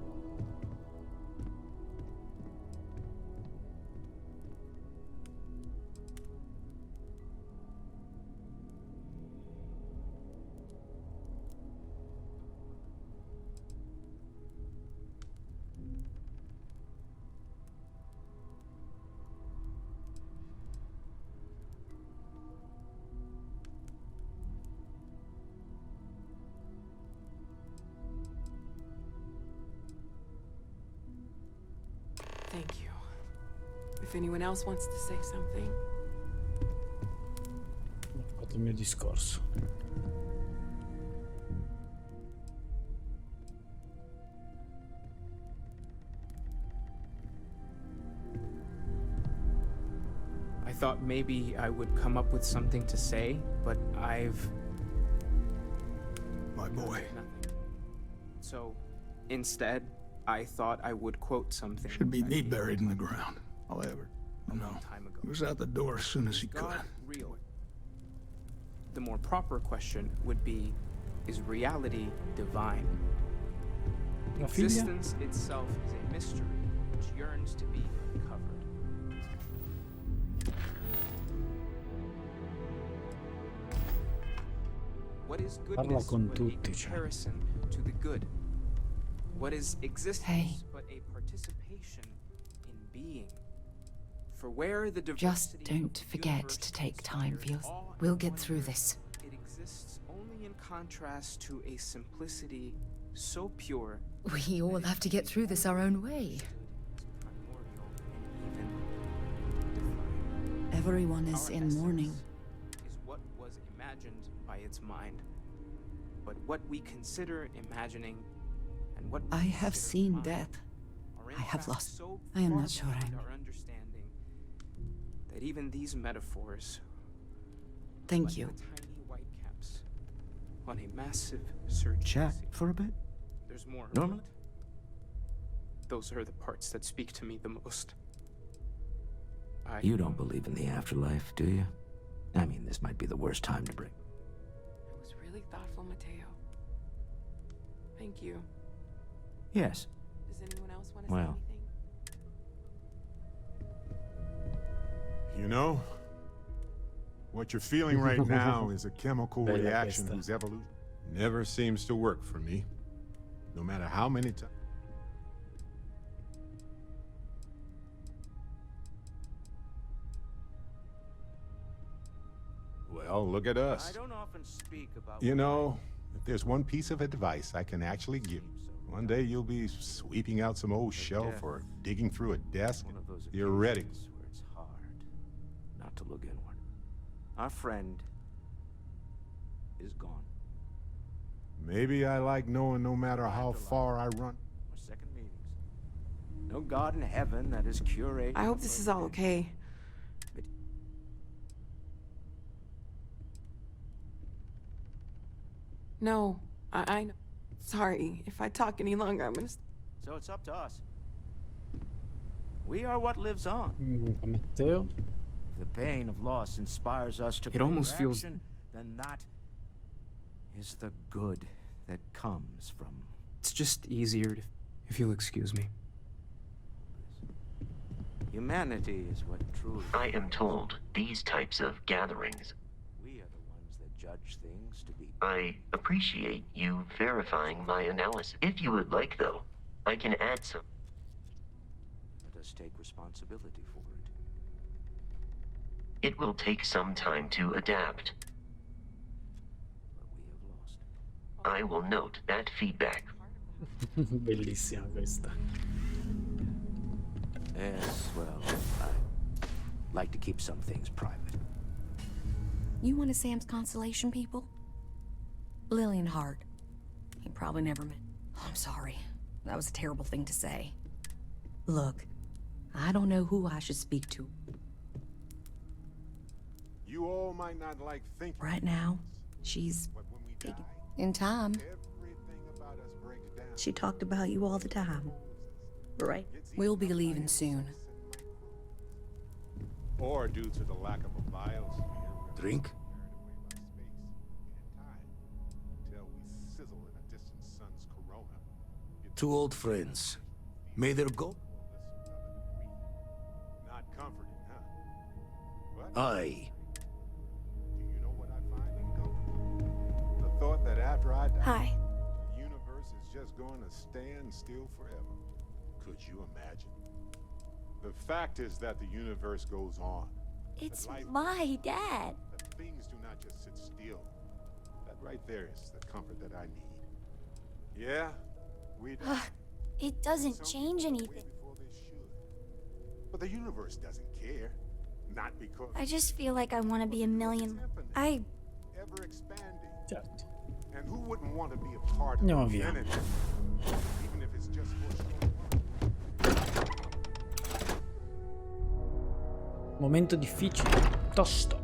Thank you. If anyone else wants to say something. Ho fatto il mio discorso. I thought maybe I would come up with something to say, but I've... My boy. Nothing. So, instead, I thought I would quote something. Should be knee buried in the ground. However, no. He was out the door as soon as he could. God real? The more proper question would be, is reality divine? Existence itself is a mystery which yearns to be uncovered. What is goodness but a comparison to the good? What is existence but a participation in being? For where the Just don't forget to take time for yourself. We'll get through this. It exists only in contrast to a simplicity so pure. We all have to get through this our own way. Everyone is in mourning. Is what was imagined by its mind. But what we consider imagining and what I have seen death. I have lost. I am not sure I'm... Our understanding that even these metaphors... Thank you. Tiny white caps on a massive surge. Chat for a bit? There's more. Normally? Those are the parts that speak to me the most. You don't believe in the afterlife, do you? I mean, this might be the worst time to bring. That was really thoughtful, Mateo. Thank you. Yes. Well. You know, what you're feeling right now is a chemical reaction whose evolution never seems to work for me, no matter how many times. Well, look at us. I don't often speak about. You know, if there's one piece of advice I can actually give, one day you'll be sweeping out some old shelf or digging through a desk. You're ready. Where it's hard not to look inward. Our friend is gone. Maybe I like knowing no matter how far I run. Or second meetings. No God in heaven that is curated. I hope this is all okay. No, I know. Sorry, if I talk any longer, I'm gonna... So it's up to us. We are what lives on. Matteo. The pain of loss inspires us to... It almost feels... Then that is the good that comes from... It's just easier if you'll excuse me. Humanity is what truly... I am told these types of gatherings... We are the ones that judge things to be... I appreciate you verifying my analysis. If you would like, though, I can add some. Let us take responsibility for it. It will take some time to adapt. But we have lost. I will note that feedback. Bellissima questa. Yes, well, I like to keep some things private. You one of Sam's constellation people? Lillian Hart. He probably never met. Oh, I'm sorry. That was a terrible thing to say. Look, I don't know who I should speak to. You all might not like thinking. Right now, she's taking... In time. She talked about you all the time. Right? We'll be leaving soon. Or due to the lack of a biosphere. Drink? Two old friends. May their go? Not comforting, huh? What? Aye. Do you know what I find uncomfortable? The thought that after I die, Hi. the universe is just going to stand still forever. Could you imagine? The fact is that the universe goes on. It's my dad. That things do not just sit still. That right there is the comfort that I need. Yeah, we die. It doesn't change anything. But the universe doesn't care. Not because I just feel like I want to be a million. Ever expanding. Certo. And who wouldn't want to be a part of Andiamo via. infinity? Even if it's just for a short while. Momento difficile. Tosto.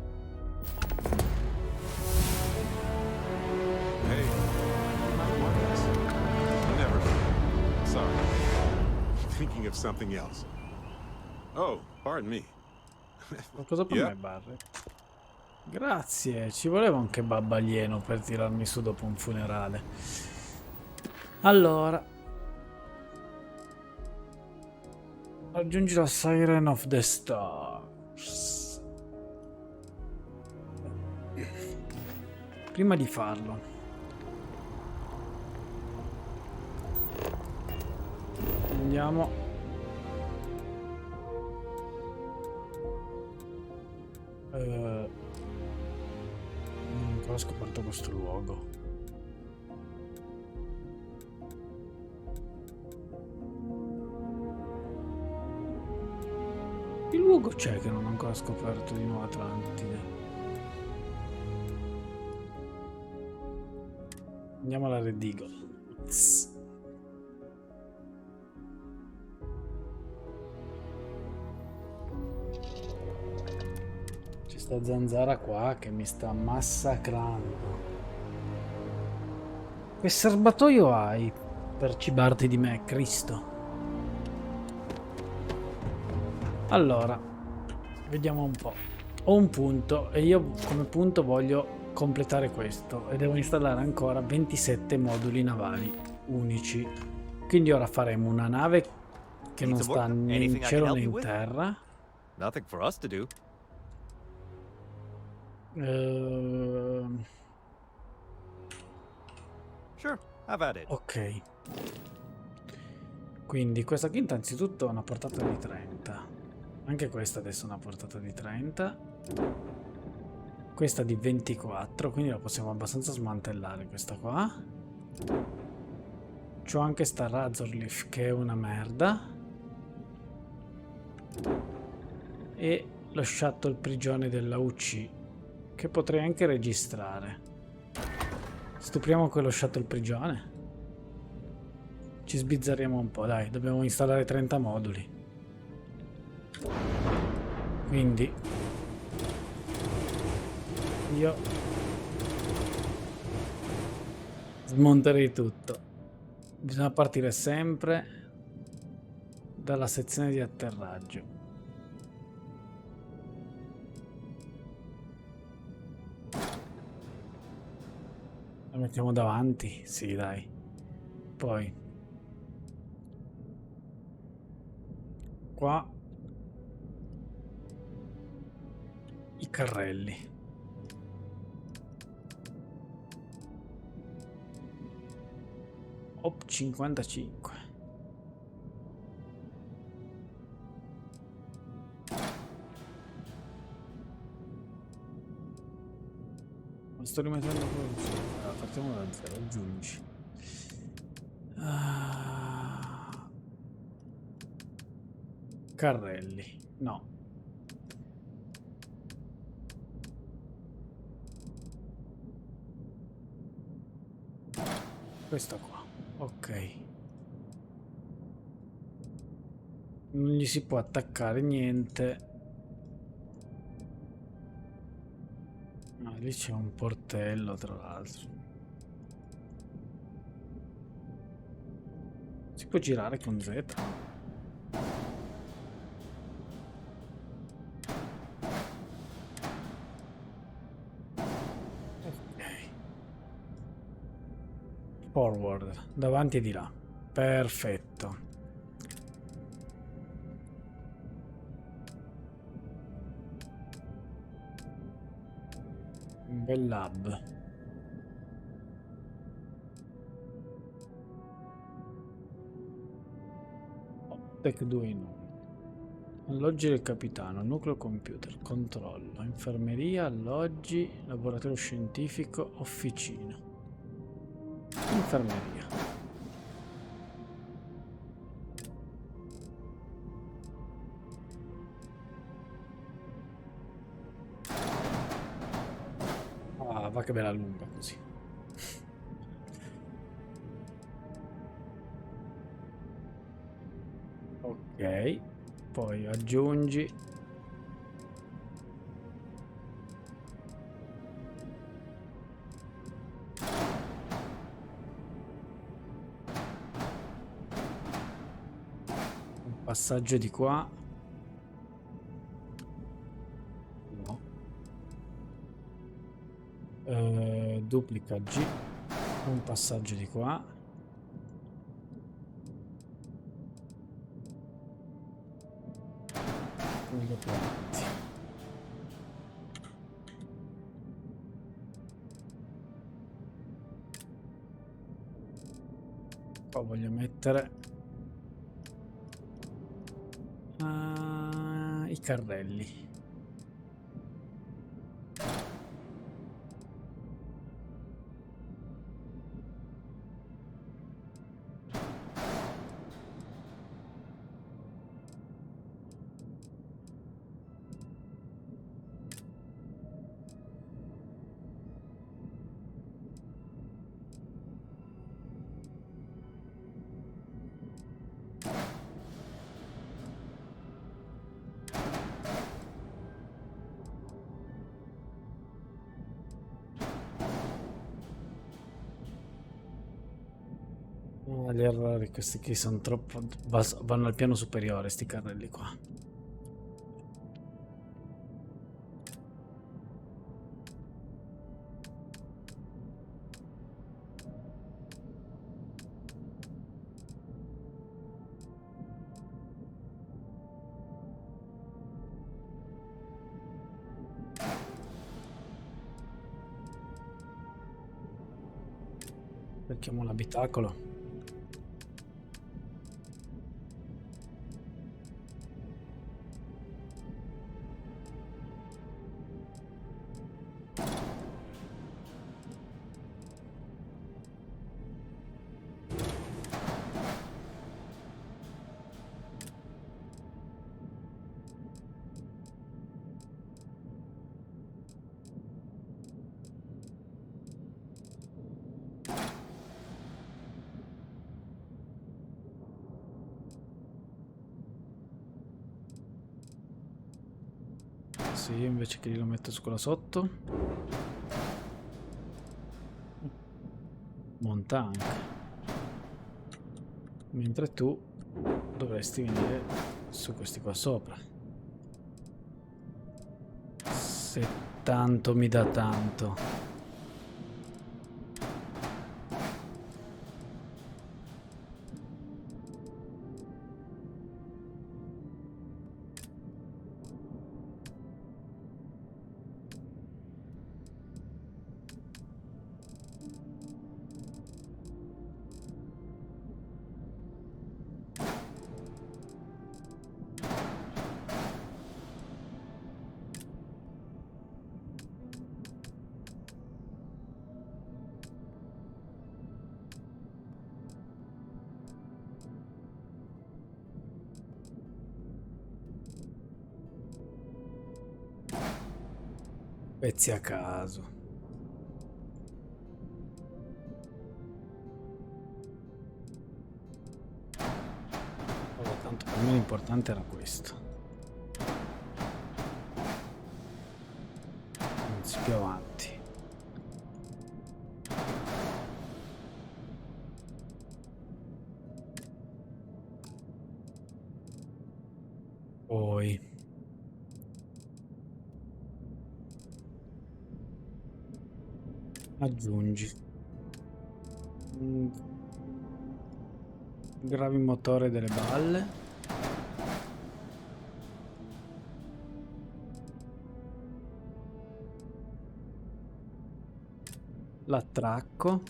Hey, never. Sorry. Thinking of something else. Oh, pardon me. Qualcosa per me, Barry? Grazie, ci voleva un kebab alieno per tirarmi su dopo un funerale. Allora. Raggiungi la Siren of the Stars. Prima di farlo. Andiamo. Non ho ancora scoperto questo luogo. Che luogo c'è che non ho ancora scoperto di Nuova Atlantide? Andiamo alla Red Eagle. Sta zanzara qua che mi sta massacrando. Che serbatoio hai per cibarti di me, Cristo? Allora, vediamo un po'. Ho un punto e io come punto voglio completare questo e devo installare ancora 27 moduli navali unici che Quindi ora faremo una nave che non sta né in cielo né in terra. Nothing for us to do. Sure, have at it. Ok. Quindi questa qui innanzitutto ha una portata di 30. Anche questa adesso ha una portata di 30. Questa di 24, quindi la possiamo abbastanza smantellare questa qua. C'ho anche sta Razorleaf che è una merda. E lo shuttle prigione della UC che potrei anche registrare. Stupriamo quello shuttle prigione. Ci sbizzarriamo un po', dai, dobbiamo installare 30 moduli. Quindi io smonterei tutto. Bisogna partire sempre dalla sezione di atterraggio. La mettiamo davanti? Sì, dai. Poi qua i carrelli. Op 55. Ma sto rimettendo allora, partiamo da zero, aggiungi. Carrelli, no. Questa qua, ok. Non gli si può attaccare niente. Ah, lì c'è un portello tra l'altro. Si può girare con Z. Forward, davanti e di là. Perfetto. Un bel lab. Tech 2 in 1. Alloggi del capitano, nucleo computer, controllo, infermeria, alloggi, laboratorio scientifico, officina. Infermeria. Ah, va che bella lunga così. Ok, poi aggiungi. Un passaggio di qua. No. Duplica G. Un passaggio di qua. Qua voglio mettere i carrelli. Gli errori, questi qui sono troppo... vanno al piano superiore, sti carrelli qua. Cerchiamo l'abitacolo. Sì, invece che lo metto su quella sotto. Monta anche. Mentre tu dovresti venire su questi qua sopra. Se tanto mi dà tanto. Pezzi a caso. Allora, tanto per me l'importante era questo. Inizio più avanti. Poi aggiungi un gravimotore delle balle, l'attracco,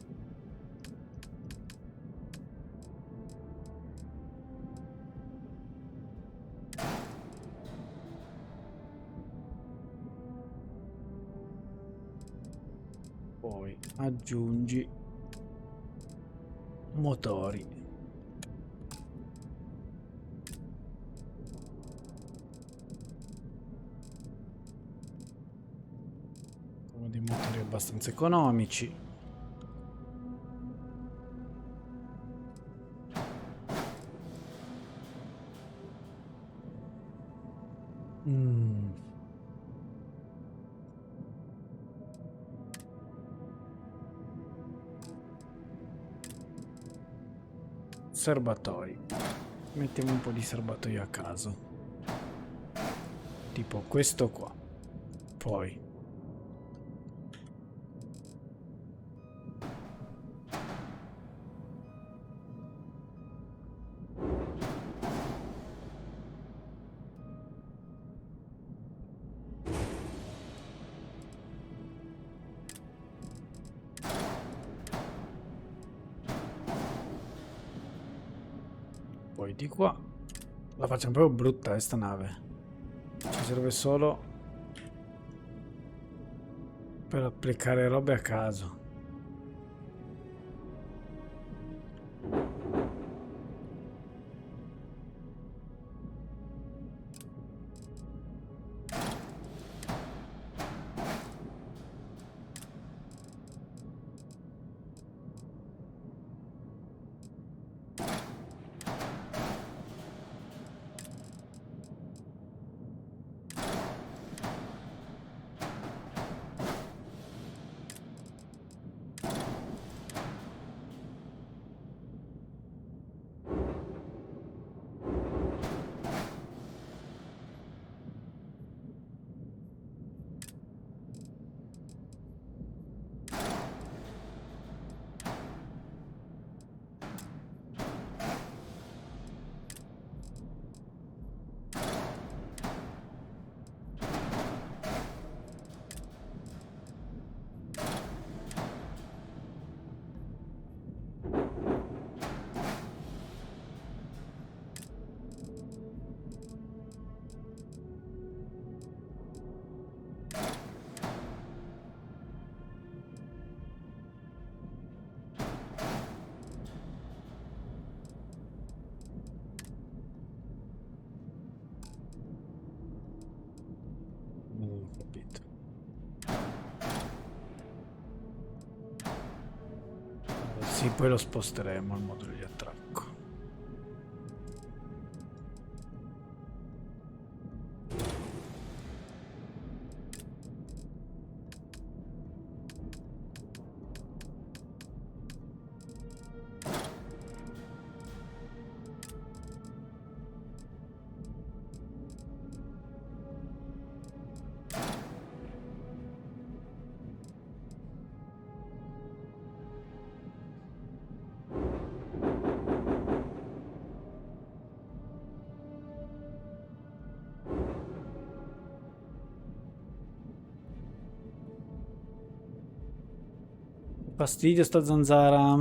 poi aggiungi motori. Sono dei motori abbastanza economici. Serbatoi. Mettiamo un po' di serbatoi a caso. Tipo questo qua. Poi di qua. La facciamo proprio brutta sta nave. Ci serve solo per applicare robe a caso. Sì, poi lo sposteremo al modulo di attracco. Fastidio sta zanzara.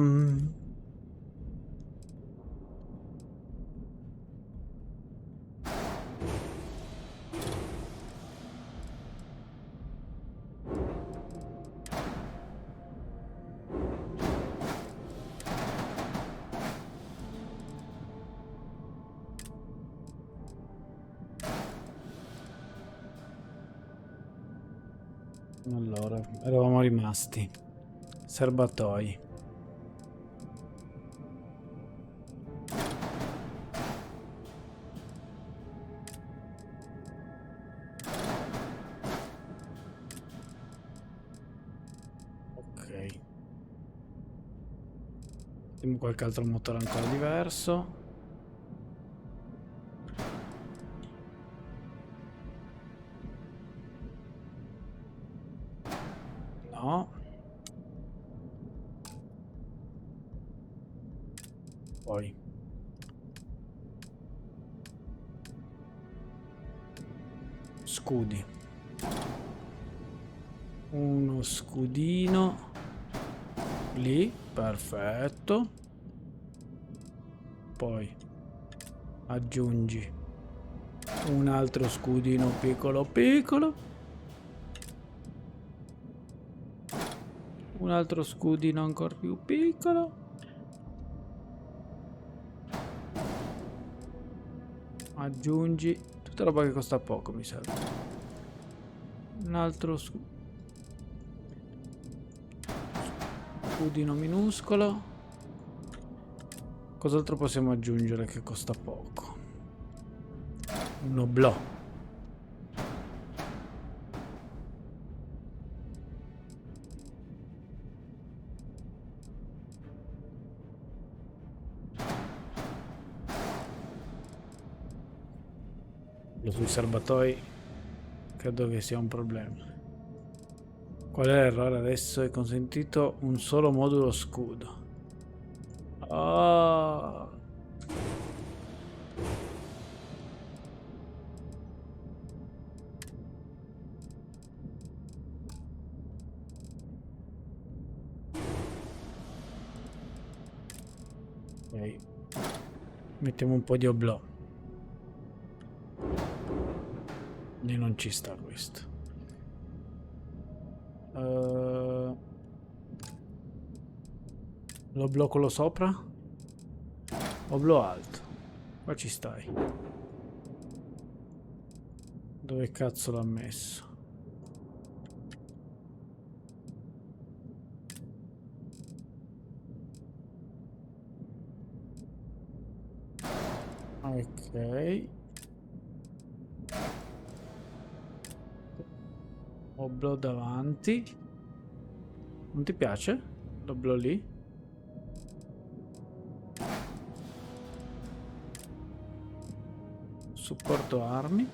Allora, eravamo rimasti. Serbatoi. Ok. Vediamo qualche altro motore ancora diverso. No. Poi scudi, uno scudino lì, perfetto. Poi aggiungi un altro scudino piccolo piccolo, un altro scudino ancora più piccolo. Aggiungi tutta roba che costa poco, mi serve. Un altro scudino minuscolo. Cos'altro possiamo aggiungere che costa poco? Un oblò. Sui serbatoi credo che sia un problema. Qual è l'errore adesso? È consentito un solo modulo scudo. Oh. Ok, mettiamo un po' di oblò. E non ci sta questo. Lo blocco lo sopra? Oblò alto. Qua ci stai. Dove cazzo l'ha messo? Ok. Oblò davanti. Non ti piace? L'oblò lì? Supporto armi.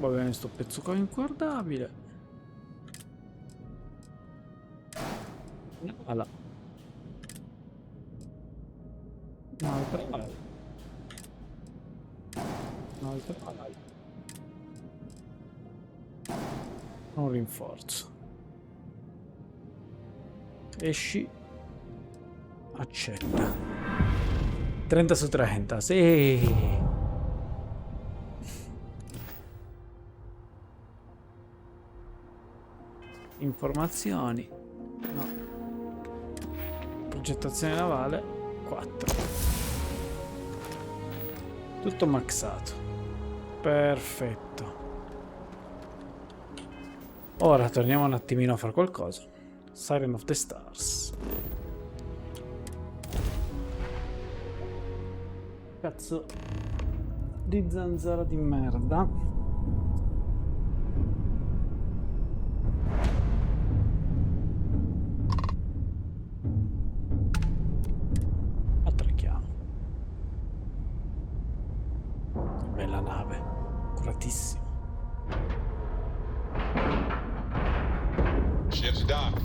Va bene, sto pezzo qua inguardabile. Un'ala. Un'altra ala. Un'altra ala. Un rinforzo. Esci. Accetta. 30 su 30. Sì. Informazioni. No. Progettazione navale. 4. Tutto maxato. Perfetto. Ora torniamo un attimino a fare qualcosa. Siren of the Stars. Cazzo di zanzara di merda. Attracchiamo. Bella nave, curatissima. Ship's docked.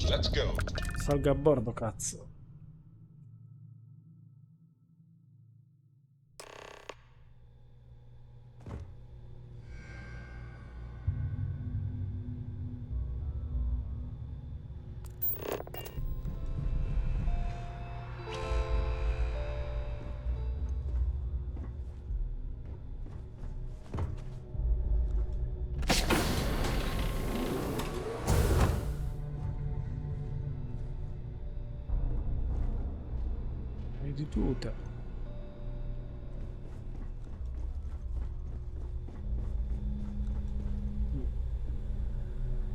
Let's go. Salga a bordo, cazzo. Di tutte.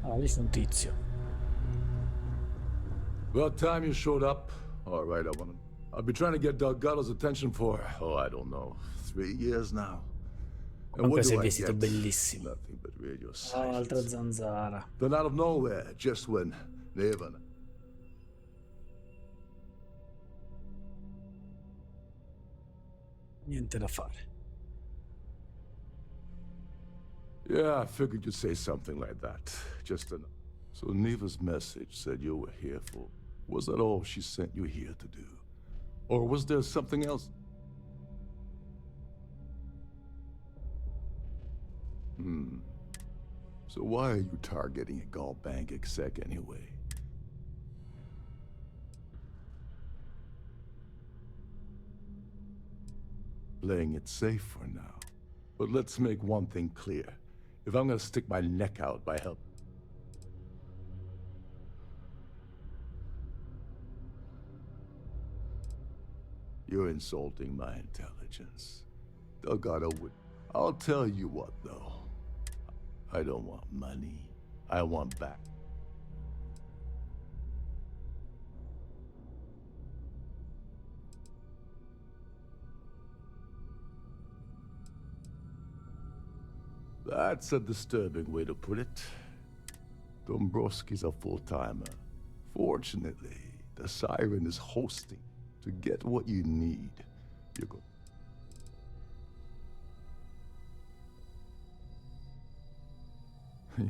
Allora, lì c'è un tizio. About time you showed up. All right, I've been trying to get Delgado's attention for, I don't know, 3 years now. Comunque sei vestito bellissimo. Nothing but radio Oh, altra zanzara. Then out of nowhere, just when Neva. Niente da fare. Yeah, I figured you'd say something like that. Just enough. So Neva's message said you were here for. Was that all she sent you here to do? Or was there something else? So why are you targeting a Gall Bank exec anyway? Playing it safe for now. But let's make one thing clear. If I'm gonna stick my neck out by help... You're insulting my intelligence. Delgado would... I'll tell you what, though. I don't want money. I want back. That's a disturbing way to put it. Dombrowski's a full-timer. Fortunately, the Siren is hosting. To get what you need, you go.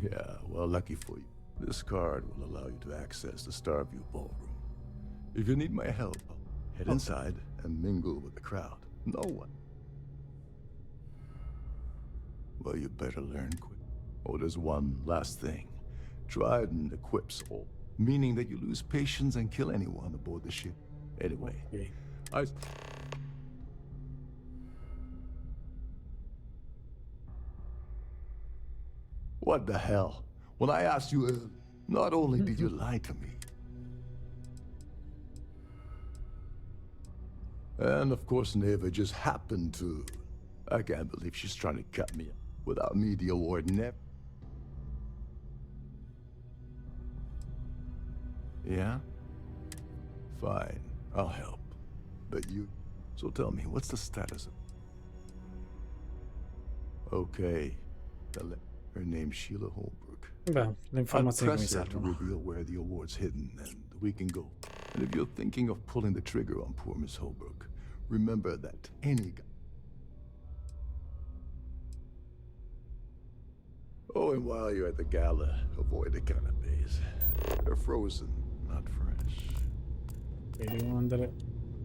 Yeah, well, lucky for you. This card will allow you to access the Starfield ballroom. If you need my help, head inside and mingle with the crowd. No one. Well, you better learn quick. Oh, there's one last thing. Trident equips all, meaning that you lose patience and kill anyone aboard the ship. Anyway, What the hell? When I asked you, not only did you lie to me, and of course Neva just happened to. I can't believe she's trying to cut me without me, the award never. Yeah? Fine, I'll help. But you... So tell me, what's the status of... Okay. Her name's Sheila Holbrook. Beh, le informazioni che mi to servono. reveal where the award's hidden, and we can go. And if you're thinking of pulling the trigger on poor Miss Holbrook, remember that any guy... Oh, and while you're at the gala, avoid the canapes. They're frozen, not fresh. Ok, dobbiamo andare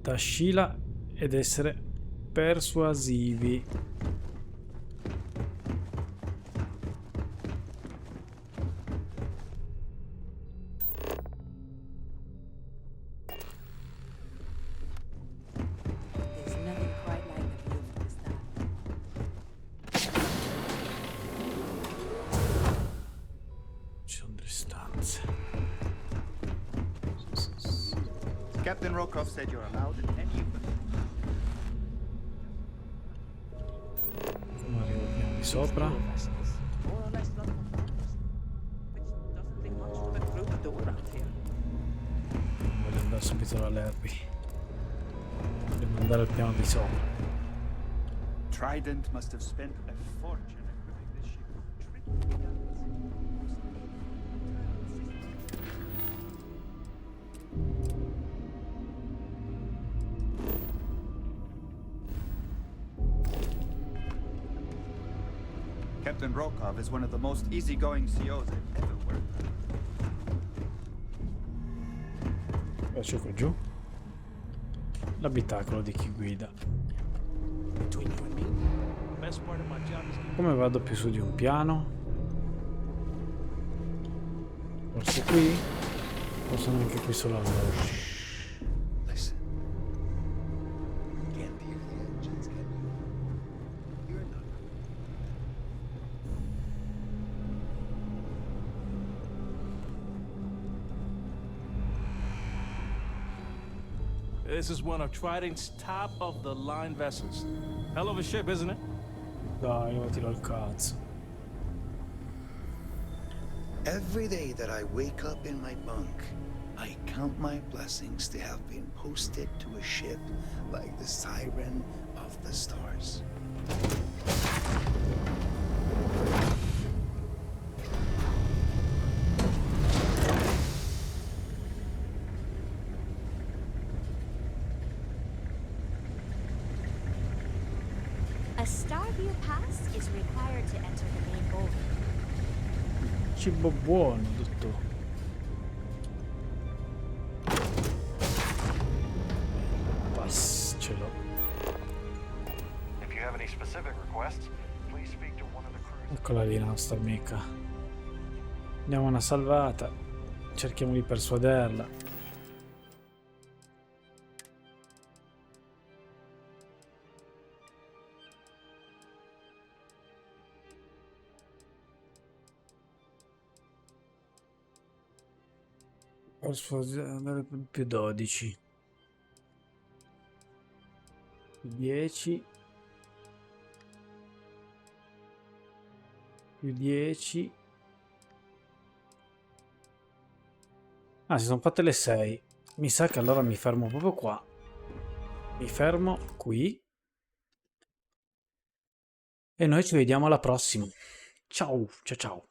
da Sheila ed essere persuasivi. Captain Rokoff said you're allowed in any of them. Come arrivo piano di sopra? andare subito da Larry. Dobbiamo andare al piano di sopra. Trident must have spent a fortune equipping this ship. Captain Rokov is one of the most easygoing COs I've ever worked with. Faccio qua giù. L'abitacolo di chi guida. Come vado più su di un piano? Forse qui? Forse neanche qui solo allora. This is one of Trident's top-of-the-line vessels. Hell of a ship, isn't it? Dai, io tiro il cazzo. Every day that I wake up in my bunk, I count my blessings to have been posted to a ship like the Siren of the Stars. A Starfield pass is required to enter the main boulder. Cibo buono, dottore. Passcelo. If you have any specific requests, please speak to one of the crew. Eccola lì la nostra amica. Diamo una salvata. Cerchiamo di persuaderla. Persuasione più 12. 10. Più 10. Ah, si sono fatte le 6. Mi sa che allora mi fermo proprio qua. Mi fermo qui. E noi ci vediamo alla prossima. Ciao, ciao, ciao.